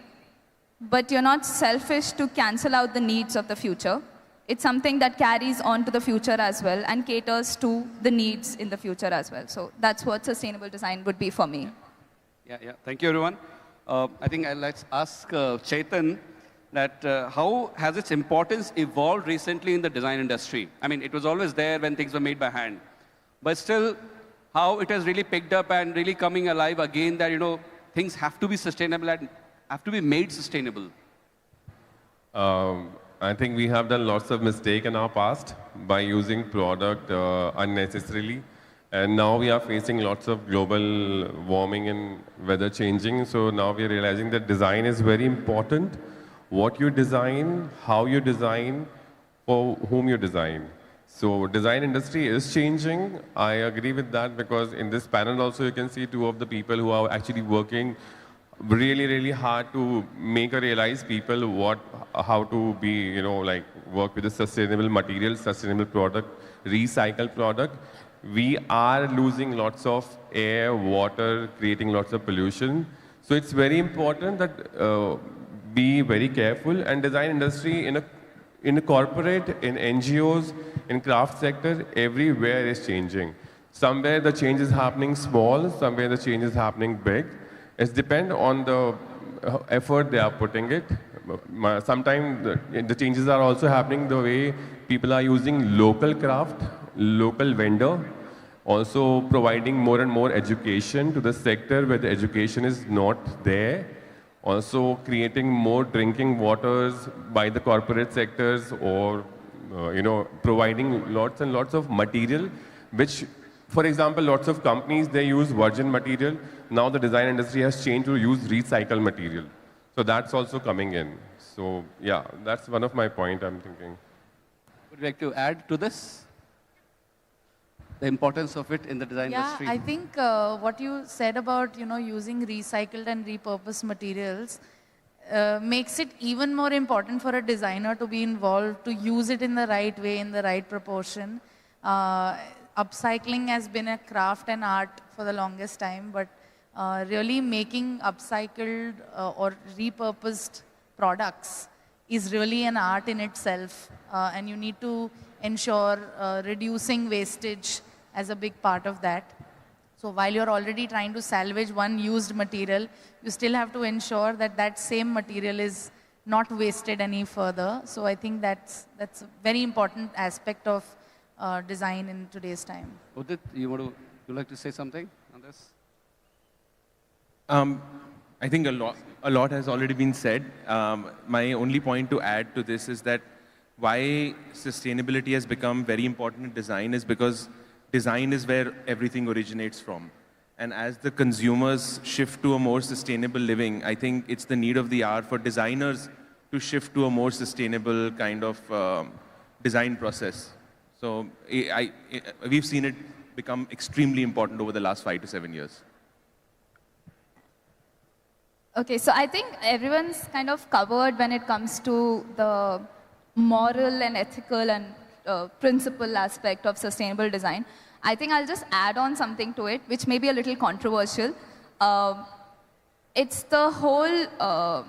but you're not selfish to cancel out the needs of the future. It's something that carries on to the future as well and caters to the needs in the future as well. So that's what sustainable design would be for me. Yeah. Thank you, everyone. I think let's ask Chaitan that how has its importance evolved recently in the design industry? I mean, it was always there when things were made by hand, but still, how it has really picked up and really coming alive again that, things have to be sustainable and have to be made sustainable. I think we have done lots of mistakes in our past by using product unnecessarily. And now we are facing lots of global warming and weather changing. So now we are realizing that design is very important. What you design, how you design, for whom you design. So design industry is changing. I agree with that because in this panel also you can see two of the people who are actually working really, really hard to make or realize people how to be, work with a sustainable material, sustainable product, recycled product. We are losing lots of air, water, creating lots of pollution. So it's very important that be very careful. And design industry in a corporate, in NGOs, in craft sector, everywhere is changing. Somewhere the change is happening small, somewhere the change is happening big. It depends on the effort they are putting it. Sometimes the changes are also happening the way people are using local craft, local vendor, also providing more and more education to the sector where the education is not there. Also creating more drinking waters by the corporate sectors or, providing lots and lots of material, which, for example, lots of companies, they use virgin material. Now the design industry has changed to use recycled material. So that's also coming in. So yeah, that's one of my points I'm thinking. Would you like to add to this? The importance of it in the design industry? Yeah, I think what you said about, using recycled and repurposed materials makes it even more important for a designer to be involved, to use it in the right way, in the right proportion. Upcycling has been a craft and art for the longest time, but really making upcycled or repurposed products is really an art in itself. And you need to ensure reducing wastage as a big part of that. So while you're already trying to salvage one used material, you still have to ensure that that same material is not wasted any further. So I think that's a very important aspect of design in today's time. Udit, you like to say something on this? I think a lot has already been said. My only point to add to this is that why sustainability has become very important in design is because design is where everything originates from. And as the consumers shift to a more sustainable living, I think it's the need of the hour for designers to shift to a more sustainable kind of design process. So we've seen it become extremely important over the last 5 to 7 years. Okay, so I think everyone's kind of covered when it comes to the moral and ethical and principle aspect of sustainable design. I think I'll just add on something to it, which may be a little controversial. It's the whole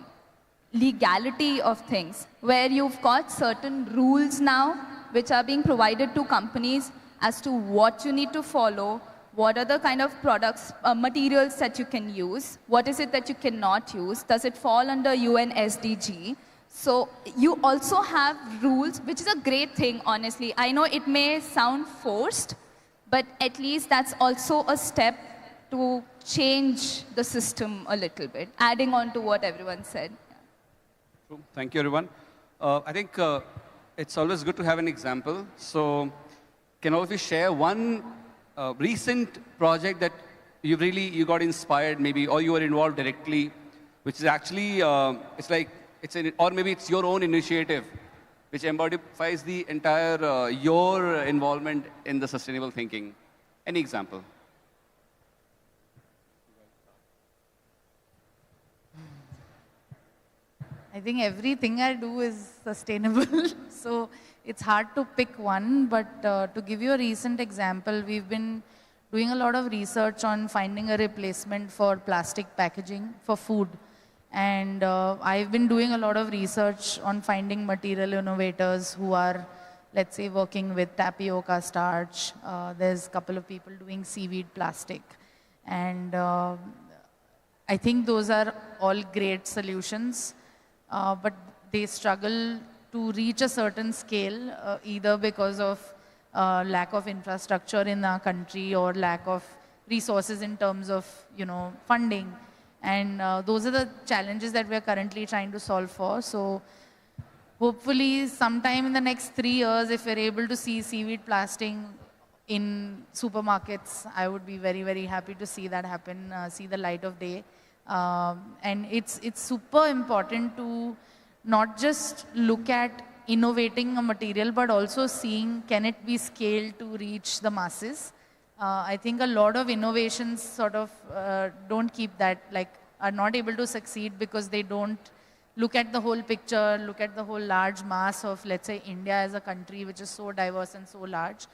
legality of things, where you've got certain rules now which are being provided to companies as to what you need to follow, what are the kind of products, materials that you can use, what is it that you cannot use, does it fall under UN SDG? So you also have rules, which is a great thing, honestly. I know it may sound forced, but at least that's also a step to change the system a little bit, adding on to what everyone said. True. Thank you, everyone. I think it's always good to have an example. So can all of you share one recent project that you got inspired maybe, or you were involved directly, which is actually, or maybe it's your own initiative, which embodies the entire, your involvement in the sustainable thinking. Any example? I think everything I do is sustainable, so it's hard to pick one, but to give you a recent example, we've been doing a lot of research on finding a replacement for plastic packaging for food. And I've been doing a lot of research on finding material innovators who are, let's say, working with tapioca starch. There's a couple of people doing seaweed plastic. And I think those are all great solutions. But they struggle to reach a certain scale, either because of lack of infrastructure in our country or lack of resources in terms of, funding. And those are the challenges that we are currently trying to solve for. So hopefully sometime in the next 3 years, if we're able to see seaweed plasting in supermarkets, I would be very, very happy to see that happen, see the light of day. And it's super important to not just look at innovating a material, but also seeing can it be scaled to reach the masses. I think a lot of innovations sort of don't keep that, like are not able to succeed because they don't look at the whole picture, look at the whole large mass of, let's say, India as a country, which is so diverse and so large.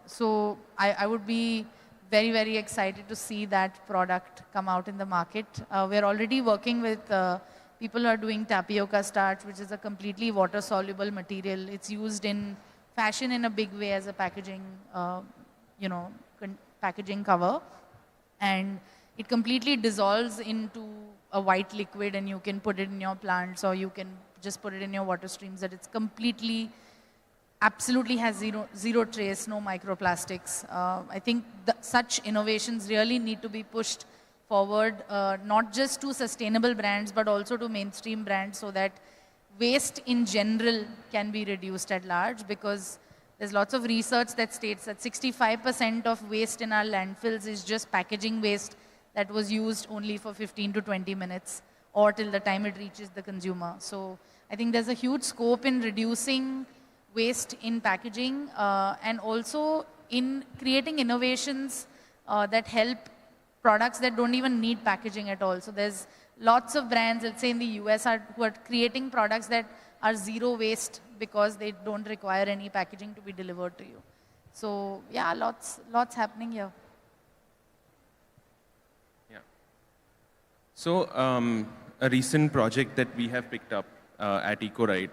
So I would be very, very excited to see that product come out in the market. We're already working with people who are doing tapioca starch, which is a completely water-soluble material. It's used in fashion in a big way as a packaging, packaging cover. And it completely dissolves into a white liquid, and you can put it in your plants, or you can just put it in your water streams. That it's completely, absolutely has zero trace, no microplastics. I think such innovations really need to be pushed forward, not just to sustainable brands, but also to mainstream brands, so that waste in general can be reduced at large, because there's lots of research that states that 65% of waste in our landfills is just packaging waste that was used only for 15 to 20 minutes or till the time it reaches the consumer. So I think there's a huge scope in reducing waste in packaging and also in creating innovations that help products that don't even need packaging at all. So there's lots of brands, let's say in the US, who are creating products that are zero waste because they don't require any packaging to be delivered to you. So yeah, lots happening here. Yeah. So a recent project that we have picked up at R.I.D.E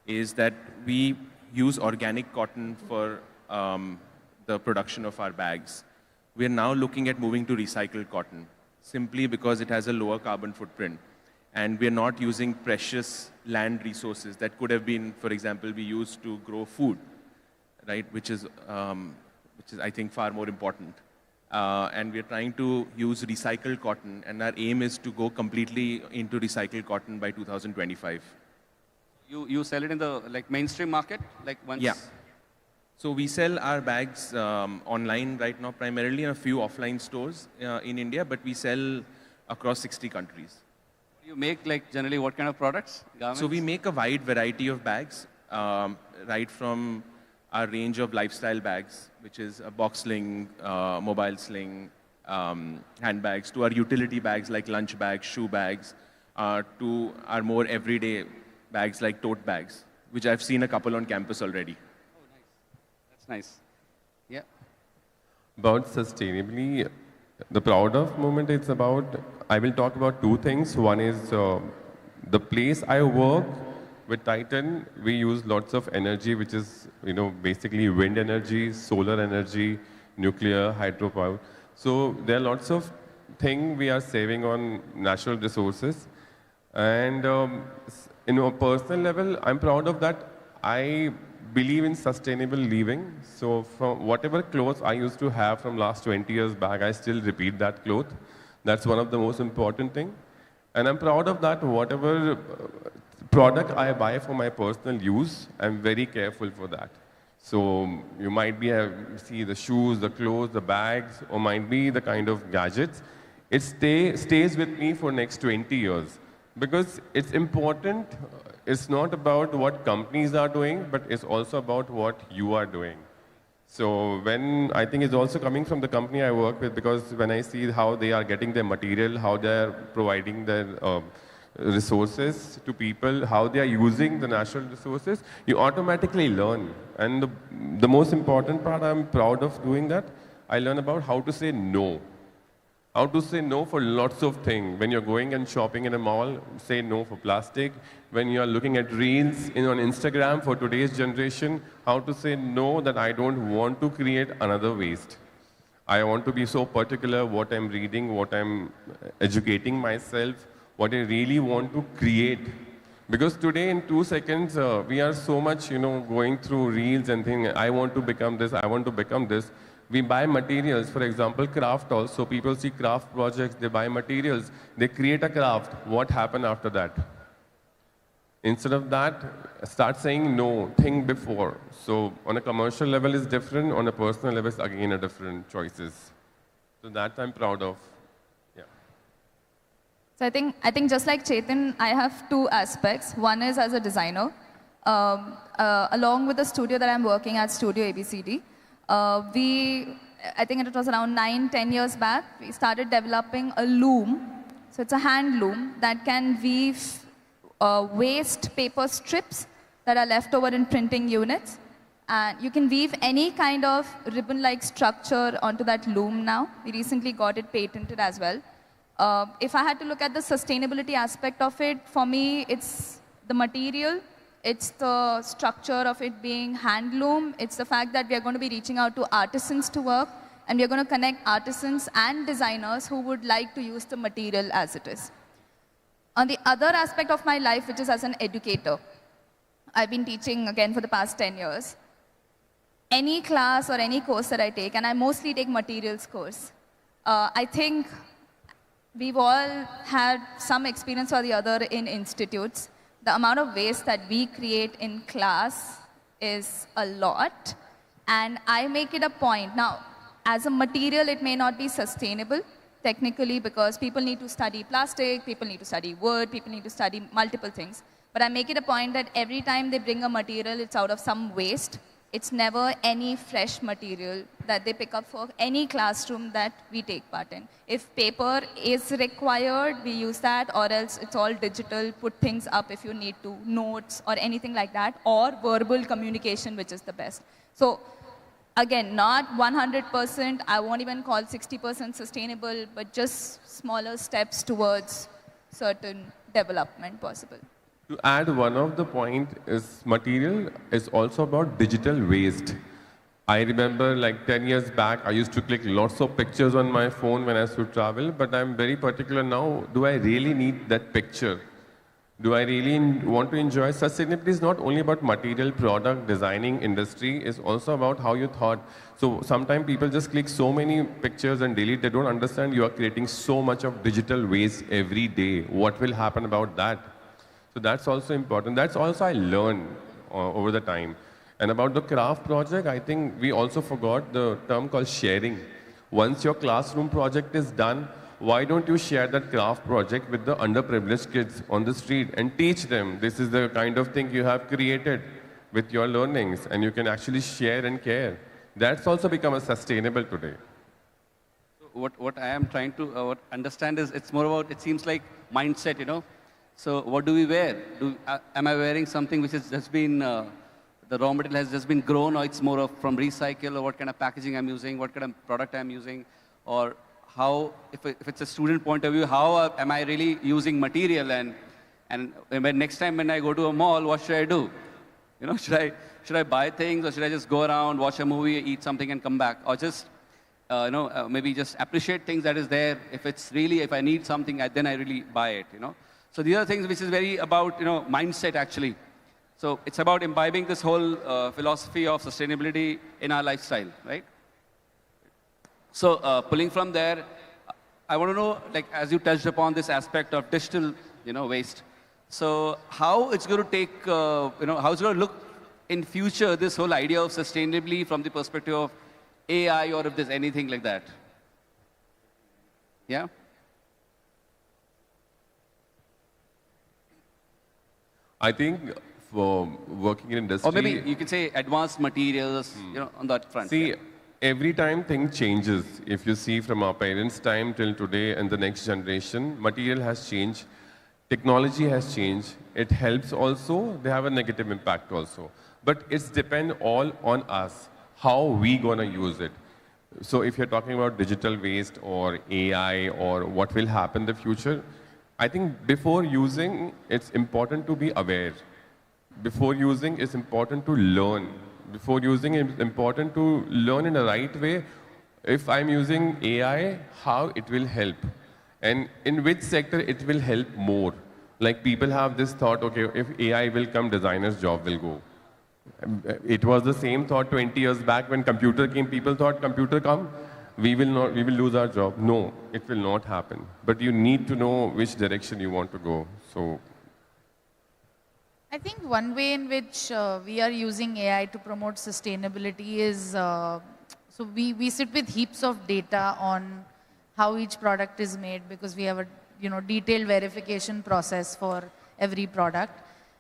is that we use organic cotton for the production of our bags. We are now looking at moving to recycled cotton, simply because it has a lower carbon footprint. And we are not using precious land resources that could have been, for example, we used to grow food, right? Which is I think, far more important. And we are trying to use recycled cotton, and our aim is to go completely into recycled cotton by 2025. You sell it in the mainstream market, once? Yeah. So we sell our bags online right now, primarily in a few offline stores in India, but we sell across 60 countries. You make generally what kind of products? Garments? So we make a wide variety of bags, right from our range of lifestyle bags, which is a box sling, mobile sling, handbags, to our utility bags like lunch bags, shoe bags, to our more everyday bags like tote bags, which I've seen a couple on campus already. Oh, nice. That's nice. Yeah. About sustainably, the proud of moment is about, I will talk about two things. One is the place I work with Titan, we use lots of energy, which is, basically wind energy, solar energy, nuclear, hydropower. So there are lots of things we are saving on natural resources. And in a personal level, I'm proud of that. I believe in sustainable living. So from whatever clothes I used to have from last 20 years back, I still repeat that cloth. That's one of the most important thing. And I'm proud of that. Whatever product I buy for my personal use, I'm very careful for that. So you might be see the shoes, the clothes, the bags, or might be the kind of gadgets. It stays with me for next 20 years. Because it's important, it's not about what companies are doing, but it's also about what you are doing. So when, I think it's also coming from the company I work with, because when I see how they are getting their material, how they're providing their resources to people, how they are using the natural resources, you automatically learn. And the most important part, I'm proud of doing that, I learn about how to say no. How to say no for lots of things. When you're going and shopping in a mall, say no for plastic. When you're looking at reels on Instagram for today's generation, how to say no that I don't want to create another waste. I want to be so particular what I'm reading, what I'm educating myself, what I really want to create. Because today in 2 seconds, we are so much, going through reels and thinking, I want to become this, I want to become this. We buy materials, for example, craft also. People see craft projects, they buy materials, they create a craft. What happened after that? Instead of that, start saying no, think before. So on a commercial level is different, on a personal level is again a different choices. So that I'm proud of. Yeah. So I think just like Chetan, I have two aspects. One is as a designer. Along with the studio that I'm working at, Studio ABCD, I think it was around 9-10 years back, we started developing a loom. So it's a hand loom that can weave waste paper strips that are left over in printing units. And you can weave any kind of ribbon-like structure onto that loom now. We recently got it patented as well. If I had to look at the sustainability aspect of it, for me, it's the material, it's the structure of it being hand loom, it's the fact that we are going to be reaching out to artisans to work, and we are going to connect artisans and designers who would like to use the material as it is. On the other aspect of my life, which is as an educator, I've been teaching again for the past 10 years. Any class or any course that I take, and I mostly take materials course, I think we've all had some experience or the other in institutes. The amount of waste that we create in class is a lot, and I make it a point. Now, as a material, it may not be sustainable, technically, because people need to study plastic, people need to study wood, people need to study multiple things. But I make it a point that every time they bring a material, it's out of some waste. It's never any fresh material that they pick up for any classroom that we take part in. If paper is required, we use that, or else it's all digital, put things up if you need to, notes or anything like that, or verbal communication, which is the best. So again, not 100%, I won't even call 60% sustainable, but just smaller steps towards certain development possible. To add one of the point is material is also about digital waste. I remember like 10 years back, I used to click lots of pictures on my phone when I used to travel, but I'm very particular now, do I really need that picture? Do I really want to enjoy? Sustainability is not only about material, product, designing, industry, it's also about how you thought. So sometimes people just click so many pictures and delete, they don't understand you are creating so much of digital waste every day. What will happen about that? So that's also important. That's also I learned over the time. And about the craft project, I think we also forgot the term called sharing. Once your classroom project is done, why don't you share that craft project with the underprivileged kids on the street and teach them this is the kind of thing you have created with your learnings, and you can actually share and care. That's also become a sustainable today. What I am trying to understand is it's more about, it seems like mindset, So what do we wear? Am I wearing something which has just been, the raw material has just been grown, or it's more of from recycle, or what kind of packaging I'm using, what kind of product I'm using, or how, if it's a student point of view, how am I really using material, and when next time when I go to a mall, what should I do? Should I buy things, or should I just go around, watch a movie, eat something and come back, or just, maybe just appreciate things that is there. If I need something, then I really buy it, So these are things which is very about, mindset actually. So it's about imbibing this whole philosophy of sustainability in our lifestyle, right? So pulling from there, I want to know, like, as you touched upon this aspect of digital, waste. So how it's going to take, how it's going to look in future, this whole idea of sustainability from the perspective of AI, or if there's anything like that. Yeah? I think for working in industry... Or maybe you could say advanced materials, on that front. See, every time thing changes. If you see from our parents' time till today and the next generation, material has changed, technology has changed. It helps also, they have a negative impact also. But it's depend all on us, how we gonna use it. So if you're talking about digital waste or AI or what will happen in the future, I think before using, it's important to be aware. Before using, it's important to learn. Before using, it's important to learn in the right way. If I'm using AI, how it will help. And in which sector it will help more. Like people have this thought, okay, if AI will come, designers' job will go. It was the same thought 20 years back when computer came. People thought computer come, we will lose our job. No, it will not happen. But you need to know which direction you want to go. So I think one way in which we are using AI to promote sustainability is, so we sit with heaps of data on how each product is made, because we have a detailed verification process for every product.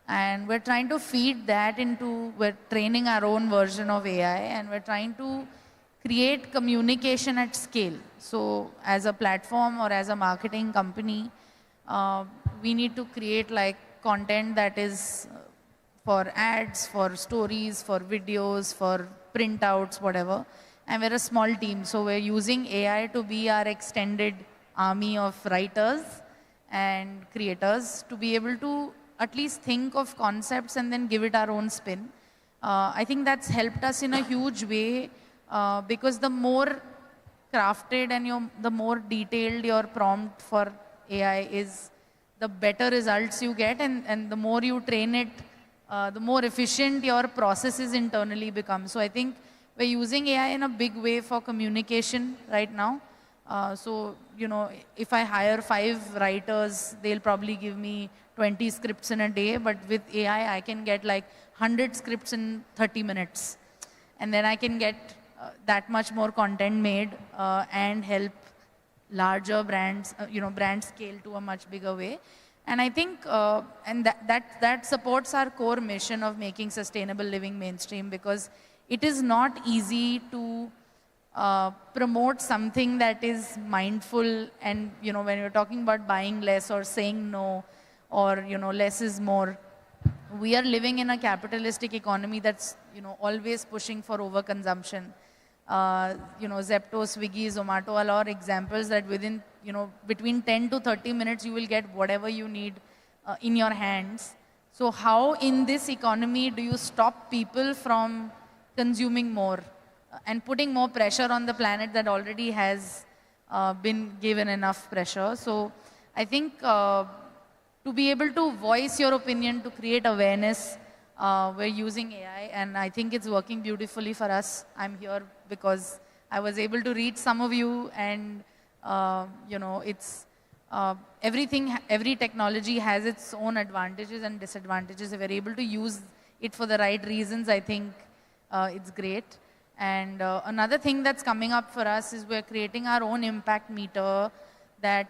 And we're trying to feed that into, we're training our own version of AI, and we're trying to create communication at scale. So as a platform or as a marketing company, we need to create like content that is for ads, for stories, for videos, for printouts, whatever. And we're a small team, so we're using AI to be our extended army of writers and creators to be able to at least think of concepts and then give it our own spin. I think that's helped us in a huge way, because the more crafted and the more detailed your prompt for AI is, the better results you get, and the more you train it, the more efficient your processes internally become. So I think we're using AI in a big way for communication right now. So, if I hire 5 writers, they'll probably give me 20 scripts in a day, but with AI, I can get like 100 scripts in 30 minutes. And then I can get that much more content made and help larger brands, brand scale to a much bigger way. And I think, and that supports our core mission of making sustainable living mainstream, because it is not easy to promote something that is mindful. And, when you're talking about buying less or saying no, or, less is more, we are living in a capitalistic economy that's, always pushing for overconsumption. Zepto, Swiggy, Zomato are all examples that within, between 10 to 30 minutes, you will get whatever you need in your hands. So how in this economy do you stop people from consuming more and putting more pressure on the planet that already has been given enough pressure? So I think to be able to voice your opinion, to create awareness, we're using AI, and I think it's working beautifully for us. I'm here because I was able to reach some of you, and it's every technology has its own advantages and disadvantages. If we're able to use it for the right reasons, I think it's great. And another thing that's coming up for us is we're creating our own impact meter that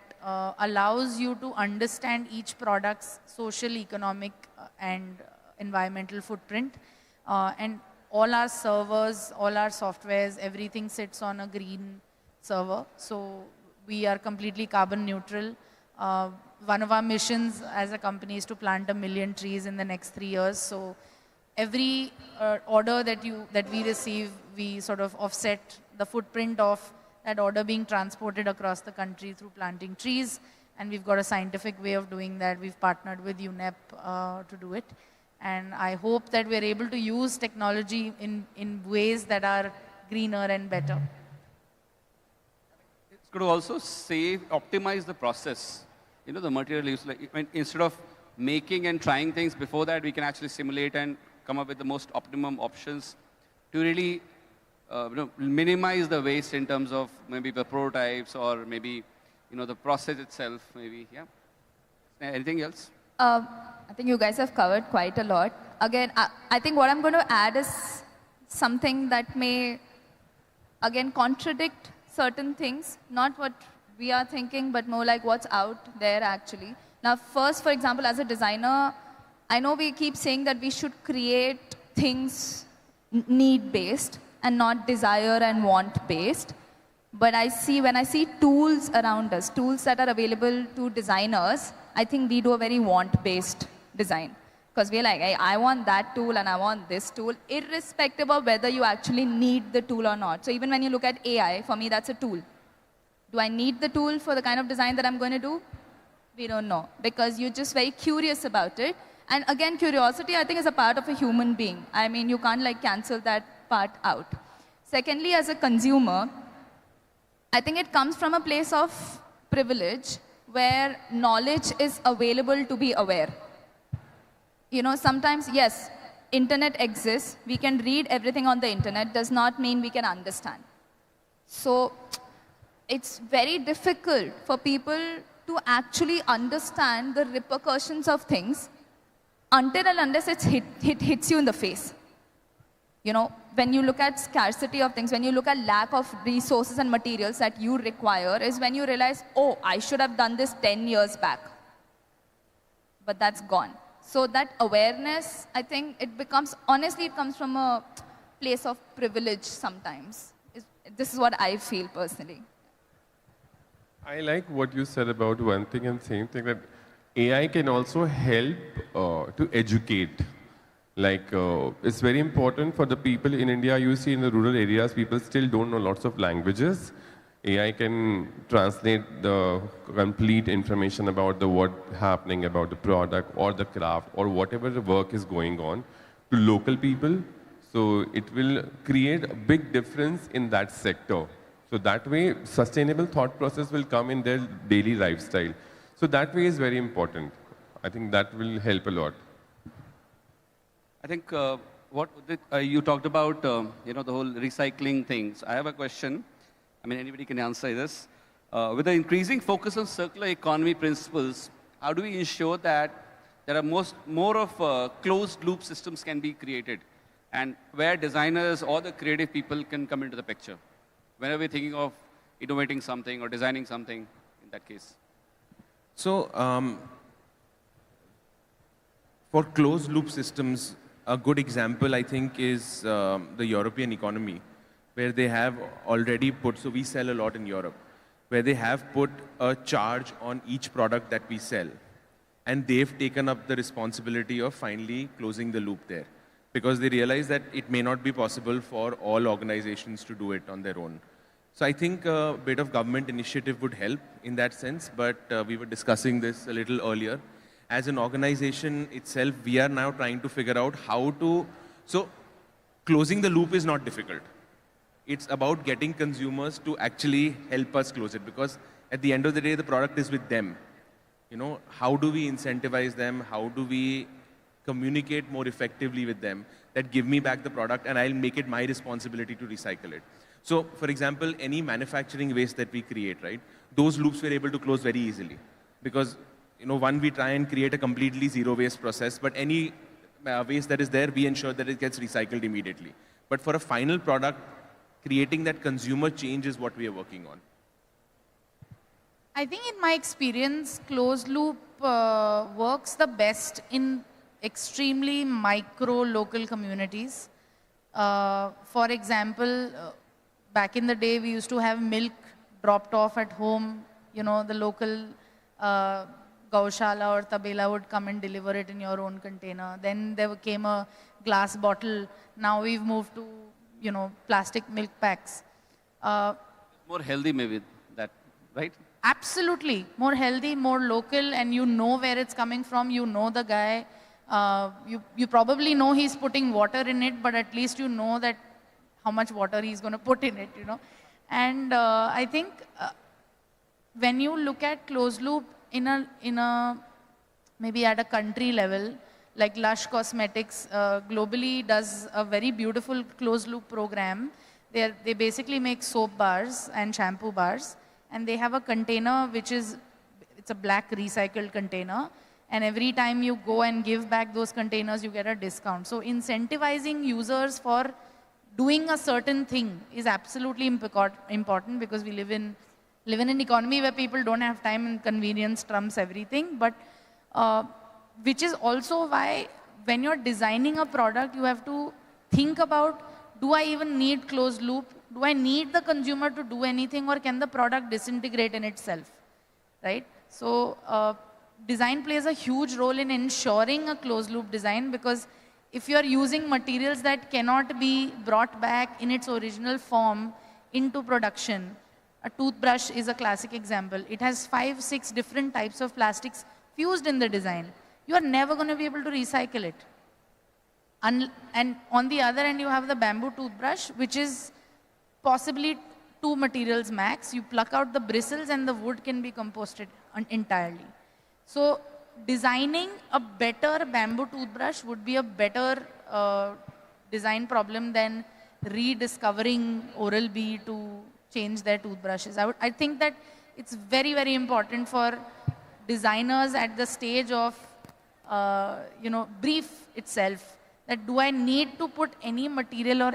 allows you to understand each product's social, economic, and environmental footprint. And all our servers, all our softwares, everything sits on a green server. So we are completely carbon neutral. One of our missions as a company is to plant 1 million trees in the next 3 years. So every order that we receive, we sort of offset the footprint of that order being transported across the country through planting trees. And we've got a scientific way of doing that. We've partnered with UNEP to do it. And I hope that we're able to use technology in ways that are greener and better. It's going to also optimize the process. The material use. Instead of making and trying things before that, we can actually simulate and come up with the most optimum options to really minimize the waste in terms of maybe the prototypes or maybe the process itself. Maybe, yeah. Anything else? I think you guys have covered quite a lot. Again, I think what I'm going to add is something that may, again, contradict certain things, not what we are thinking, but more like what's out there actually. Now, first, for example, as a designer, I know we keep saying that we should create things need-based and not desire and want-based. But when I see tools around us, tools that are available to designers, I think we do a very want-based design. Because we're like, hey, I want that tool and I want this tool, irrespective of whether you actually need the tool or not. So even when you look at AI, for me, that's a tool. Do I need the tool for the kind of design that I'm going to do? We don't know, because you're just very curious about it. And again, curiosity, I think, is a part of a human being. I mean, you can't cancel that part out. Secondly, as a consumer, I think it comes from a place of privilege, where knowledge is available to be aware. You know, sometimes, yes, internet exists. We can read everything on the internet, does not mean we can understand. So it's very difficult for people to actually understand the repercussions of things until and unless it hits you in the face. You know, when you look at scarcity of things, when you look at lack of resources and materials that you require, is when you realize, oh, I should have done this 10 years back. But that's gone. So that awareness, I think it becomes, honestly, it comes from a place of privilege sometimes. This is what I feel personally. I like what you said about one thing and same thing, that AI can also help to educate. Like, it's very important for the people in India. You see in the rural areas, people still don't know lots of languages. AI can translate the complete information about the what happening about the product or the craft or whatever the work is going on to local people. So it will create a big difference in that sector. So that way, sustainable thought process will come in their daily lifestyle. So that way is very important. I think that will help a lot. I think you talked about, you know, the whole recycling things. I have a question. I mean, anybody can answer this. With the increasing focus on circular economy principles, how do we ensure that there are more of closed loop systems can be created, and where designers or the creative people can come into the picture whenever we're thinking of innovating something or designing something in that case? So, for closed loop systems, a good example, I think, is the European economy, where they have already put, so we sell a lot in Europe, where they have put a charge on each product that we sell. And they've taken up the responsibility of finally closing the loop there, because they realize that it may not be possible for all organizations to do it on their own. So I think a bit of government initiative would help in that sense, but we were discussing this a little earlier. As an organization itself, we are now trying to figure out how to, so closing the loop is not difficult. It's about getting consumers to actually help us close it, because at the end of the day, the product is with them. You know, how do we incentivize them? How do we communicate more effectively with them that give me back the product and I'll make it my responsibility to recycle it? So, for example, any manufacturing waste that we create, right? Those loops we're able to close very easily, because, you know, one, we try and create a completely zero waste process, but any waste that is there, we ensure that it gets recycled immediately. But for a final product, creating that consumer change is what we are working on. I think in my experience, closed loop works the best in extremely micro local communities. For example, back in the day, we used to have milk dropped off at home. You know, the local gaushala or tabela would come and deliver it in your own container. Then there came a glass bottle. Now we've moved to, you know, plastic milk packs. More healthy maybe that, right? Absolutely. More healthy, more local, and you know where it's coming from. You know the guy. You probably know he's putting water in it, but at least you know that how much water he's going to put in it, you know. And I think when you look at closed loop in a maybe at a country level, like Lush Cosmetics globally does a very beautiful closed loop program. They basically make soap bars and shampoo bars, and they have a container which is, it's a black recycled container, and every time you go and give back those containers, you get a discount. So incentivizing users for doing a certain thing is absolutely important, because we live in an economy where people don't have time and convenience trumps everything. But which is also why when you're designing a product, you have to think about, do I even need closed loop? Do I need the consumer to do anything, or can the product disintegrate in itself, right? So design plays a huge role in ensuring a closed loop design, because if you're using materials that cannot be brought back in its original form into production, a toothbrush is a classic example. It has 5, 6 different types of plastics fused in the design. You are never going to be able to recycle it. And on the other end, you have the bamboo toothbrush, which is possibly 2 materials max. You pluck out the bristles and the wood can be composted entirely. So designing a better bamboo toothbrush would be a better design problem than rediscovering Oral-B to change their toothbrushes. I think that it's very, very important for designers at the stage of, brief itself, that do I need to put any material or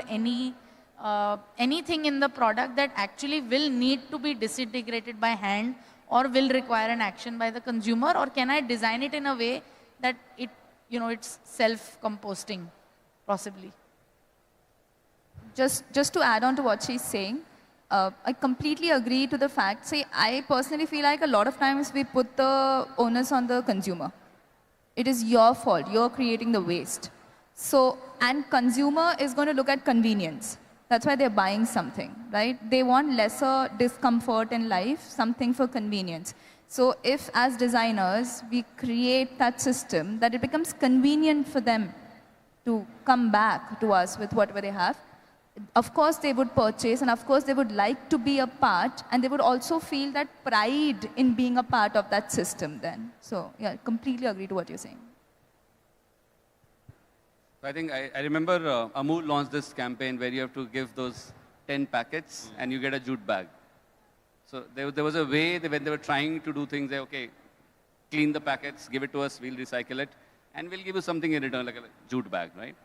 anything in the product that actually will need to be disintegrated by hand or will require an action by the consumer, or can I design it in a way that it's self-composting, possibly? Just to add on to what she's saying, I completely agree to the fact. See, I personally feel like a lot of times we put the onus on the consumer. It is your fault. You're creating the waste. So, and consumer is going to look at convenience. That's why they're buying something, right? They want lesser discomfort in life, something for convenience. So if as designers, we create that system that it becomes convenient for them to come back to us with whatever they have, of course they would purchase, and of course they would like to be a part, and they would also feel that pride in being a part of that system then. So yeah, completely agree to what you're saying. I think I remember Amul launched this campaign where you have to give those 10 packets and you get a jute bag. So there was a way that when they were trying to do things, they okay, clean the packets, give it to us, we'll recycle it, and we'll give you something in return, like a jute bag, right?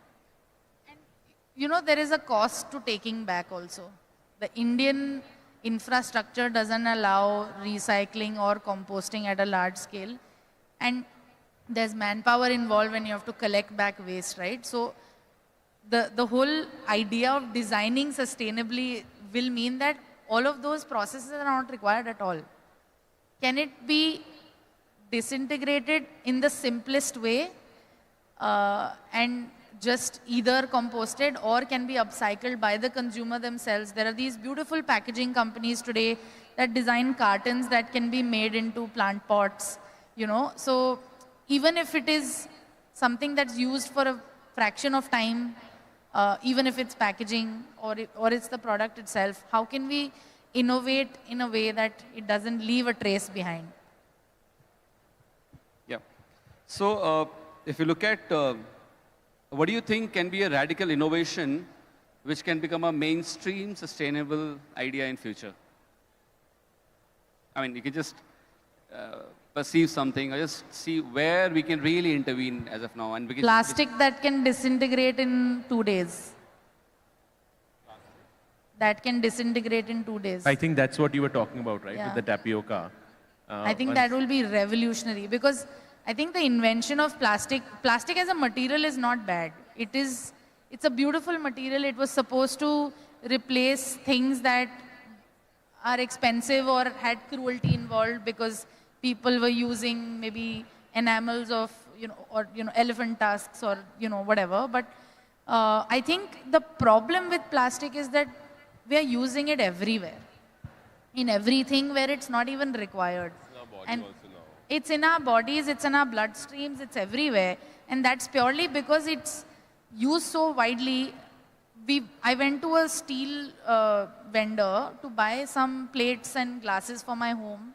There is a cost to taking back also. The Indian infrastructure doesn't allow recycling or composting at a large scale. And there's manpower involved when you have to collect back waste, right? So the whole idea of designing sustainably will mean that all of those processes are not required at all. Can it be disintegrated in the simplest way and just either composted or can be upcycled by the consumer themselves? There are these beautiful packaging companies today that design cartons that can be made into plant pots, So even if it is something that's used for a fraction of time, even if it's packaging or it's the product itself, how can we innovate in a way that it doesn't leave a trace behind? Yeah. So if you look at what do you think can be a radical innovation which can become a mainstream sustainable idea in future? I mean, you can just perceive something or just see where we can really intervene as of now. And Plastic that can disintegrate in 2 days. That can disintegrate in 2 days. I think that's what you were talking about, right? Yeah. With the tapioca. I think that will be revolutionary because I think the invention of plastic as a material is not bad. It's a beautiful material. It was supposed to replace things that are expensive or had cruelty involved because people were using maybe enamels of, elephant tusks or, whatever. But I think the problem with plastic is that we are using it everywhere. In everything where it's not even required. And it's in our bodies, it's in our bloodstreams, it's everywhere. And that's purely because it's used so widely. I went to a steel vendor to buy some plates and glasses for my home.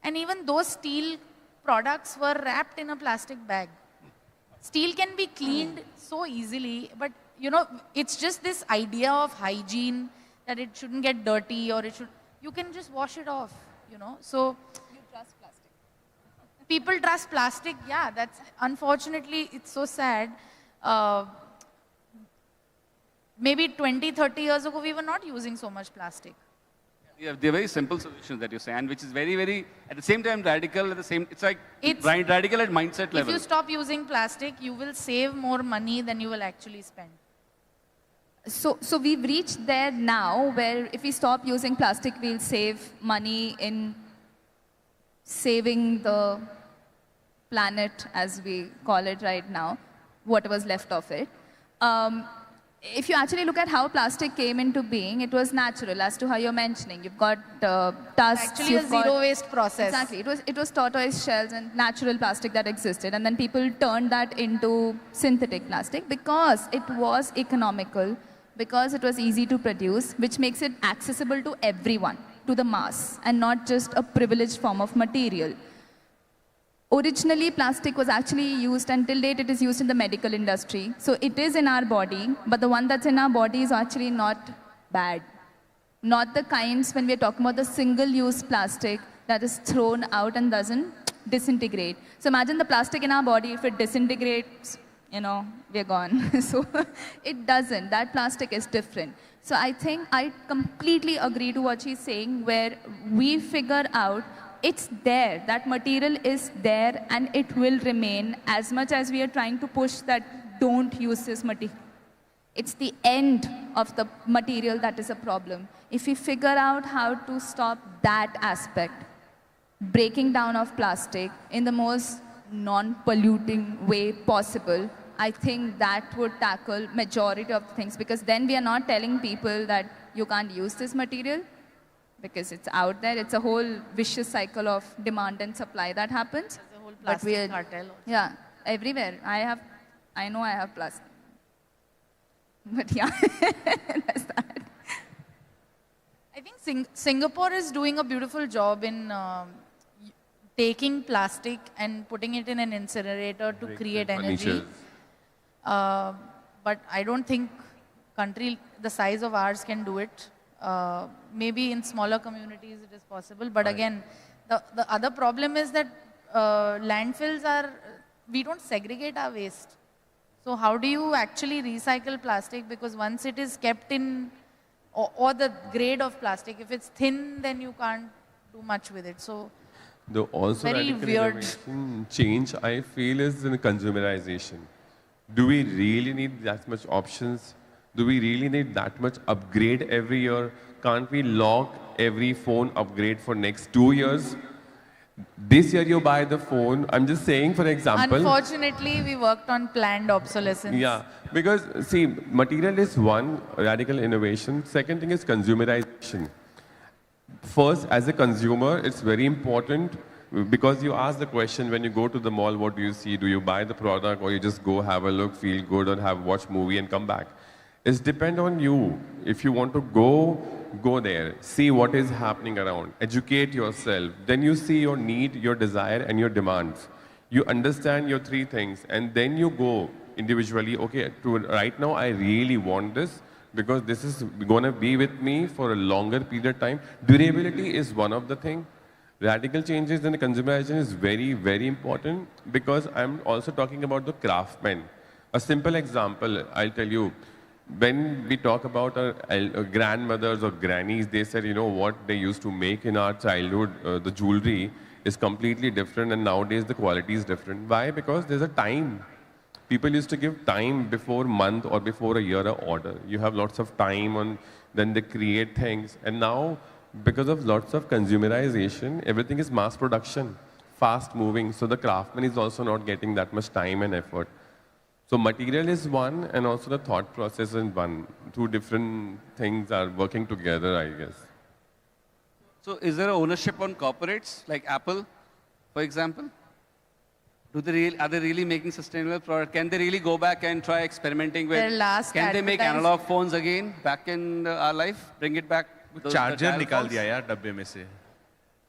And even those steel products were wrapped in a plastic bag. Steel can be cleaned so easily, but it's just this idea of hygiene that it shouldn't get dirty or you can just wash it off, So You trust plastic. People trust plastic, yeah, that's unfortunately, it's so sad. Maybe 20, 30 years ago, we were not using so much plastic. Yeah, they're very simple solutions that you say, and which is very, very, at the same time, radical, it's like radical at mindset level. If you stop using plastic, you will save more money than you will actually spend. So we've reached there now where if we stop using plastic, we'll save money in saving the planet, as we call it right now, whatever's left of it. If you actually look at how plastic came into being, it was natural, as to how you're mentioning. You've got tusks. Actually, a zero-waste process. Exactly. It was tortoise shells and natural plastic that existed. And then people turned that into synthetic plastic because it was economical because it was easy to produce, which makes it accessible to everyone, to the mass, and not just a privileged form of material. Originally, plastic was actually used, and till date it is used in the medical industry. So it is in our body, but the one that's in our body is actually not bad. Not the kinds when we're talking about the single-use plastic that is thrown out and doesn't disintegrate. So imagine the plastic in our body, if it disintegrates, you know, we're gone. So it doesn't. That plastic is different. So I think I completely agree to what she's saying, where we figure out it's there, that material is there, and it will remain, as much as we are trying to push that don't use this material. It's the end of the material that is a problem. If we figure out how to stop that aspect, breaking down of plastic in the most non-polluting way possible, I think that would tackle majority of the things, because then we are not telling people that you can't use this material because it's out there. It's a whole vicious cycle of demand and supply that happens. There's a whole plastic cartel also. Yeah, everywhere. I know I have plastic. But yeah, that's that. I think Singapore is doing a beautiful job in taking plastic and putting it in an incinerator to create energy. But I don't think country the size of ours can do it. Maybe in smaller communities it is possible. But again, the other problem is that landfills we don't segregate our waste. So how do you actually recycle plastic? Because once it is kept in, or the grade of plastic, if it's thin, then you can't do much with it. So the also very radical weird innovation change, I feel, is in consumerization. Do we really need that much options? Do we really need that much upgrade every year? Can't we lock every phone upgrade for next 2 years? This year you buy the phone. I'm just saying, for example. unfortunately, we worked on planned obsolescence. Yeah, because see, material is one radical innovation. Second thing is consumerization. First, as a consumer, it's very important because you ask the question when you go to the mall, what do you see? Do you buy the product, or you just go have a look, feel good, or watch movie and come back? It's depend on you. If you want to go there, see what is happening around, educate yourself. Then you see your need, your desire, and your demands. You understand your three things, and then you go individually. Okay, right now I really want this because this is going to be with me for a longer period of time. Durability is one of the things. Radical changes in the consumerization is very, very important, because I'm also talking about the craftsmen. A simple example, I'll tell you. When we talk about our grandmothers or grannies, they said, you know, what they used to make in our childhood, the jewelry is completely different, and nowadays the quality is different. Why? Because there's a time. People used to give time before month or before a year order. You have lots of time, and then they create things. And now, because of lots of consumerization, everything is mass production, fast moving. So the craftsman is also not getting that much time and effort. So material is one, and also the thought process is one. Two different things are working together, I guess. So is there ownership on corporates like Apple, for example? Are they really making sustainable product? Can they really go back and try experimenting with? Can they make analog phones again back in our life? Bring it back? Charger निकाल दिया यार डब्बे में से.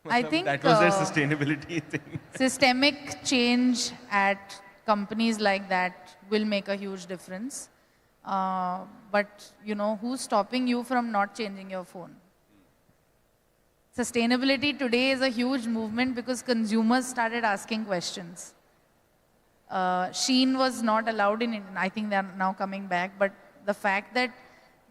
I think that was their sustainability thing. Systemic change at companies like that will make a huge difference. But, you know, who's stopping you from not changing your phone? Sustainability today is a huge movement because consumers started asking questions. Sheen was not allowed in India. I think they're now coming back. But the fact that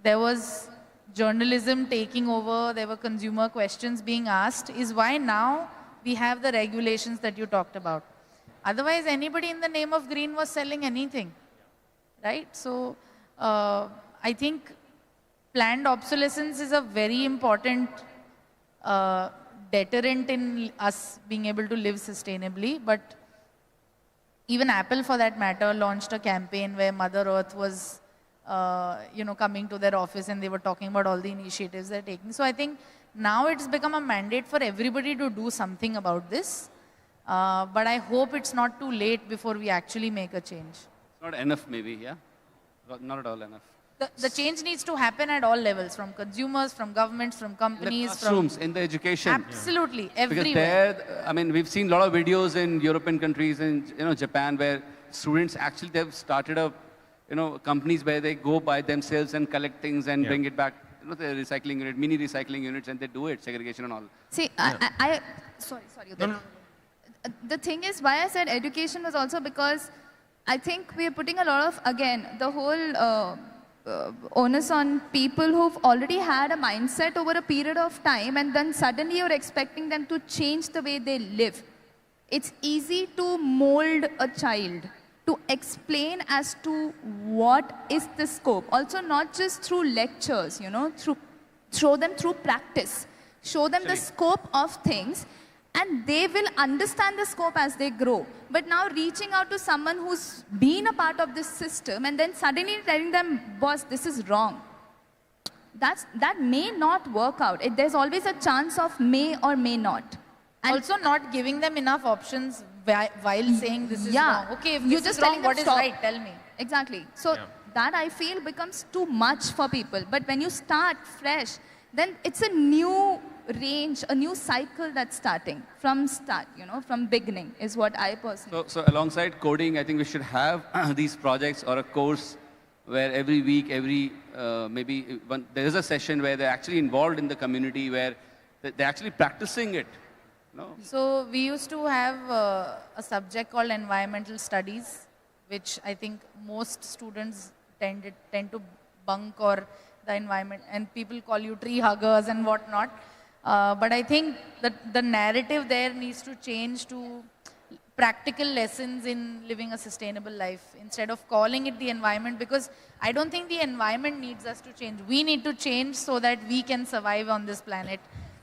there was journalism taking over, there were consumer questions being asked, is why now we have the regulations that you talked about. Otherwise, anybody in the name of green was selling anything, right? So I think planned obsolescence is a very important deterrent in us being able to live sustainably. But even Apple, for that matter, launched a campaign where Mother Earth was coming to their office, and they were talking about all the initiatives they're taking. So I think now it's become a mandate for everybody to do something about this. But I hope it's not too late before we actually make a change. It's not enough, maybe, yeah? Not at all enough. The change needs to happen at all levels, from consumers, from governments, from companies, in the classrooms, in the education. Absolutely, everywhere. Because there, I mean, we've seen a lot of videos in European countries, in Japan, where students actually they've started up, companies where they go by themselves and collect things and bring it back. The recycling unit, mini recycling units, and they do it, segregation and all. See, sorry. The thing is, why I said education was also because I think we are putting a lot of, again, the whole onus on people who've already had a mindset over a period of time, and then suddenly you're expecting them to change the way they live. It's easy to mold a child, to explain as to what is the scope. Also, not just through lectures, show them through practice. Show them the scope of things, and they will understand the scope as they grow. But now reaching out to someone who's been a part of this system and then suddenly telling them, boss, this is wrong. That may not work out. There's always a chance of may or may not. And also not giving them enough options while saying this is wrong. Okay, if you're this just is wrong, telling them what is stop. right? Tell me. Exactly. So that I feel becomes too much for people. But when you start fresh, then it's a new range, a new cycle that's starting from start, from beginning is what I personally. So alongside coding, I think we should have these projects or a course where every week, there is a session where they're actually involved in the community, where they're actually practicing it. So we used to have a subject called environmental studies, which I think most students tend to bunk, or the environment, and people call you tree huggers and whatnot. But I think that the narrative there needs to change to practical lessons in living a sustainable life, instead of calling it the environment, because I don't think the environment needs us to change. We need to change so that we can survive on this planet.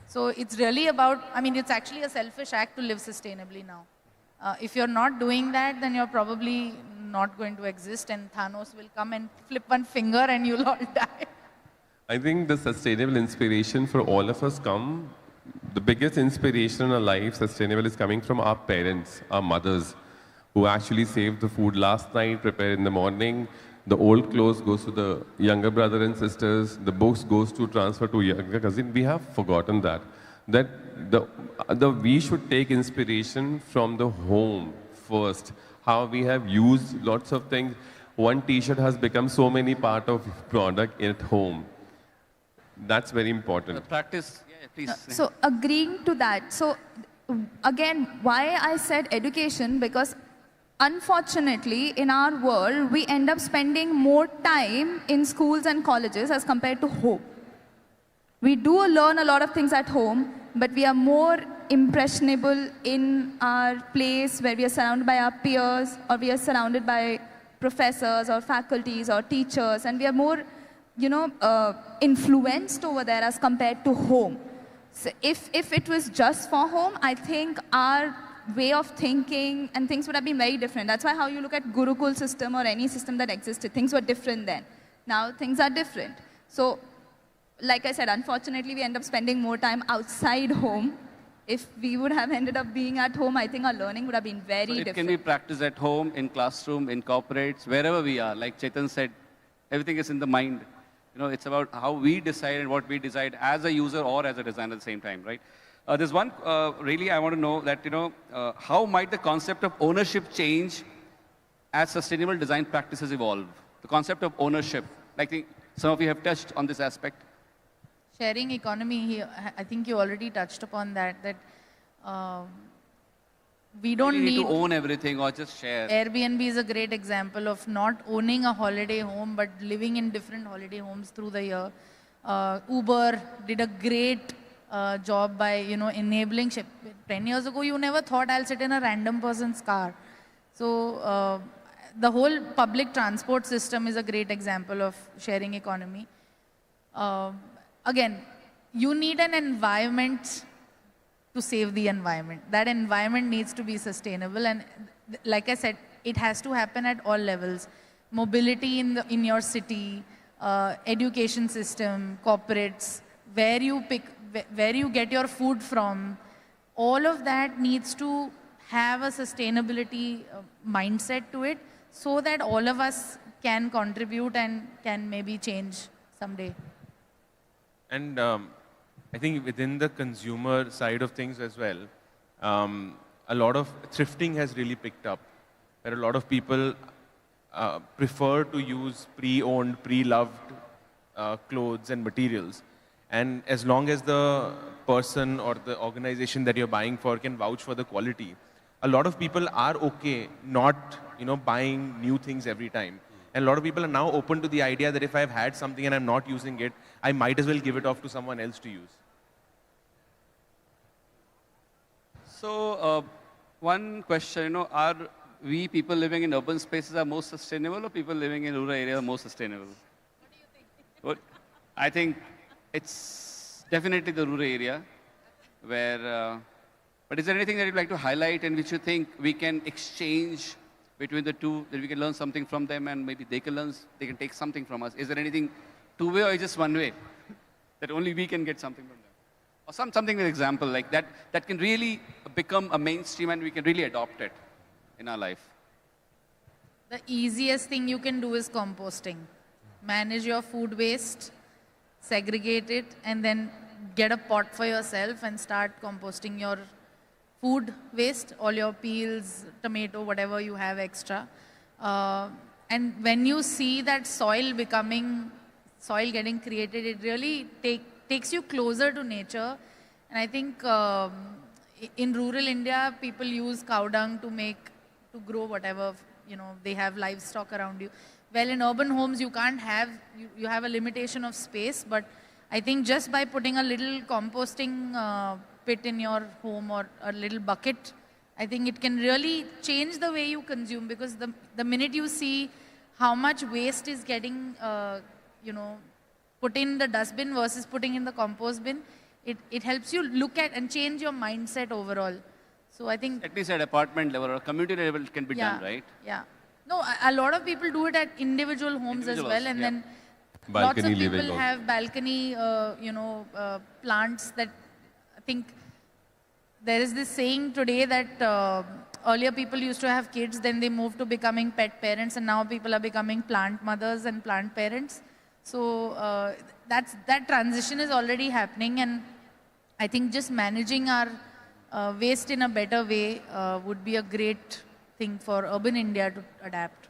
So it's really about, it's actually a selfish act to live sustainably now. If you're not doing that, then you're probably not going to exist, and Thanos will come and flip one finger and you'll all die. I think the sustainable inspiration for all of us the biggest inspiration in our life, sustainable, is coming from our parents, our mothers, who actually saved the food last night, prepare in the morning. The old clothes goes to the younger brother and sisters. The books goes to transfer to younger cousin. We have forgotten that we should take inspiration from the home first. How we have used lots of things. One T-shirt has become so many part of product at home. That's very important. Practice, please. So agreeing to that. So again, why I said education, because unfortunately in our world, we end up spending more time in schools and colleges as compared to home. We do learn a lot of things at home, but we are more impressionable in our place where we are surrounded by our peers, or we are surrounded by professors or faculties or teachers, and we are more influenced over there as compared to home. So if it was just for home, I think our way of thinking and things would have been very different. That's why how you look at Gurukul system or any system that existed, things were different then. Now things are different. So like I said, unfortunately we end up spending more time outside home. If we would have ended up being at home, I think our learning would have been very different. It can be practiced at home, in classroom, in corporates, wherever we are. Like Chetan said, everything is in the mind. It's about how we decide and what we decide as a user or as a designer at the same time, right? There's one, really I want to know that, how might the concept of ownership change as sustainable design practices evolve? The concept of ownership. I think some of you have touched on this aspect. Sharing economy, I think you already touched upon that we don't need to own everything or just share. Airbnb is a great example of not owning a holiday home, but living in different holiday homes through the year. Uber did a great job by, enabling. 10 years ago, you never thought I'll sit in a random person's car. So the whole public transport system is a great example of sharing economy. Again, you need an environment to save the environment. That environment needs to be sustainable, and like I said, it has to happen at all levels. Mobility in your city, education system, corporates, where you get your food from, all of that needs to have a sustainability mindset to it, so that all of us can contribute and can maybe change someday. And I think within the consumer side of things as well, a lot of thrifting has really picked up. Where a lot of people prefer to use pre-owned, pre-loved clothes and materials. And as long as the person or the organization that you're buying for can vouch for the quality, a lot of people are okay not, buying new things every time. And a lot of people are now open to the idea that if I've had something and I'm not using it, I might as well give it off to someone else to use. So, one question, are we people living in urban spaces are more sustainable or people living in rural areas are more sustainable? What do you think? I think it's definitely the rural area where, but is there anything that you'd like to highlight in which you think we can exchange between the two, that we can learn something from them and maybe they can take something from us? Is there anything two-way or just one-way that only we can get something from them? Or something with example like that can really become a mainstream and we can really adopt it in our life. The easiest thing you can do is composting. Manage your food waste, segregate it, and then get a pot for yourself and start composting your food waste, all your peels, tomato, whatever you have extra. And when you see that soil getting created, it really takes you closer to nature. And I think in rural India, people use cow dung to grow whatever, they have livestock around you. Well, in urban homes, you can't have, you have a limitation of space, but I think just by putting a little composting pit in your home or a little bucket, I think it can really change the way you consume, because the minute you see how much waste is getting, put in the dustbin versus putting in the compost bin, it helps you look at and change your mindset overall. So I think... At least at apartment level or community level it can be done, right? Yeah. No, a lot of people do it at individual homes as well, and then lots of people have balcony, plants that I think there is this saying today that earlier people used to have kids, then they moved to becoming pet parents, and now people are becoming plant mothers and plant parents. So that transition is already happening, and I think just managing our waste in a better way would be a great thing for urban India to adapt.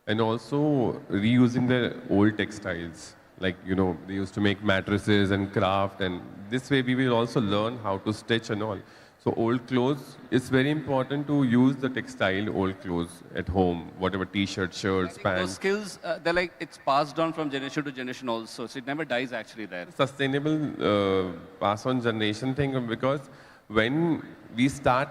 And also reusing the old textiles. Like, they used to make mattresses and craft, and this way we will also learn how to stitch and all. So old clothes, it's very important to use the textile old clothes at home, whatever t-shirts, shirts, pants. Those skills, they're like, it's passed on from generation to generation also, so it never dies actually there. Sustainable pass-on generation thing, because when we start,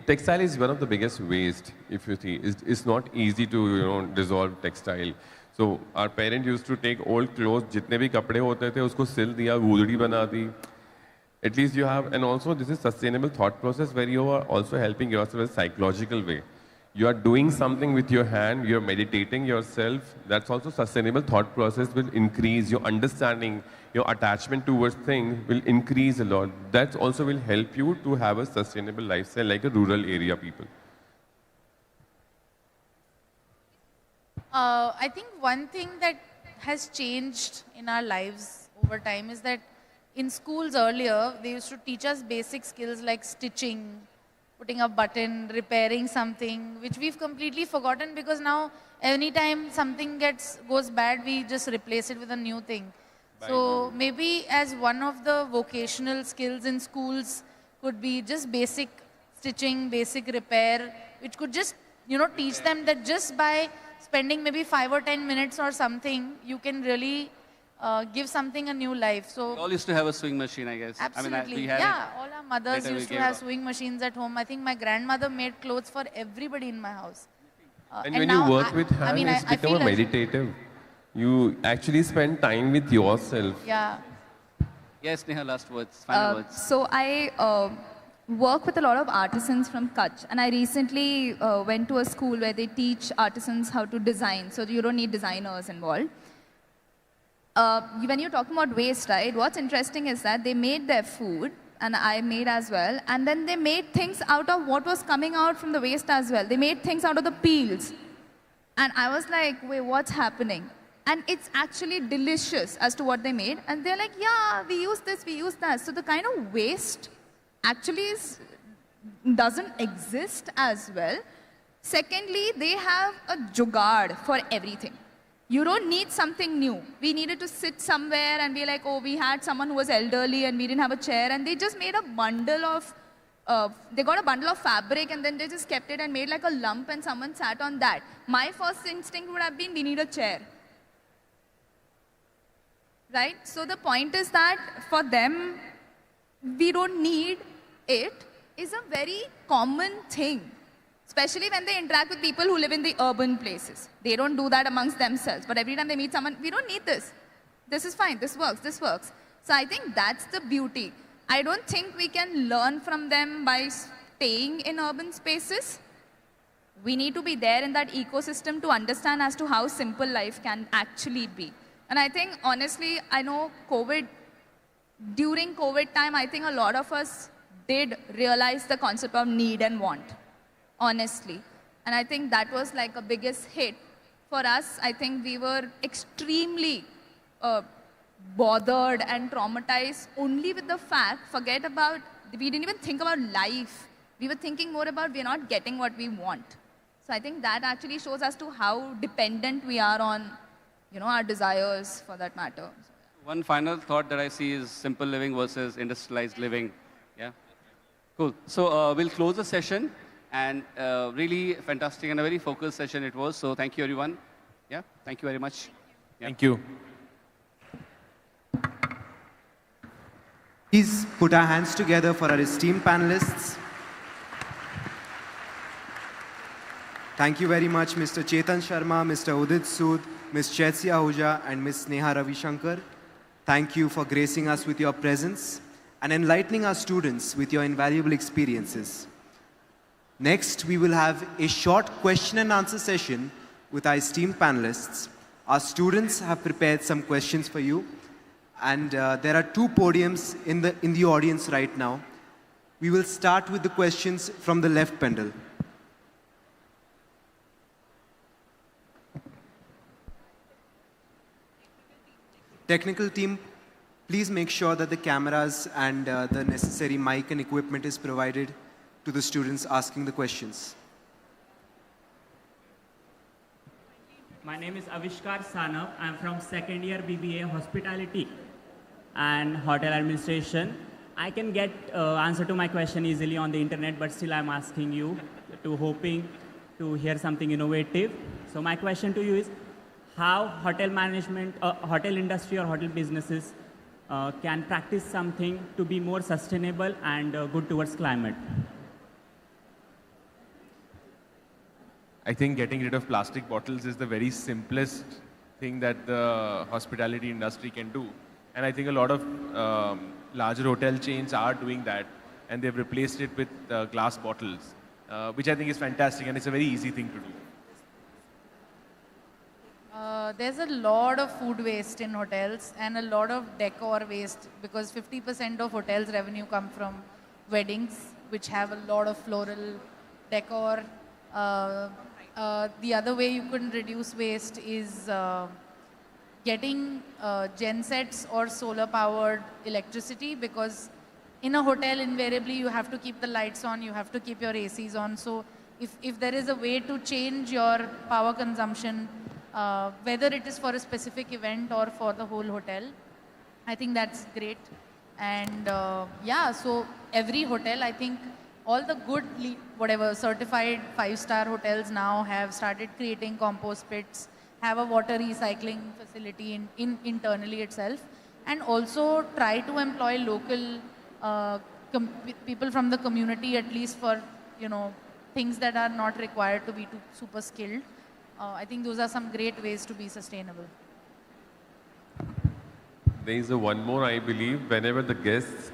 textile is one of the biggest waste, if you see. It's not easy to, dissolve textile. So our parents used to take old clothes, जितने भी कपड़े होते थे, उसको सिल दिया, गूदड़ी बना दी. At least you have, and also this is sustainable thought process where you are also helping yourself in a psychological way. You are doing something with your hand, you are meditating yourself. That's also sustainable thought process will increase your understanding, your attachment towards things will increase a lot. That also will help you to have a sustainable lifestyle like a rural area people. I think one thing that has changed in our lives over time is that in schools earlier, they used to teach us basic skills like stitching, putting a button, repairing something, which we've completely forgotten, because now anytime something goes bad, we just replace it with a new thing. So maybe as one of the vocational skills in schools could be just basic stitching, basic repair, which could just, teach them that just by spending maybe 5 or 10 minutes or something, you can really give something a new life. So we all used to have a sewing machine, I guess. Absolutely. All our mothers used to have sewing machines at home. I think my grandmother made clothes for everybody in my house. And when you work with hands, it's become a meditative. You actually spend time with yourself. Yeah. Yes, Neha, last words, final words. So I work with a lot of artisans from Kutch, and I recently went to a school where they teach artisans how to design, so you don't need designers involved. When you're talking about waste, right, what's interesting is that they made their food, and I made as well, and then they made things out of what was coming out from the waste as well. They made things out of the peels. And I was like, wait, what's happening? And it's actually delicious as to what they made. And they're like, yeah, we use this, we use that. So the kind of waste actually doesn't exist as well. Secondly, they have a jugaad for everything. You don't need something new. We needed to sit somewhere and be like, oh, we had someone who was elderly and we didn't have a chair, and they just made a bundle of, they got a bundle of fabric and then they just kept it and made like a lump and someone sat on that. My first instinct would have been, we need a chair. Right? So the point is that for them, we don't need it is a very common thing. Especially when they interact with people who live in the urban places. They don't do that amongst themselves. But every time they meet someone, we don't need this. This is fine, this works, this works. So I think that's the beauty. I don't think we can learn from them by staying in urban spaces. We need to be there in that ecosystem to understand as to how simple life can actually be. And I think, honestly, I know during COVID time, I think a lot of us did realize the concept of need and want. Honestly. And I think that was like a biggest hit for us. I think we were extremely bothered and traumatized only with the fact, we didn't even think about life. We were thinking more about we're not getting what we want. So I think that actually shows as to how dependent we are on, our desires for that matter. One final thought that I see is simple living versus industrialized living. Yeah. Cool. So we'll close the session. And really fantastic and a very focused session it was. So thank you, everyone. Yeah, thank you very much. Yeah. Thank you. Please put our hands together for our esteemed panelists. Thank you very much, Mr. Chetan Sharma, Mr. Udit Sood, Ms. Chetsi Ahuja, and Ms. Sneha Ravishankar. Thank you for gracing us with your presence and enlightening our students with your invaluable experiences. Next, we will have a short question and answer session with our esteemed panelists. Our students have prepared some questions for you, and there are two podiums in the audience right now. We will start with the questions from the left panel. Technical team, please make sure that the cameras and the necessary mic and equipment is provided to the students asking the questions. My name is Avishkar Sanav. I'm from second year BBA Hospitality and Hotel Administration. I can get answer to my question easily on the internet, but still I'm asking you hoping to hear something innovative. So my question to you is, how hotel management, hotel industry or hotel businesses can practice something to be more sustainable and good towards climate? I think getting rid of plastic bottles is the very simplest thing that the hospitality industry can do. And I think a lot of larger hotel chains are doing that, and they've replaced it with glass bottles, which I think is fantastic, and it's a very easy thing to do. There's a lot of food waste in hotels and a lot of decor waste, because 50% of hotels' revenue come from weddings, which have a lot of floral decor. The other way you can reduce waste is getting gensets or solar-powered electricity, because in a hotel, invariably, you have to keep the lights on, you have to keep your ACs on. So if there is a way to change your power consumption, whether it is for a specific event or for the whole hotel, I think that's great. And yeah, so every hotel, I think, all the good, certified 5-star hotels now have started creating compost pits, have a water recycling facility internally itself, and also try to employ local people from the community, at least for, things that are not required to be too super skilled. I think those are some great ways to be sustainable. There is one more, I believe. Whenever the guests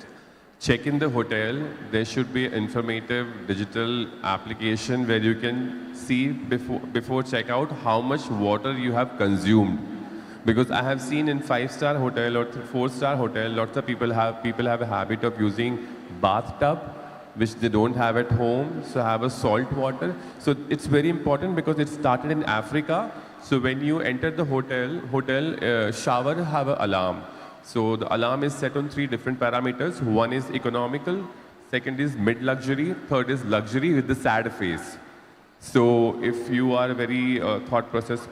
check in the hotel, there should be an informative digital application where you can see before checkout how much water you have consumed. Because I have seen in 5-star hotel or 4-star hotel, lots of people have a habit of using bathtub which they don't have at home, so have a salt water. So it's very important because it started in Africa. So when you enter the hotel shower have an alarm. So the alarm is set on 3 different parameters. One is economical, second is mid-luxury, third is luxury with the sad face. So if you are a very thought process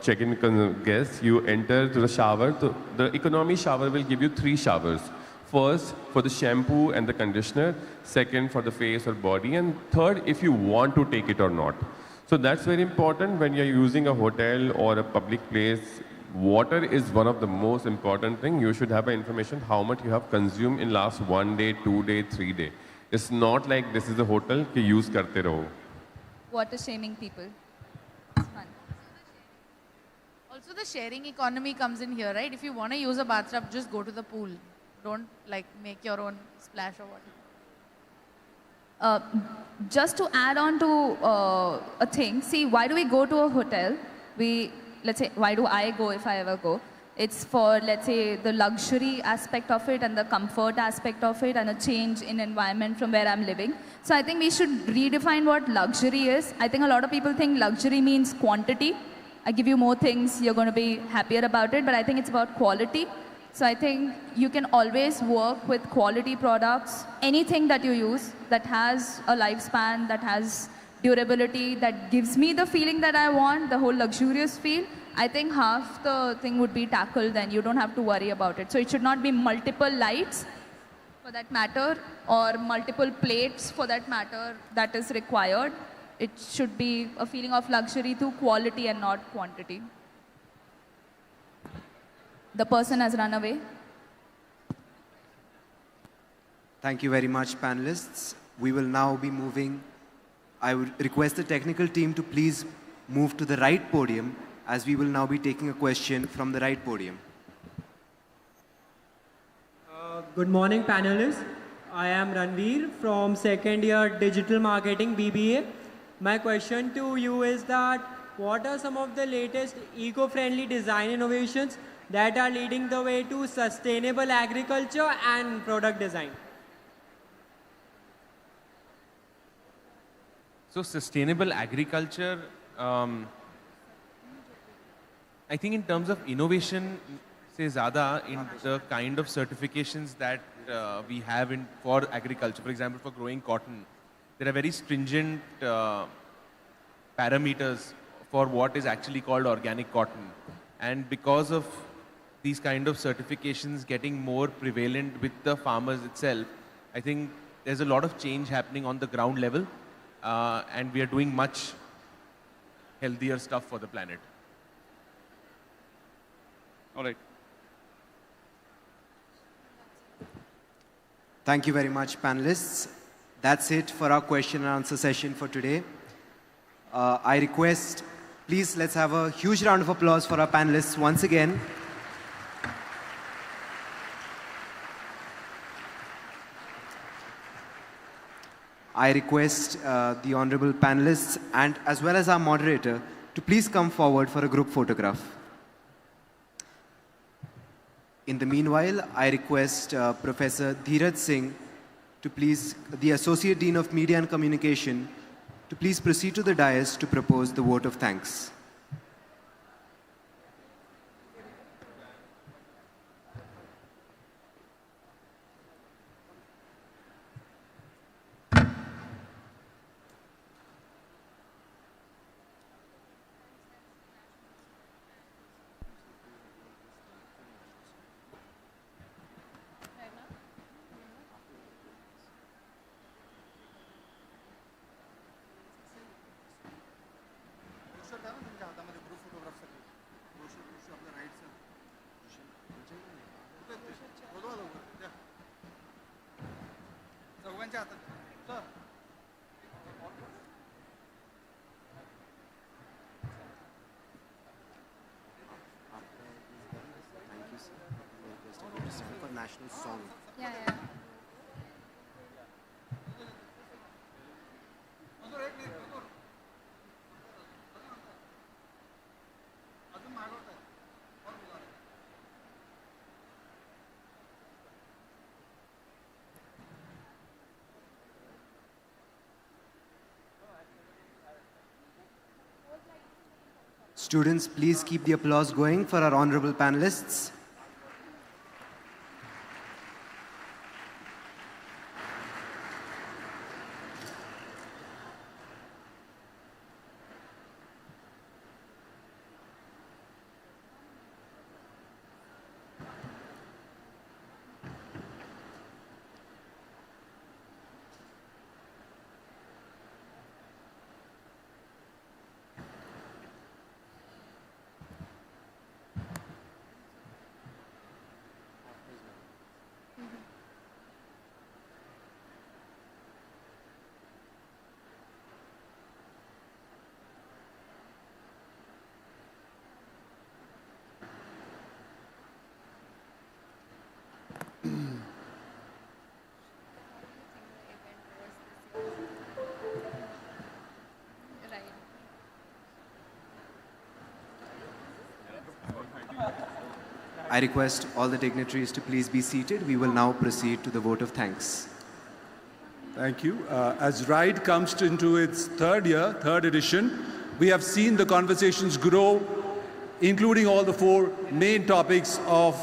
check-in guest, you enter to the shower. The economy shower will give you 3 showers. First, for the shampoo and the conditioner. Second, for the face or body. And third, if you want to take it or not. So that's very important when you're using a hotel or a public place. Water is one of the most important things. You should have information how much you have consumed in last 1 day, 2 day, 3 day. It's not like this is a hotel कि use करते रहो. Water shaming people. Also, the sharing economy comes in here, right? If you want to use a bathtub, just go to the pool. Don't like make your own splash or whatever. Just to add on to a thing, see, why do we go to a hotel? Let's say, why do I go if I ever go? It's for, let's say, the luxury aspect of it and the comfort aspect of it and a change in environment from where I'm living. So I think we should redefine what luxury is. I think a lot of people think luxury means quantity. I give you more things, you're going to be happier about it, but I think it's about quality. So I think you can always work with quality products, anything that you use that has a lifespan, that has durability, that gives me the feeling that I want, the whole luxurious feel. I think half the thing would be tackled, then you don't have to worry about it. So it should not be multiple lights for that matter, or multiple plates for that matter that is required. It should be a feeling of luxury through quality and not quantity. The person has run away. Thank you very much, panelists. We will now be moving. I would request the technical team to please move to the right podium, as we will now be taking a question from the right podium. Good morning, panelists. I am Ranveer from second year Digital Marketing BBA. My question to you is that what are some of the latest eco-friendly design innovations that are leading the way to sustainable agriculture and product design? So sustainable agriculture, I think in terms of innovation, say zyada in the kind of certifications that we have for agriculture, for example, for growing cotton, there are very stringent parameters for what is actually called organic cotton. And because of these kind of certifications getting more prevalent with the farmers itself, I think there's a lot of change happening on the ground level. And we are doing much healthier stuff for the planet. All right. Thank you very much, panelists. That's it for our question and answer session for today. I request, please let's have a huge round of applause for our panelists once again. I request the honorable panelists and as well as our moderator to please come forward for a group photograph. In the meanwhile, I request Professor Dheeraj Singh to please, the Associate Dean of Media and Communication, to please proceed to the dais to propose the vote of thanks. National song. Yeah. Students, please keep the applause going for our honorable panelists. I request all the dignitaries to please be seated. We will now proceed to the vote of thanks. Thank you. As R.I.D.E comes into its third year, third edition, we have seen the conversations grow, including all the 4 main topics of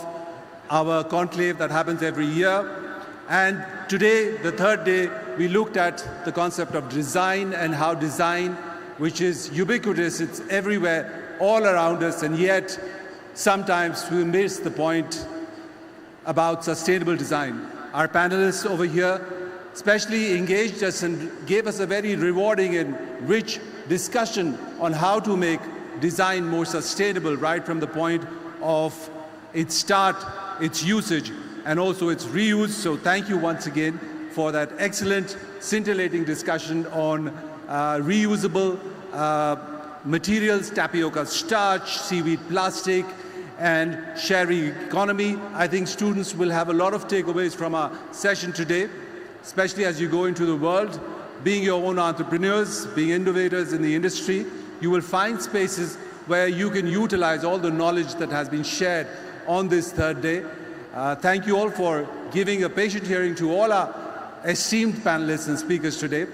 our conclave that happens every year. And today, the third day, we looked at the concept of design and how design, which is ubiquitous, it's everywhere, all around us, and yet sometimes we miss the point about sustainable design. Our panelists over here especially engaged us and gave us a very rewarding and rich discussion on how to make design more sustainable, right from the point of its start, its usage, and also its reuse. So thank you once again for that excellent, scintillating discussion on reusable materials, tapioca starch, seaweed plastic, and sharing economy. I think students will have a lot of takeaways from our session today, especially as you go into the world, being your own entrepreneurs, being innovators in the industry. You will find spaces where you can utilize all the knowledge that has been shared on this third day. Thank you all for giving a patient hearing to all our esteemed panelists and speakers today.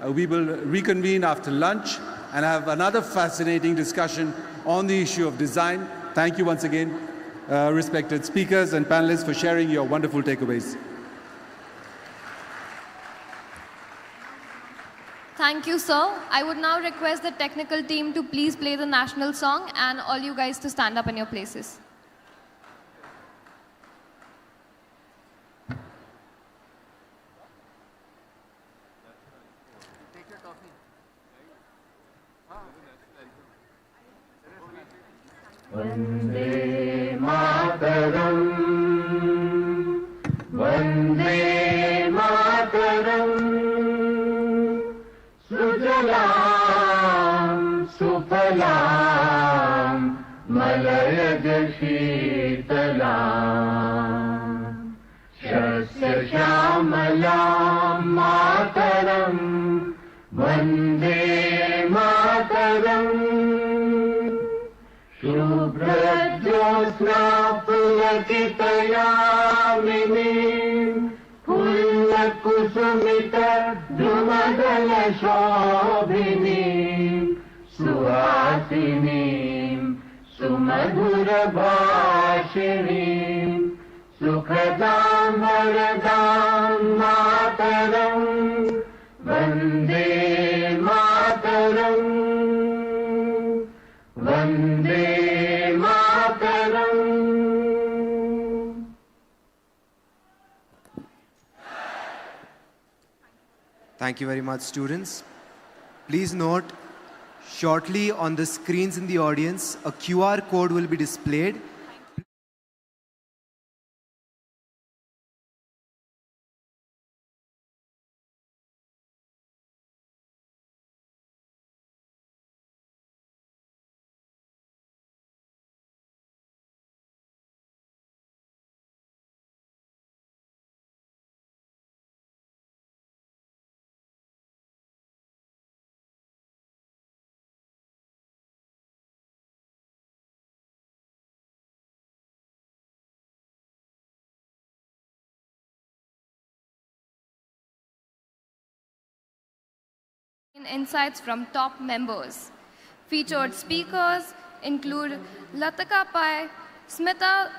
We will reconvene after lunch and have another fascinating discussion on the issue of design. Thank you once again, respected speakers and panelists, for sharing your wonderful takeaways. Thank you, sir. I would now request the technical team to please play the national song and all you guys to stand up in your places. Vande Mataram, Vande Mataram, Sujalam, Sufalam, Malayaj Sheetalam, Shasya Shamalam Mataram, Vande Mataram, Shubhrajyosna Pulakitayaminim, Pullakusumita Drumadala Shobhinim, Suhasinim, Sumadhura Bhashinim, Sukhadam Varadam Mataram, Vande Mataram, Vande Mataram. Thank you very much, students. Please note, shortly on the screens in the audience, a QR code will be displayed. Insights from top members. Featured speakers include Lataka Pai, Smita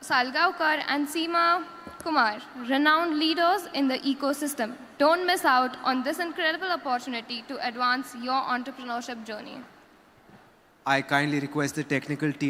Salgaonkar, and Seema Kumar, renowned leaders in the ecosystem. Don't miss out on this incredible opportunity to advance your entrepreneurship journey. I kindly request the technical team